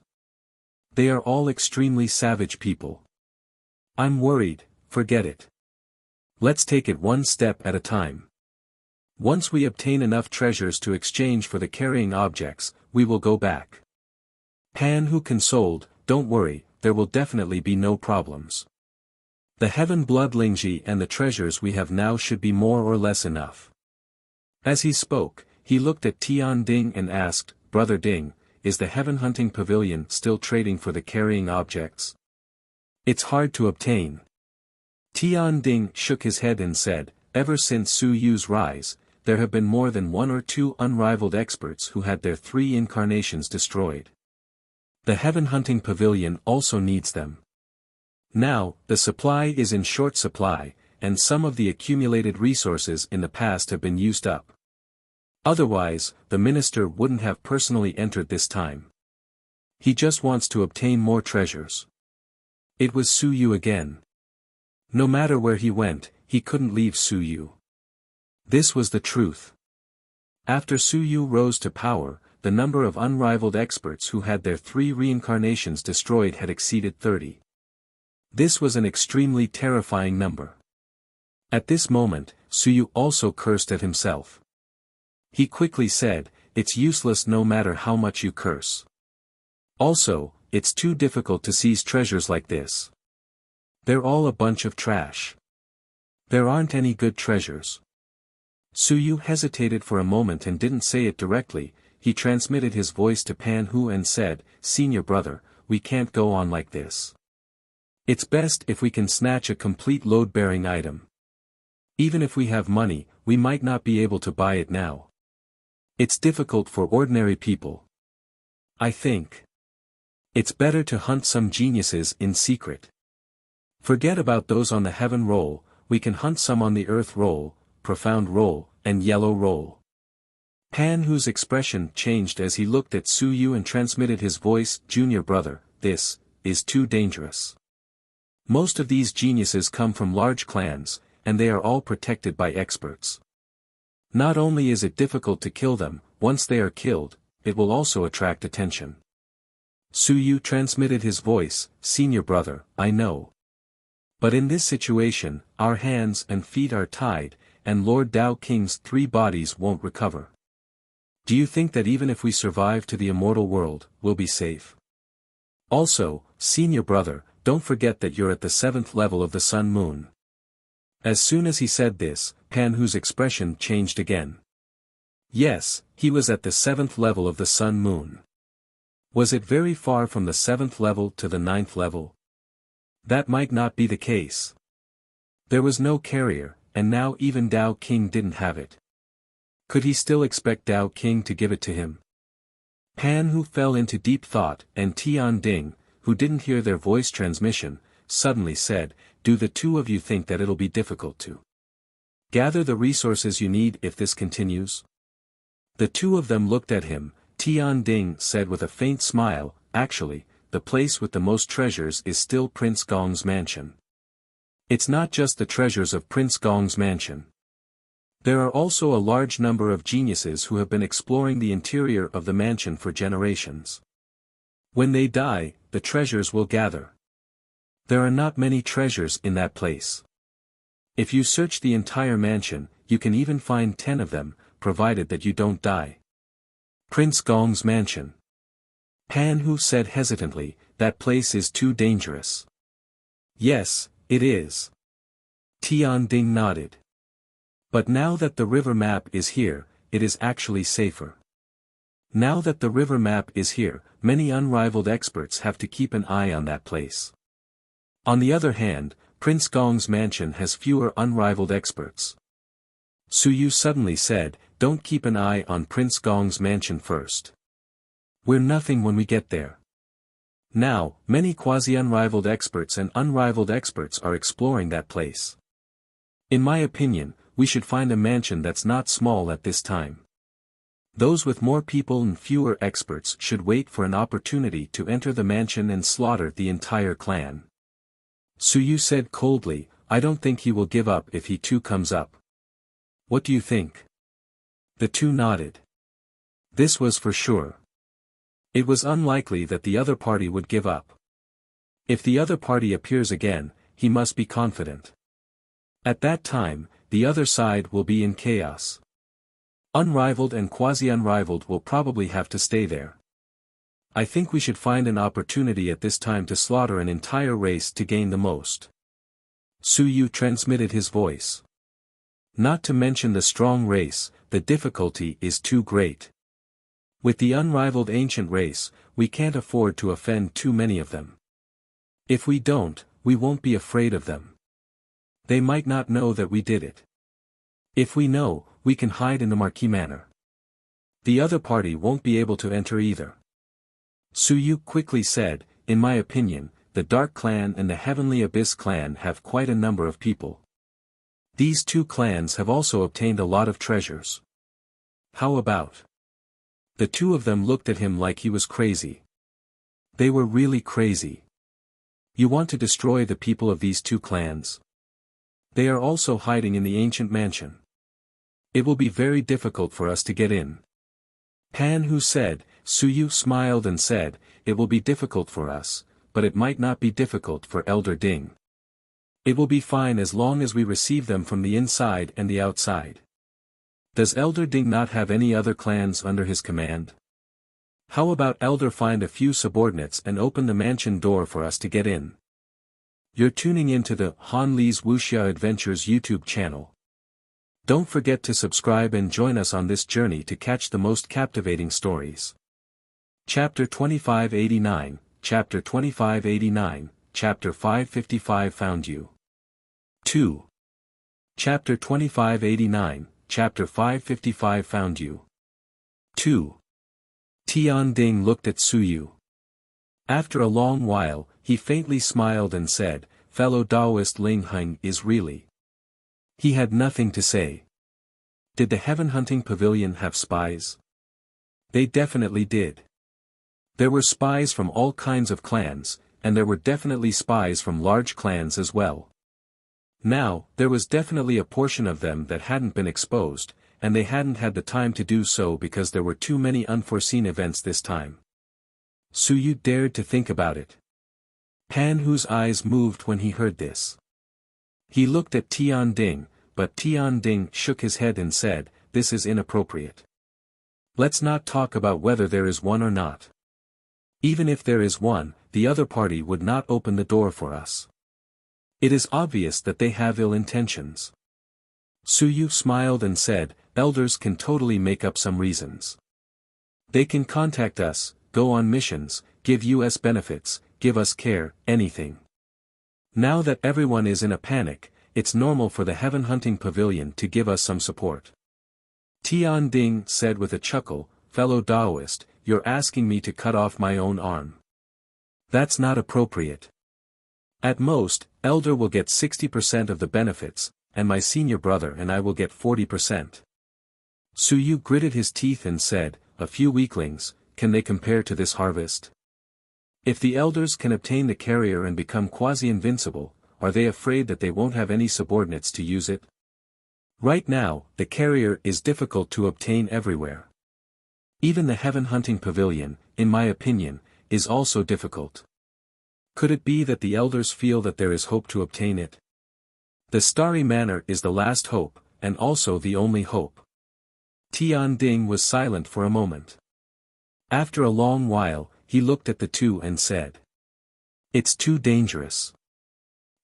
They are all extremely savage people. I'm worried, forget it. Let's take it one step at a time. Once we obtain enough treasures to exchange for the carrying objects, we will go back. Pan Hu consoled, Don't worry, there will definitely be no problems. The heaven blood Lingji and the treasures we have now should be more or less enough. As he spoke, he looked at Tian Ding and asked, Brother Ding, is the heaven hunting pavilion still trading for the carrying objects? It's hard to obtain. Tian Ding shook his head and said, ever since Su Yu's rise, there have been more than one or two unrivaled experts who had their 3 incarnations destroyed. The heaven hunting pavilion also needs them. Now, the supply is in short supply, and some of the accumulated resources in the past have been used up. Otherwise, the minister wouldn't have personally entered this time. He just wants to obtain more treasures. It was Su Yu again. No matter where he went, he couldn't leave Su Yu. This was the truth. After Su Yu rose to power, the number of unrivaled experts who had their 3 reincarnations destroyed had exceeded 30. This was an extremely terrifying number. At this moment, Su Yu also cursed at himself. He quickly said, it's useless no matter how much you curse. Also, it's too difficult to seize treasures like this. They're all a bunch of trash. There aren't any good treasures. Su Yu hesitated for a moment and didn't say it directly. He transmitted his voice to Pan Hu and said, Senior brother, we can't go on like this. It's best if we can snatch a complete load-bearing item. Even if we have money, we might not be able to buy it now. It's difficult for ordinary people. I think it's better to hunt some geniuses in secret. Forget about those on the heaven roll, we can hunt some on the earth roll, profound roll, and yellow roll. Pan Hu's expression changed as he looked at Su Yu and transmitted his voice, Junior brother, this is too dangerous. Most of these geniuses come from large clans, and they are all protected by experts. Not only is it difficult to kill them, once they are killed, it will also attract attention. Su Yu transmitted his voice, Senior brother, I know. But in this situation, our hands and feet are tied, and Lord Dao King's 3 bodies won't recover. Do you think that even if we survive to the immortal world, we'll be safe? Also, Senior brother, don't forget that you're at the 7th level of the Sun Moon. As soon as he said this, Pan Hu's expression changed again. Yes, he was at the 7th level of the Sun Moon. Was it very far from the 7th level to the 9th level? That might not be the case. There was no carrier, and now even Dao King didn't have it. Could he still expect Dao King to give it to him? Pan Hu fell into deep thought, and Tian Ding, who didn't hear their voice transmission, suddenly said, do the 2 of you think that it'll be difficult to gather the resources you need if this continues? The 2 of them looked at him. Tian Ding said with a faint smile, actually, the place with the most treasures is still Prince Gong's mansion. It's not just the treasures of Prince Gong's mansion. There are also a large number of geniuses who have been exploring the interior of the mansion for generations. When they die, the treasures will gather. There are not many treasures in that place. If you search the entire mansion, you can even find 10 of them, provided that you don't die. Prince Gong's mansion. Pan Hu said hesitantly, that place is too dangerous. Yes, it is. Tian Ding nodded. But now that the river map is here, it is actually safer. Now that the river map is here, many unrivaled experts have to keep an eye on that place. On the other hand, Prince Gong's mansion has fewer unrivaled experts. Su Yu suddenly said, don't keep an eye on Prince Gong's mansion first. We're nothing when we get there. Now, many quasi-unrivaled experts and unrivaled experts are exploring that place. In my opinion, we should find a mansion that's not small at this time. Those with more people and fewer experts should wait for an opportunity to enter the mansion and slaughter the entire clan. Su Yu said coldly, I don't think he will give up if he too comes up. What do you think? The 2 nodded. This was for sure. It was unlikely that the other party would give up. If the other party appears again, he must be confident. At that time, the other side will be in chaos. Unrivaled and quasi-unrivaled will probably have to stay there. I think we should find an opportunity at this time to slaughter an entire race to gain the most. Suyu transmitted his voice. Not to mention the strong race, the difficulty is too great. With the unrivaled ancient race, we can't afford to offend too many of them. If we don't, we won't be afraid of them. They might not know that we did it. If we know, we can hide in the marquee manner. The other party won't be able to enter either. Suyu quickly said, in my opinion, the Dark Clan and the Heavenly Abyss Clan have quite a number of people. These two clans have also obtained a lot of treasures. How about? The two of them looked at him like he was crazy. They were really crazy. You want to destroy the people of these two clans? They are also hiding in the ancient mansion. It will be very difficult for us to get in. Pan Hu said. Suyu smiled and said, it will be difficult for us, but it might not be difficult for Elder Ding. It will be fine as long as we receive them from the inside and the outside. Does Elder Ding not have any other clans under his command? How about Elder find a few subordinates and open the mansion door for us to get in? You're tuning into the Han Li's Wuxia Adventures YouTube channel. Don't forget to subscribe and join us on this journey to catch the most captivating stories. Chapter 2589, Chapter 2589, Chapter 555 Found You. 2. Chapter 2589, Chapter 555 Found You. 2. Tian Ding looked at Suyu. After a long while, he faintly smiled and said, fellow Taoist Ling Heng is really. He had nothing to say. Did the Heaven Hunting Pavilion have spies? They definitely did. There were spies from all kinds of clans, and there were definitely spies from large clans as well. Now, there was definitely a portion of them that hadn't been exposed, and they hadn't had the time to do so because there were too many unforeseen events this time. Suyu dared to think about it. Pan Hu's eyes moved when he heard this. He looked at Tian Ding, but Tian Ding shook his head and said, this is inappropriate. Let's not talk about whether there is one or not. Even if there is one, the other party would not open the door for us. It is obvious that they have ill intentions. Suyu smiled and said, elders can totally make up some reasons. They can contact us, go on missions, give us benefits, give us care, anything. Now that everyone is in a panic, it's normal for the Heaven Hunting Pavilion to give us some support. Tian Ding said with a chuckle, fellow Taoist, you're asking me to cut off my own arm. That's not appropriate. At most, Elder will get 60% of the benefits, and my senior brother and I will get 40%. Suyu gritted his teeth and said, a few weaklings, can they compare to this harvest? If the elders can obtain the carrier and become quasi-invincible, are they afraid that they won't have any subordinates to use it? Right now, the carrier is difficult to obtain everywhere. Even the Heaven Hunting Pavilion, in my opinion, is also difficult. Could it be that the elders feel that there is hope to obtain it? The Starry Manor is the last hope, and also the only hope. Tian Ding was silent for a moment. After a long while, he looked at the two and said, it's too dangerous.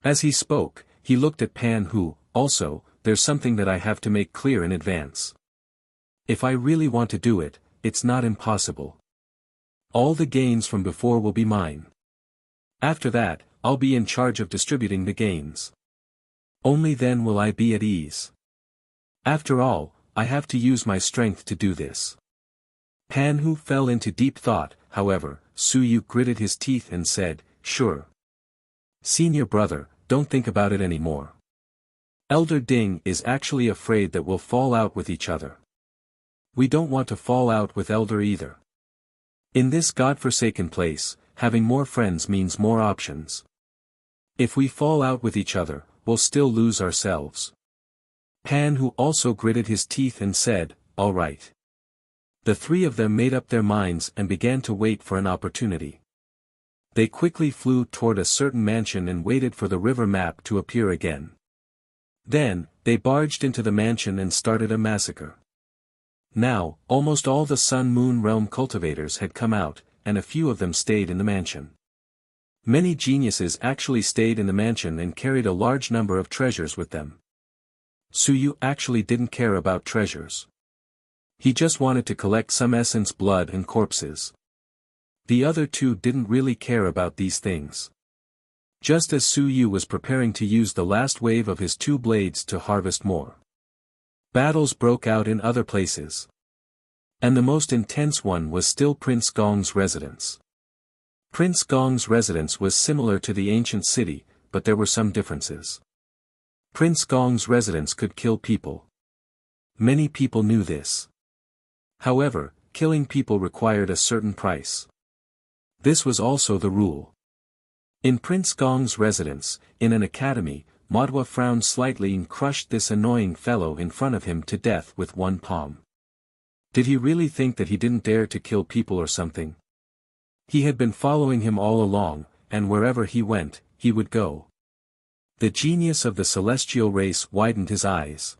As he spoke, he looked at Pan Hu. Also, there's something that I have to make clear in advance. If I really want to do it, it's not impossible. All the gains from before will be mine. After that, I'll be in charge of distributing the gains. Only then will I be at ease. After all, I have to use my strength to do this. Pan Hu fell into deep thought, however, Suyu gritted his teeth and said, sure. Senior brother, don't think about it anymore. Elder Ding is actually afraid that we'll fall out with each other. We don't want to fall out with Elder either. In this godforsaken place, having more friends means more options. If we fall out with each other, we'll still lose ourselves. Pan Hu also gritted his teeth and said, all right. The three of them made up their minds and began to wait for an opportunity. They quickly flew toward a certain mansion and waited for the river map to appear again. Then, they barged into the mansion and started a massacre. Now, almost all the Sun Moon Realm cultivators had come out, and a few of them stayed in the mansion. Many geniuses actually stayed in the mansion and carried a large number of treasures with them. Suyu actually didn't care about treasures. He just wanted to collect some essence, blood and corpses. The other two didn't really care about these things. Just as Suyu was preparing to use the last wave of his two blades to harvest more, battles broke out in other places. And the most intense one was still Prince Gong's residence. Prince Gong's residence was similar to the ancient city, but there were some differences. Prince Gong's residence could kill people. Many people knew this. However, killing people required a certain price. This was also the rule. In Prince Gong's residence, in an academy, Madhwa frowned slightly and crushed this annoying fellow in front of him to death with one palm. Did he really think that he didn't dare to kill people or something? He had been following him all along, and wherever he went, he would go. The genius of the celestial race widened his eyes.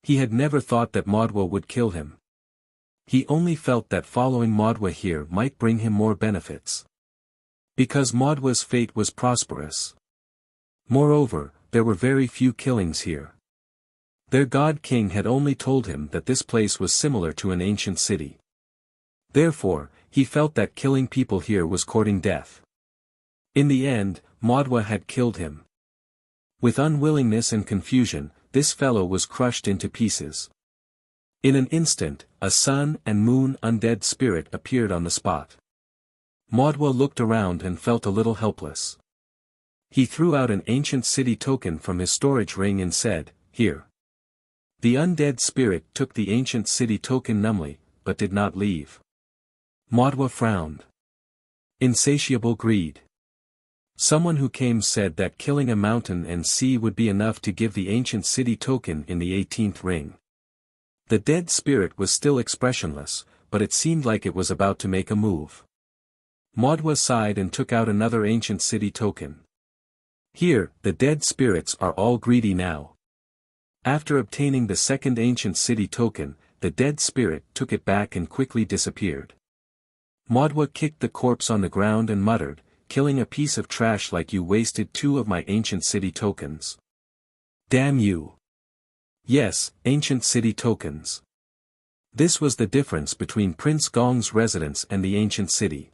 He had never thought that Madhwa would kill him. He only felt that following Madhwa here might bring him more benefits. Because Madhwa's fate was prosperous. Moreover, there were very few killings here. Their god king had only told him that this place was similar to an ancient city. Therefore, he felt that killing people here was courting death. In the end, Madhwa had killed him. With unwillingness and confusion, this fellow was crushed into pieces. In an instant, a sun and moon undead spirit appeared on the spot. Madhwa looked around and felt a little helpless. He threw out an ancient city token from his storage ring and said, "Here." The undead spirit took the ancient city token numbly, but did not leave. Madhwa frowned. Insatiable greed. Someone who came said that killing a mountain and sea would be enough to give the ancient city token in the 18th ring. The dead spirit was still expressionless, but it seemed like it was about to make a move. Madhwa sighed and took out another ancient city token. Here, the dead spirits are all greedy now. After obtaining the second ancient city token, the dead spirit took it back and quickly disappeared. Madhwa kicked the corpse on the ground and muttered, "Killing a piece of trash like you wasted 2 of my ancient city tokens. Damn you." Yes, ancient city tokens. This was the difference between Prince Gong's residence and the ancient city.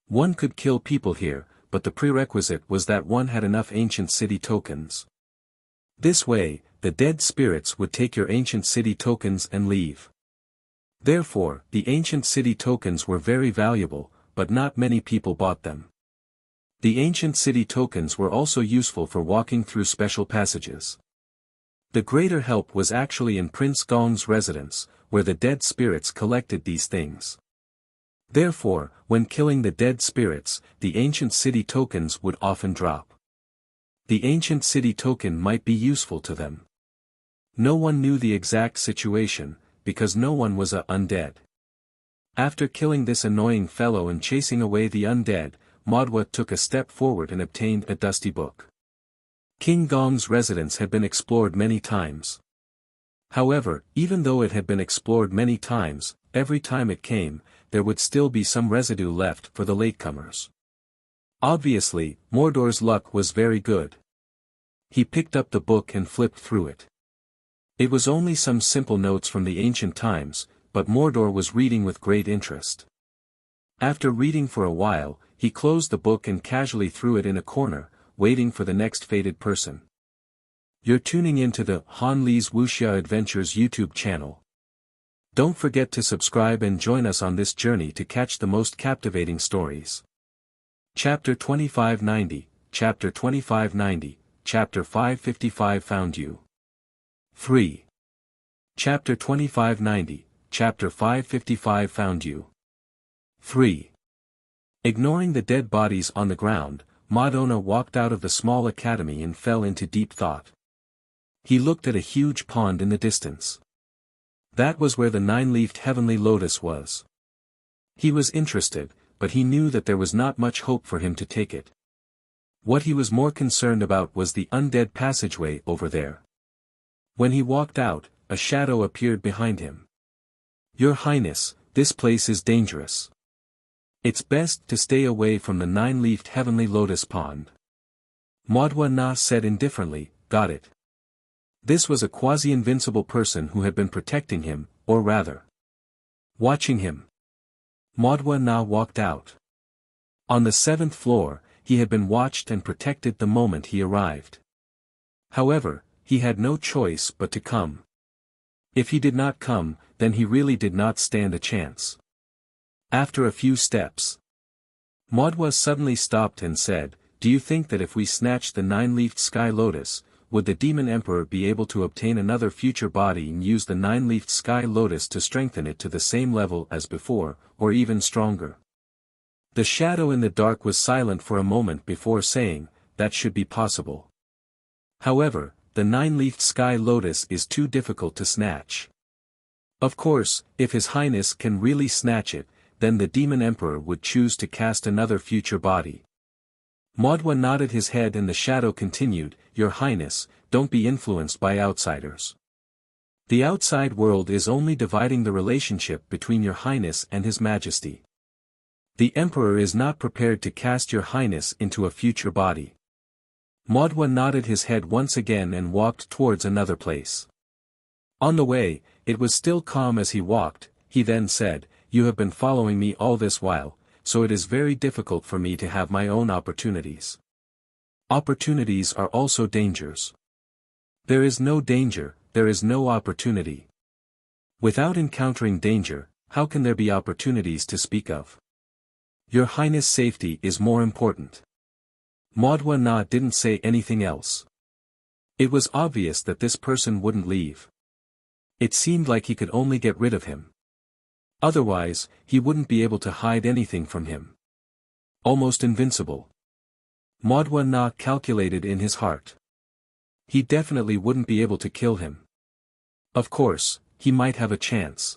One could kill people here, but the prerequisite was that one had enough ancient city tokens. This way, the dead spirits would take your ancient city tokens and leave. Therefore, the ancient city tokens were very valuable, but not many people bought them. The ancient city tokens were also useful for walking through special passages. The greater help was actually in Prince Gong's residence, where the dead spirits collected these things. Therefore, when killing the dead spirits, the ancient city tokens would often drop. The ancient city token might be useful to them. No one knew the exact situation, because no one was undead. After killing this annoying fellow and chasing away the undead, Madhwa took a step forward and obtained a dusty book. King Gong's residence had been explored many times. However, even though it had been explored many times, every time it came, there would still be some residue left for the latecomers. Obviously, Mordor's luck was very good. He picked up the book and flipped through it. It was only some simple notes from the ancient times, but Mordor was reading with great interest. After reading for a while, he closed the book and casually threw it in a corner, waiting for the next fated person. You're tuning into the Han Lee's Wuxia Adventures YouTube channel. Don't forget to subscribe and join us on this journey to catch the most captivating stories. Chapter 2590, Chapter 2590, Chapter 555 Found You. 3. Chapter 2590, Chapter 555 Found You. 3. Ignoring the dead bodies on the ground, Madonna walked out of the small academy and fell into deep thought. He looked at a huge pond in the distance. That was where the 9-leafed heavenly lotus was. He was interested, but he knew that there was not much hope for him to take it. What he was more concerned about was the undead passageway over there. When he walked out, a shadow appeared behind him. "Your Highness, this place is dangerous." It's best to stay away from the 9-leafed heavenly lotus pond. Maudwa Na said indifferently, got it. This was a quasi-invincible person who had been protecting him, or rather, watching him. Maudwa Na walked out. On the 7th floor, he had been watched and protected the moment he arrived. However, he had no choice but to come. If he did not come, then he really did not stand a chance. After a few steps, Maudwa suddenly stopped and said, do you think that if we snatch the 9-leafed sky lotus, would the demon emperor be able to obtain another future body and use the 9-leafed sky lotus to strengthen it to the same level as before, or even stronger? The shadow in the dark was silent for a moment before saying, that should be possible. However, the 9-leafed sky lotus is too difficult to snatch. Of course, if His Highness can really snatch it, then the demon emperor would choose to cast another future body. Maudwa nodded his head and the shadow continued, Your Highness, don't be influenced by outsiders. The outside world is only dividing the relationship between Your Highness and His Majesty. The Emperor is not prepared to cast Your Highness into a future body. Maudwa nodded his head once again and walked towards another place. On the way, it was still calm as he walked. He then said, You have been following me all this while, so it is very difficult for me to have my own opportunities. Opportunities are also dangers. There is no danger, there is no opportunity. Without encountering danger, how can there be opportunities to speak of? Your Highness' safety is more important. Maudwa Na didn't say anything else. It was obvious that this person wouldn't leave. It seemed like he could only get rid of him. Otherwise, he wouldn't be able to hide anything from him. Almost invincible. Maudwa Na calculated in his heart. He definitely wouldn't be able to kill him. Of course, he might have a chance.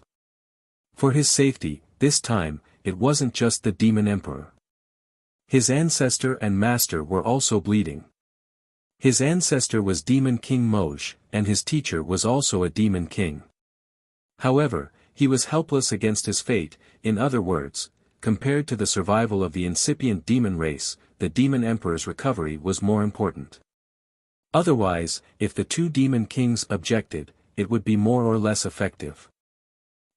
For his safety, this time, it wasn't just the demon emperor. His ancestor and master were also bleeding. His ancestor was Demon King Moj, and his teacher was also a demon king. However, he was helpless against his fate. In other words, compared to the survival of the incipient demon race, the demon emperor's recovery was more important. Otherwise, if the two demon kings objected, it would be more or less effective.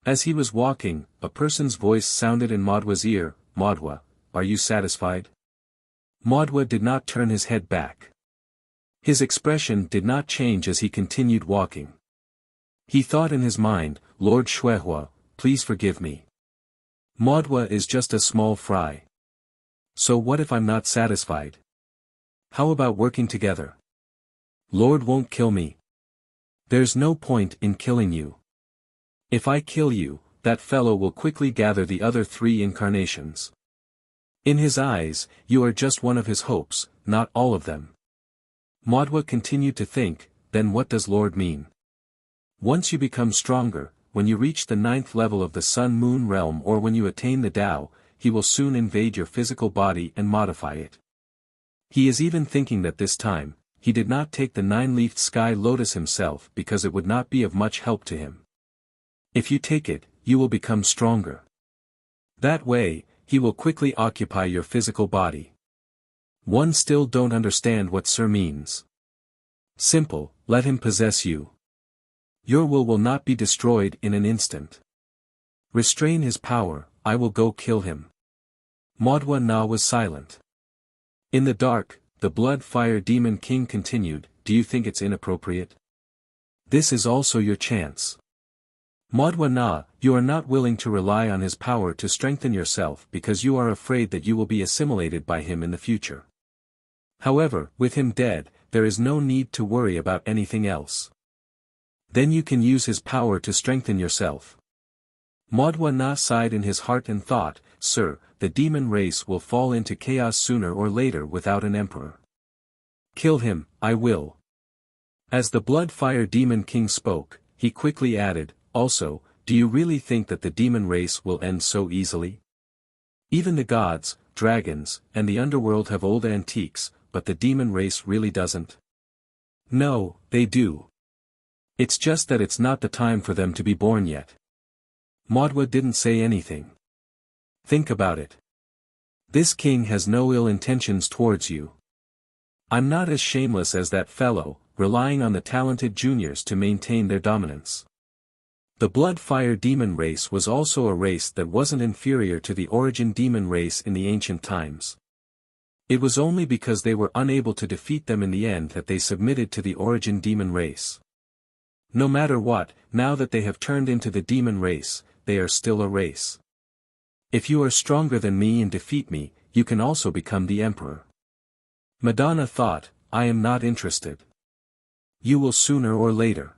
As he was walking, a person's voice sounded in Maudwa's ear, Maudwa, are you satisfied? Maudwa did not turn his head back. His expression did not change as he continued walking. He thought in his mind, Lord Shuehua, please forgive me. Maudwa is just a small fry. So what if I'm not satisfied? How about working together? Lord won't kill me. There's no point in killing you. If I kill you, that fellow will quickly gather the other 3 incarnations. In his eyes, you are just one of his hopes, not all of them. Maudwa continued to think, then what does Lord mean? Once you become stronger, when you reach the 9th level of the Sun-Moon realm or when you attain the Tao, he will soon invade your physical body and modify it. He is even thinking that this time, he did not take the 9-leafed sky lotus himself because it would not be of much help to him. If you take it, you will become stronger. That way, he will quickly occupy your physical body. One still don't understand what Sir means. Simple, let him possess you. Your will not be destroyed in an instant. Restrain his power, I will go kill him. Maudwa Na was silent. In the dark, the blood-fire demon king continued, do you think it's inappropriate? This is also your chance. Maudwa Na, you are not willing to rely on his power to strengthen yourself because you are afraid that you will be assimilated by him in the future. However, with him dead, there is no need to worry about anything else. Then you can use his power to strengthen yourself. Maudwa Na sighed in his heart and thought, Sir, the demon race will fall into chaos sooner or later without an emperor. Kill him, I will. As the blood-fire demon king spoke, he quickly added, also, do you really think that the demon race will end so easily? Even the gods, dragons, and the underworld have old antiques, but the demon race really doesn't. No, they do. It's just that it's not the time for them to be born yet. Maudwa didn't say anything. Think about it. This king has no ill intentions towards you. I'm not as shameless as that fellow, relying on the talented juniors to maintain their dominance. The Blood-Fire Demon race was also a race that wasn't inferior to the Origin Demon race in the ancient times. It was only because they were unable to defeat them in the end that they submitted to the Origin Demon race. No matter what, now that they have turned into the Demon race, they are still a race. If you are stronger than me and defeat me, you can also become the Emperor. Madonna thought, I am not interested. You will sooner or later.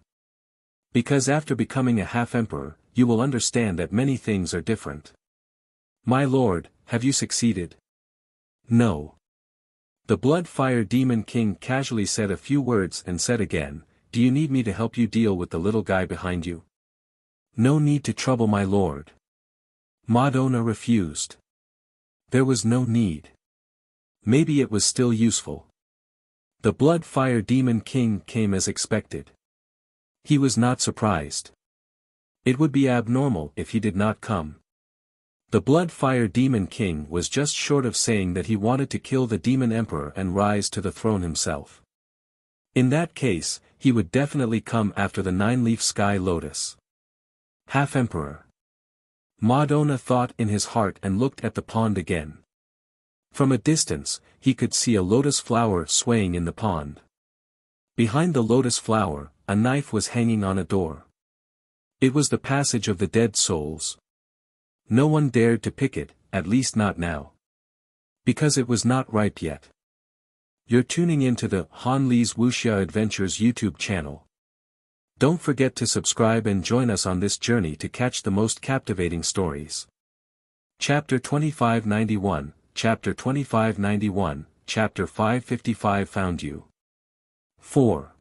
Because after becoming a half-emperor, you will understand that many things are different. My lord, have you succeeded? No. The Blood-Fire Demon King casually said a few words and said again, do you need me to help you deal with the little guy behind you? No need to trouble my lord. Madonna refused. There was no need. Maybe it was still useful. The Blood-Fire Demon King came as expected. He was not surprised. It would be abnormal if he did not come. The Blood-Fire Demon King was just short of saying that he wanted to kill the Demon Emperor and rise to the throne himself. In that case, he would definitely come after the 9-leaf sky lotus. Half-Emperor. Madonna thought in his heart and looked at the pond again. From a distance, he could see a lotus flower swaying in the pond. Behind the lotus flower, a knife was hanging on a door. It was the passage of the dead souls. No one dared to pick it, at least not now. Because it was not ripe yet. You're tuning into the Han Lee's Wuxia Adventures YouTube channel. Don't forget to subscribe and join us on this journey to catch the most captivating stories. Chapter 2591, Chapter 2591, Chapter 555 Found You. 4.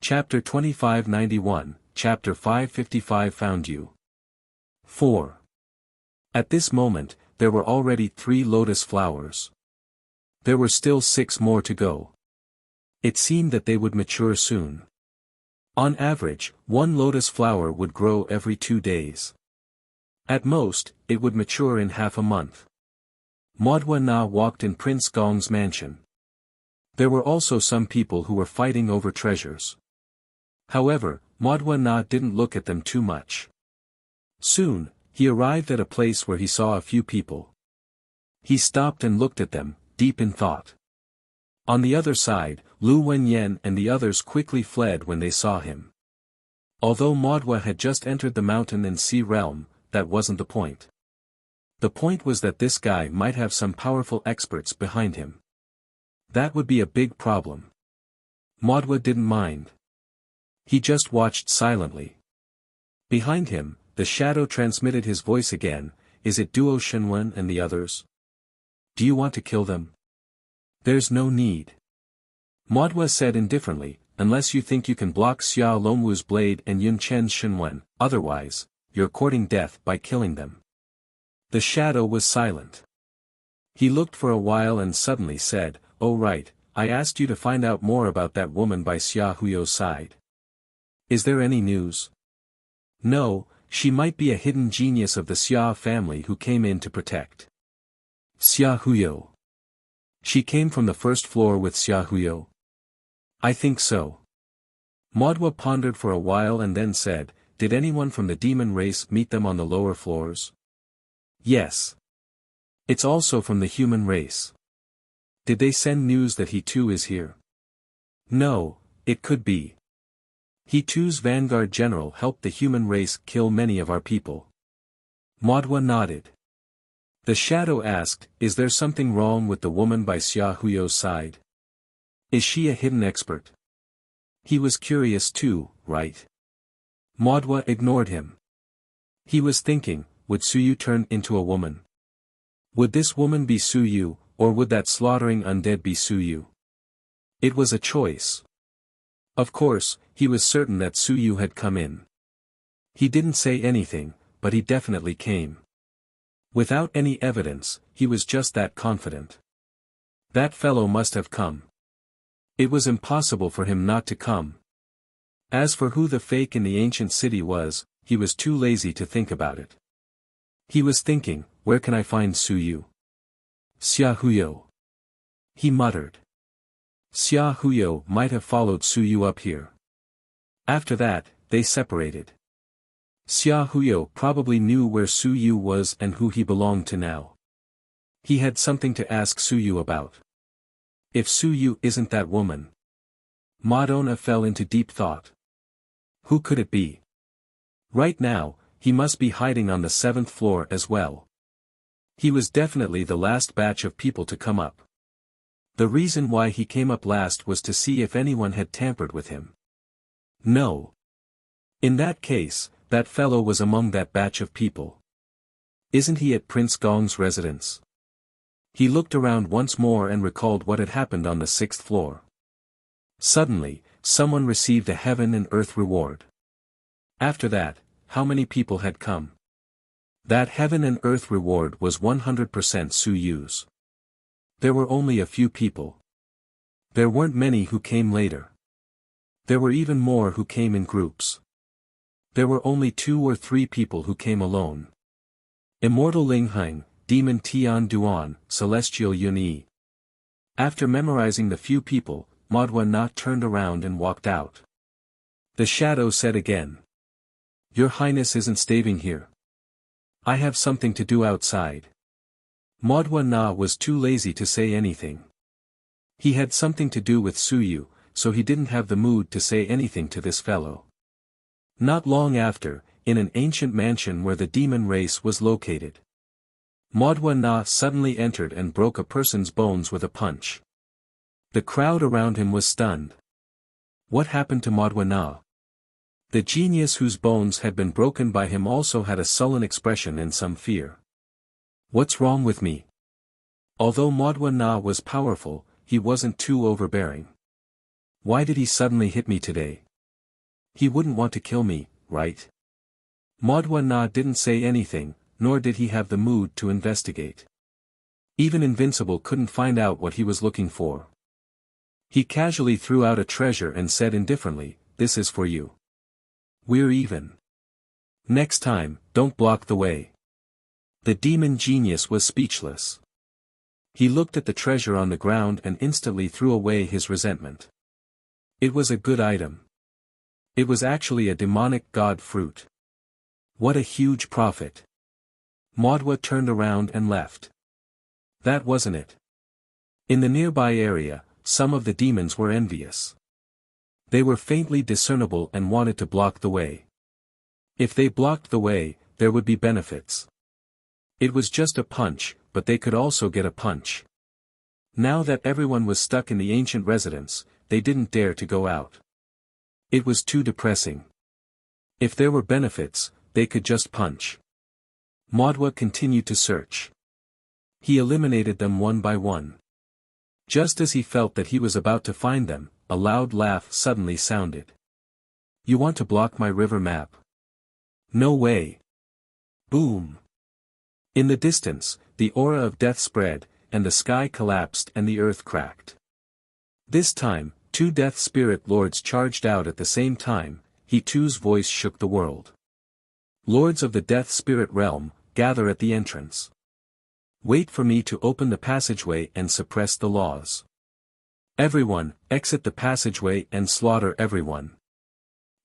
Chapter 2591, Chapter 555 Found You. 4. At this moment, there were already 3 lotus flowers. There were still 6 more to go. It seemed that they would mature soon. On average, 1 lotus flower would grow every 2 days. At most, it would mature in half a month. Maudwa Na walked in Prince Gong's mansion. There were also some people who were fighting over treasures. However, Maudwa Na didn't look at them too much. Soon, he arrived at a place where he saw a few people. He stopped and looked at them, deep in thought. On the other side, Lu Wenyan and the others quickly fled when they saw him. Although Maudwa had just entered the mountain and sea realm, that wasn't the point. The point was that this guy might have some powerful experts behind him. That would be a big problem. Maudwa didn't mind. He just watched silently. Behind him, the shadow transmitted his voice again, is it Duo Shenwen and the others? Do you want to kill them? There's no need. Maudwa said indifferently, unless you think you can block Xia Longwu's blade and Yun Chen's Shenwen, otherwise, you're courting death by killing them. The shadow was silent. He looked for a while and suddenly said, oh right, I asked you to find out more about that woman by Xia Huyo's side. Is there any news? No, she might be a hidden genius of the Xia family who came in to protect. Xia Huyo. She came from the first floor with Xia Huyo? I think so. Maudwa pondered for a while and then said, did anyone from the demon race meet them on the lower floors? Yes. It's also from the human race. Did they send news that he too is here? No, it could be. He too's vanguard general helped the human race kill many of our people. Maudwa nodded. The shadow asked, is there something wrong with the woman by Xia Huyo's side? Is she a hidden expert? He was curious too, right? Maudwa ignored him. He was thinking, would Suyu turn into a woman? Would this woman be Suyu, or would that slaughtering undead be Suyu? It was a choice. Of course, he was certain that Suyu had come in. He didn't say anything, but he definitely came. Without any evidence, he was just that confident. That fellow must have come. It was impossible for him not to come. As for who the fake in the ancient city was, he was too lazy to think about it. He was thinking, where can I find Suyu? Xia Huyo. He muttered. Xia Huyo might have followed Su Yu up here. After that, they separated. Xia Huyo probably knew where Su Yu was and who he belonged to now. He had something to ask Su Yu about. If Su Yu isn't that woman. Madonna fell into deep thought. Who could it be? Right now, he must be hiding on the 7th floor as well. He was definitely the last batch of people to come up. The reason why he came up last was to see if anyone had tampered with him. No. In that case, that fellow was among that batch of people. Isn't he at Prince Gong's residence? He looked around once more and recalled what had happened on the 6th floor. Suddenly, someone received a heaven and earth reward. After that, how many people had come? That heaven and earth reward was 100% Su Yu's. There were only a few people. There weren't many who came later. There were even more who came in groups. There were only 2 or 3 people who came alone. Immortal Lingheng, Demon Tian Duan, Celestial Yun Yi. After memorizing the few people, Madhua Na turned around and walked out. The shadow said again. Your Highness isn't staying here. I have something to do outside. Madhua Na was too lazy to say anything. He had something to do with Su Yu, so he didn't have the mood to say anything to this fellow. Not long after, in an ancient mansion where the demon race was located. Madhua Na suddenly entered and broke a person's bones with a punch. The crowd around him was stunned. What happened to Madhua Na? The genius whose bones had been broken by him also had a sullen expression and some fear. What's wrong with me? Although Madhua Na was powerful, he wasn't too overbearing. Why did he suddenly hit me today? He wouldn't want to kill me, right? Madhua Na didn't say anything, nor did he have the mood to investigate. Even Invincible couldn't find out what he was looking for. He casually threw out a treasure and said indifferently, "This is for you. We're even. Next time, don't block the way." The demon genius was speechless. He looked at the treasure on the ground and instantly threw away his resentment. It was a good item. It was actually a demonic god fruit. What a huge profit. Madhua turned around and left. That wasn't it. In the nearby area, some of the demons were envious. They were faintly discernible and wanted to block the way. If they blocked the way, there would be benefits. It was just a punch, but they could also get a punch. Now that everyone was stuck in the ancient residence, they didn't dare to go out. It was too depressing. If there were benefits, they could just punch. Madhua continued to search. He eliminated them one by one. Just as he felt that he was about to find them, a loud laugh suddenly sounded. You want to block my river map? No way. Boom. In the distance, the aura of death spread, and the sky collapsed and the earth cracked. This time, 2 death spirit lords charged out at the same time. He too's voice shook the world. Lords of the death spirit realm, gather at the entrance. Wait for me to open the passageway and suppress the laws. Everyone, exit the passageway and slaughter everyone.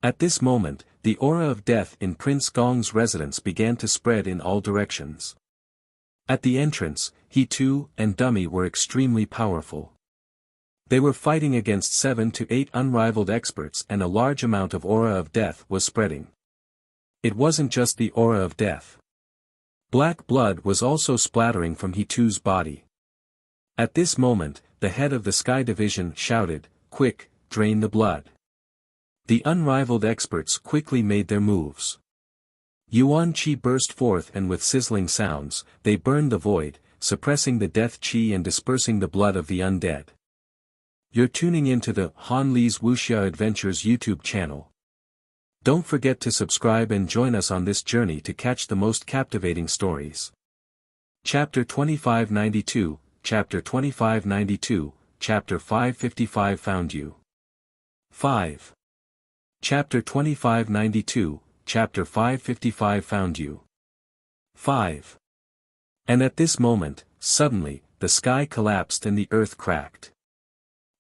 At this moment, the aura of death in Prince Gong's residence began to spread in all directions. At the entrance, he too and Dummy were extremely powerful. They were fighting against 7 to 8 unrivaled experts and a large amount of aura of death was spreading. It wasn't just the aura of death. Black blood was also splattering from He2's body. At this moment, the head of the Sky Division shouted, "Quick, drain the blood." The unrivaled experts quickly made their moves. Yuan Qi burst forth and with sizzling sounds, they burned the void, suppressing the death qi and dispersing the blood of the undead. You're tuning into the Han Li's Wuxia Adventures YouTube channel. Don't forget to subscribe and join us on this journey to catch the most captivating stories. Chapter 2592, Chapter 2592, Chapter 555 Found You. 5. Chapter 2592, Chapter 555 Found You. 5. And at this moment, suddenly, the sky collapsed and the earth cracked.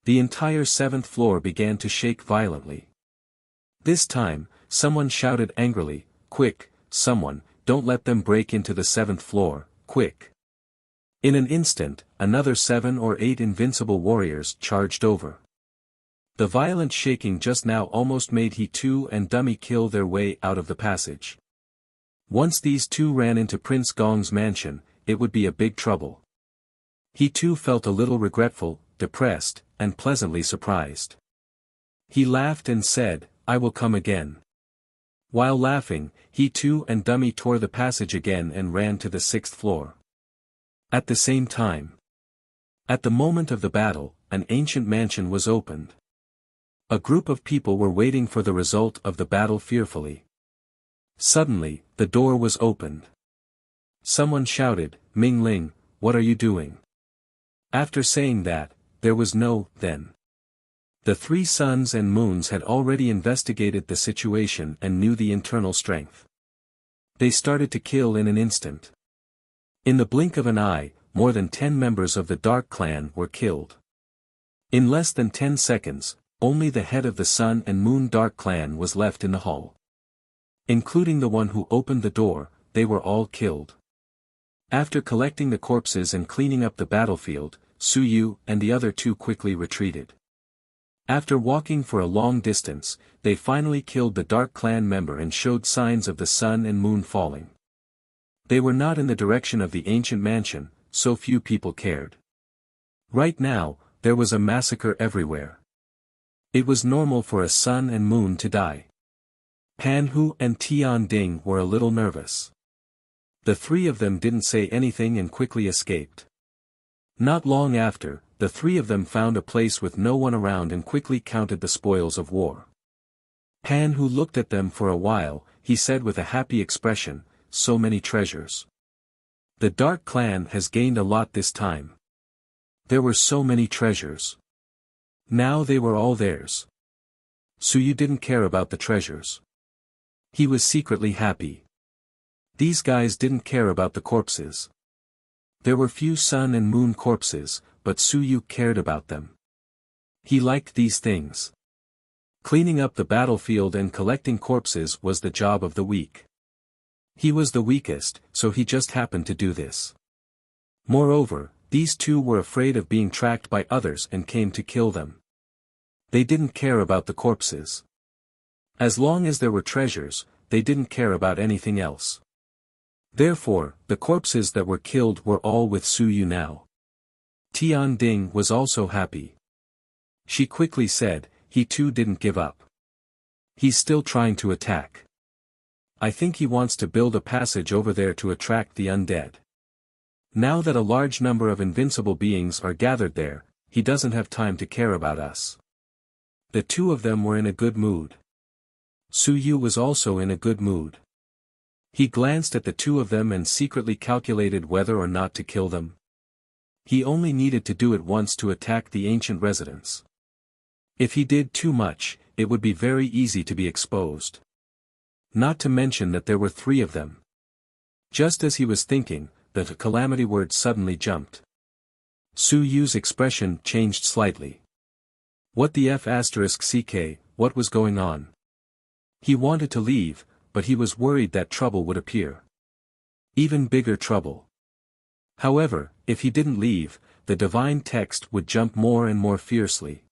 The entire 7th floor began to shake violently. This time, someone shouted angrily, "Quick, someone, don't let them break into the 7th floor, quick." In an instant, another 7 or 8 invincible warriors charged over. The violent shaking just now almost made he too and Dummy kill their way out of the passage. Once these two ran into Prince Gong's mansion, it would be a big trouble. He too felt a little regretful, depressed, and pleasantly surprised. He laughed and said, "I will come again." While laughing, he too and Dummy tore the passage again and ran to the 6th floor. At the same time. At the moment of the battle, an ancient mansion was opened. A group of people were waiting for the result of the battle fearfully. Suddenly, the door was opened. Someone shouted, "Ming Ling, what are you doing?" After saying that, there was no "then." The 3 suns and moons had already investigated the situation and knew the internal strength. They started to kill in an instant. In the blink of an eye, more than 10 members of the Dark Clan were killed. In less than 10 seconds, only the head of the Sun and Moon Dark Clan was left in the hall. Including the one who opened the door, they were all killed. After collecting the corpses and cleaning up the battlefield, Su Yu and the other 2 quickly retreated. After walking for a long distance, they finally killed the Dark Clan member and showed signs of the sun and moon falling. They were not in the direction of the ancient mansion, so few people cared. Right now, there was a massacre everywhere. It was normal for a sun and moon to die. Pan Hu and Tian Ding were a little nervous. The 3 of them didn't say anything and quickly escaped. Not long after, the 3 of them found a place with no one around and quickly counted the spoils of war. Pan Hu looked at them for a while, he said with a happy expression, "So many treasures. The Dark Clan has gained a lot this time. There were so many treasures. Now they were all theirs." Su Yu didn't care about the treasures. He was secretly happy. These guys didn't care about the corpses. There were few sun and moon corpses, but Su Yu cared about them. He liked these things. Cleaning up the battlefield and collecting corpses was the job of the weak. He was the weakest, so he just happened to do this. Moreover, these 2 were afraid of being tracked by others and came to kill them. They didn't care about the corpses. As long as there were treasures, they didn't care about anything else. Therefore, the corpses that were killed were all with Su Yu now. Tian Ding was also happy. She quickly said, "He too didn't give up. He's still trying to attack. I think he wants to build a passage over there to attract the undead. Now that a large number of invincible beings are gathered there, he doesn't have time to care about us." The 2 of them were in a good mood. Su Yu was also in a good mood. He glanced at the 2 of them and secretly calculated whether or not to kill them. He only needed to do it once to attack the ancient residence. If he did too much, it would be very easy to be exposed. Not to mention that there were 3 of them. Just as he was thinking, the calamity word suddenly jumped. Su Yu's expression changed slightly. What the F***ck, what was going on? He wanted to leave, but he was worried that trouble would appear. Even bigger trouble. However, if he didn't leave, the divine text would jump more and more fiercely.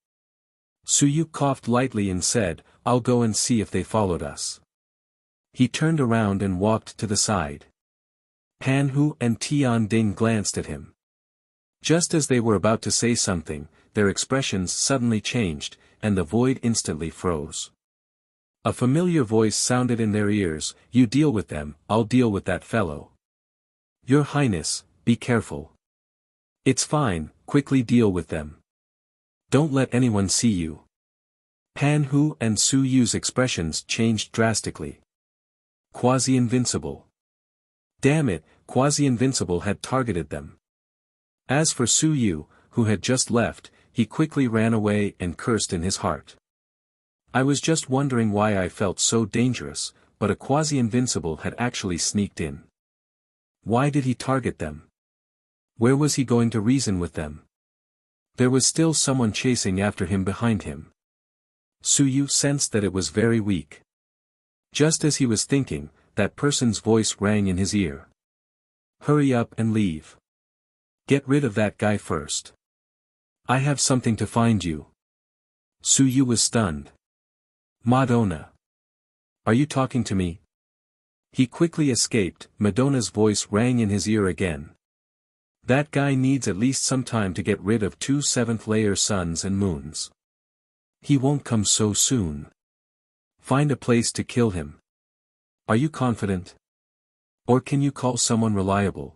Su Yu coughed lightly and said, "I'll go and see if they followed us." He turned around and walked to the side. Pan Hu and Tian Ding glanced at him. Just as they were about to say something, their expressions suddenly changed, and the void instantly froze. A familiar voice sounded in their ears, "You deal with them, I'll deal with that fellow. Your Highness, be careful. It's fine, quickly deal with them. Don't let anyone see you." Pan Hu and Su Yu's expressions changed drastically. Quasi-invincible. Damn it, quasi-invincible had targeted them. As for Su Yu, who had just left, he quickly ran away and cursed in his heart. "I was just wondering why I felt so dangerous, but a quasi-invincible had actually sneaked in. Why did he target them? Where was he going to reason with them? There was still someone chasing after him behind him. Suyu sensed that it was very weak. Just as he was thinking, that person's voice rang in his ear. Hurry up and leave. Get rid of that guy first. I have something to find you. Suyu was stunned. Madonna. Are you talking to me? He quickly escaped. Madonna's voice rang in his ear again. That guy needs at least some time to get rid of 2 7th-layer suns and moons. He won't come so soon. Find a place to kill him. Are you confident? Or can you call someone reliable?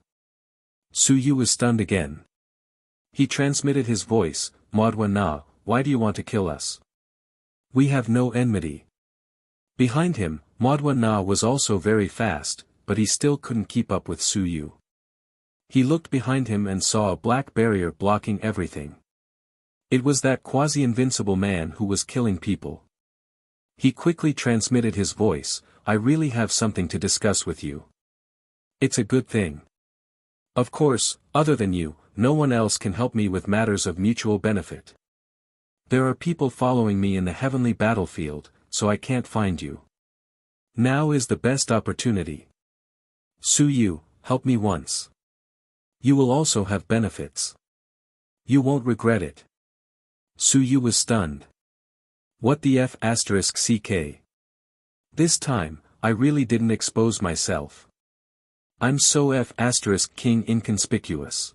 Suyu was stunned again. He transmitted his voice, Madwa na, why do you want to kill us? We have no enmity. Behind him, Madwa na was also very fast, but he still couldn't keep up with Suyu. He looked behind him and saw a black barrier blocking everything. It was that quasi-invincible man who was killing people. He quickly transmitted his voice, I really have something to discuss with you. It's a good thing. Of course, other than you, no one else can help me with matters of mutual benefit. There are people following me in the heavenly battlefield, so I can't find you. Now is the best opportunity. Suyu, help me once. You will also have benefits. You won't regret it. Suyu was stunned. What the F***ck? This time, I really didn't expose myself. I'm so F***king inconspicuous.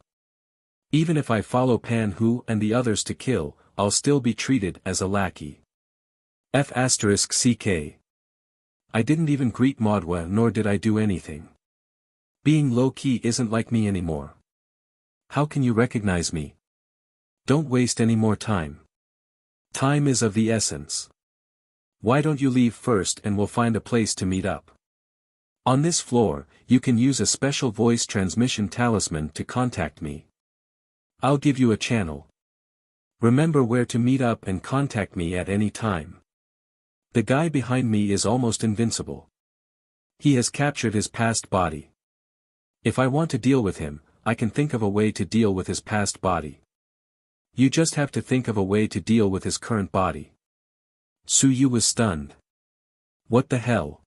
Even if I follow Pan Hu and the others to kill, I'll still be treated as a lackey. F***ck. I didn't even greet Madwa nor did I do anything. Being low-key isn't like me anymore. How can you recognize me? Don't waste any more time. Time is of the essence. Why don't you leave first and we'll find a place to meet up. On this floor, you can use a special voice transmission talisman to contact me. I'll give you a channel. Remember where to meet up and contact me at any time. The guy behind me is almost invincible. He has captured his past body. If I want to deal with him, I can think of a way to deal with his past body. You just have to think of a way to deal with his current body. Suyu was stunned. What the hell?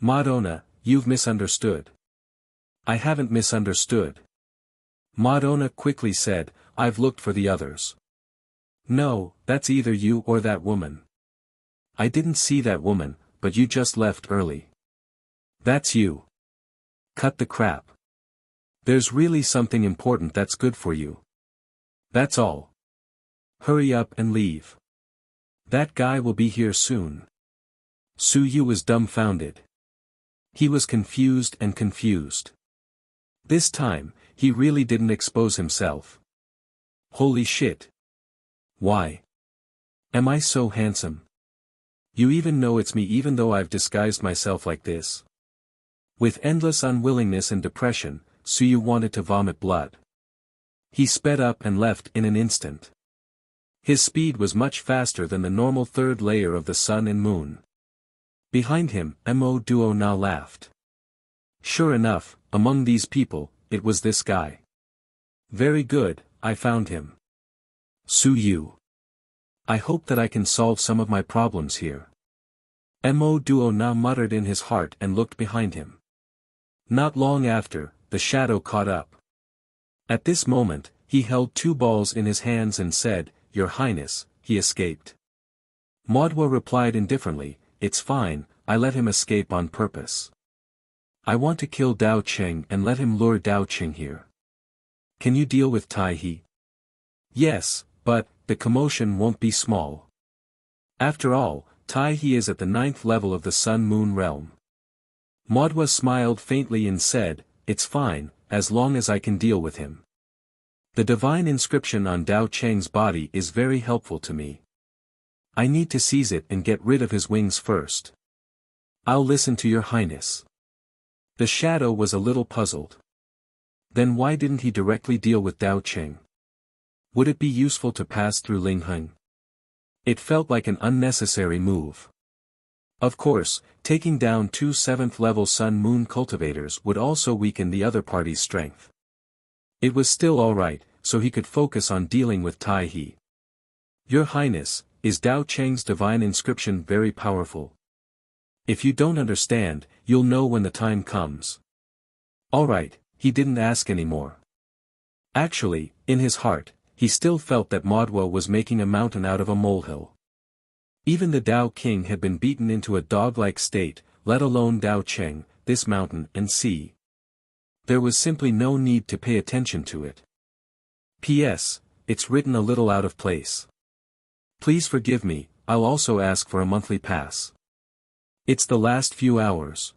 Madonna, you've misunderstood. I haven't misunderstood. Madonna quickly said, I've looked for the others. No, that's either you or that woman. I didn't see that woman, but you just left early. That's you. Cut the crap. There's really something important that's good for you. That's all. Hurry up and leave. That guy will be here soon. Suyu was dumbfounded. He was confused and confused. This time, he really didn't expose himself. Holy shit. Why? Am I so handsome? You even know it's me even though I've disguised myself like this. With endless unwillingness and depression, Suyu wanted to vomit blood. He sped up and left in an instant. His speed was much faster than the normal third layer of the sun and moon. Behind him, Mo Duo now laughed. Sure enough, among these people, it was this guy. Very good, I found him. Suyu. I hope that I can solve some of my problems here. Mo Duo now muttered in his heart and looked behind him. Not long after, the shadow caught up. At this moment, he held 2 balls in his hands and said, Your Highness, he escaped. Madwa replied indifferently, It's fine, I let him escape on purpose. I want to kill Dao Cheng and let him lure Dao Cheng here. Can you deal with Tai He? Yes, but, the commotion won't be small. After all, Tai He is at the 9th level of the Sun-Moon realm. Madwa smiled faintly and said, It's fine, as long as I can deal with him. The divine inscription on Dao Cheng's body is very helpful to me. I need to seize it and get rid of his wings first. I'll listen to your highness. The shadow was a little puzzled. Then why didn't he directly deal with Dao Cheng? Would it be useful to pass through Lingheng? It felt like an unnecessary move. Of course, taking down 2 7th-level Sun-Moon cultivators would also weaken the other party's strength. It was still alright, so he could focus on dealing with Tai He. Your Highness, is Dao Cheng's divine inscription very powerful? If you don't understand, you'll know when the time comes. Alright, he didn't ask anymore. Actually, in his heart, he still felt that Modwa was making a mountain out of a molehill. Even the Dao King had been beaten into a dog-like state, let alone Dao Cheng, this mountain and sea. There was simply no need to pay attention to it. P.S. It's written a little out of place. Please forgive me, I'll also ask for a monthly pass. It's the last few hours.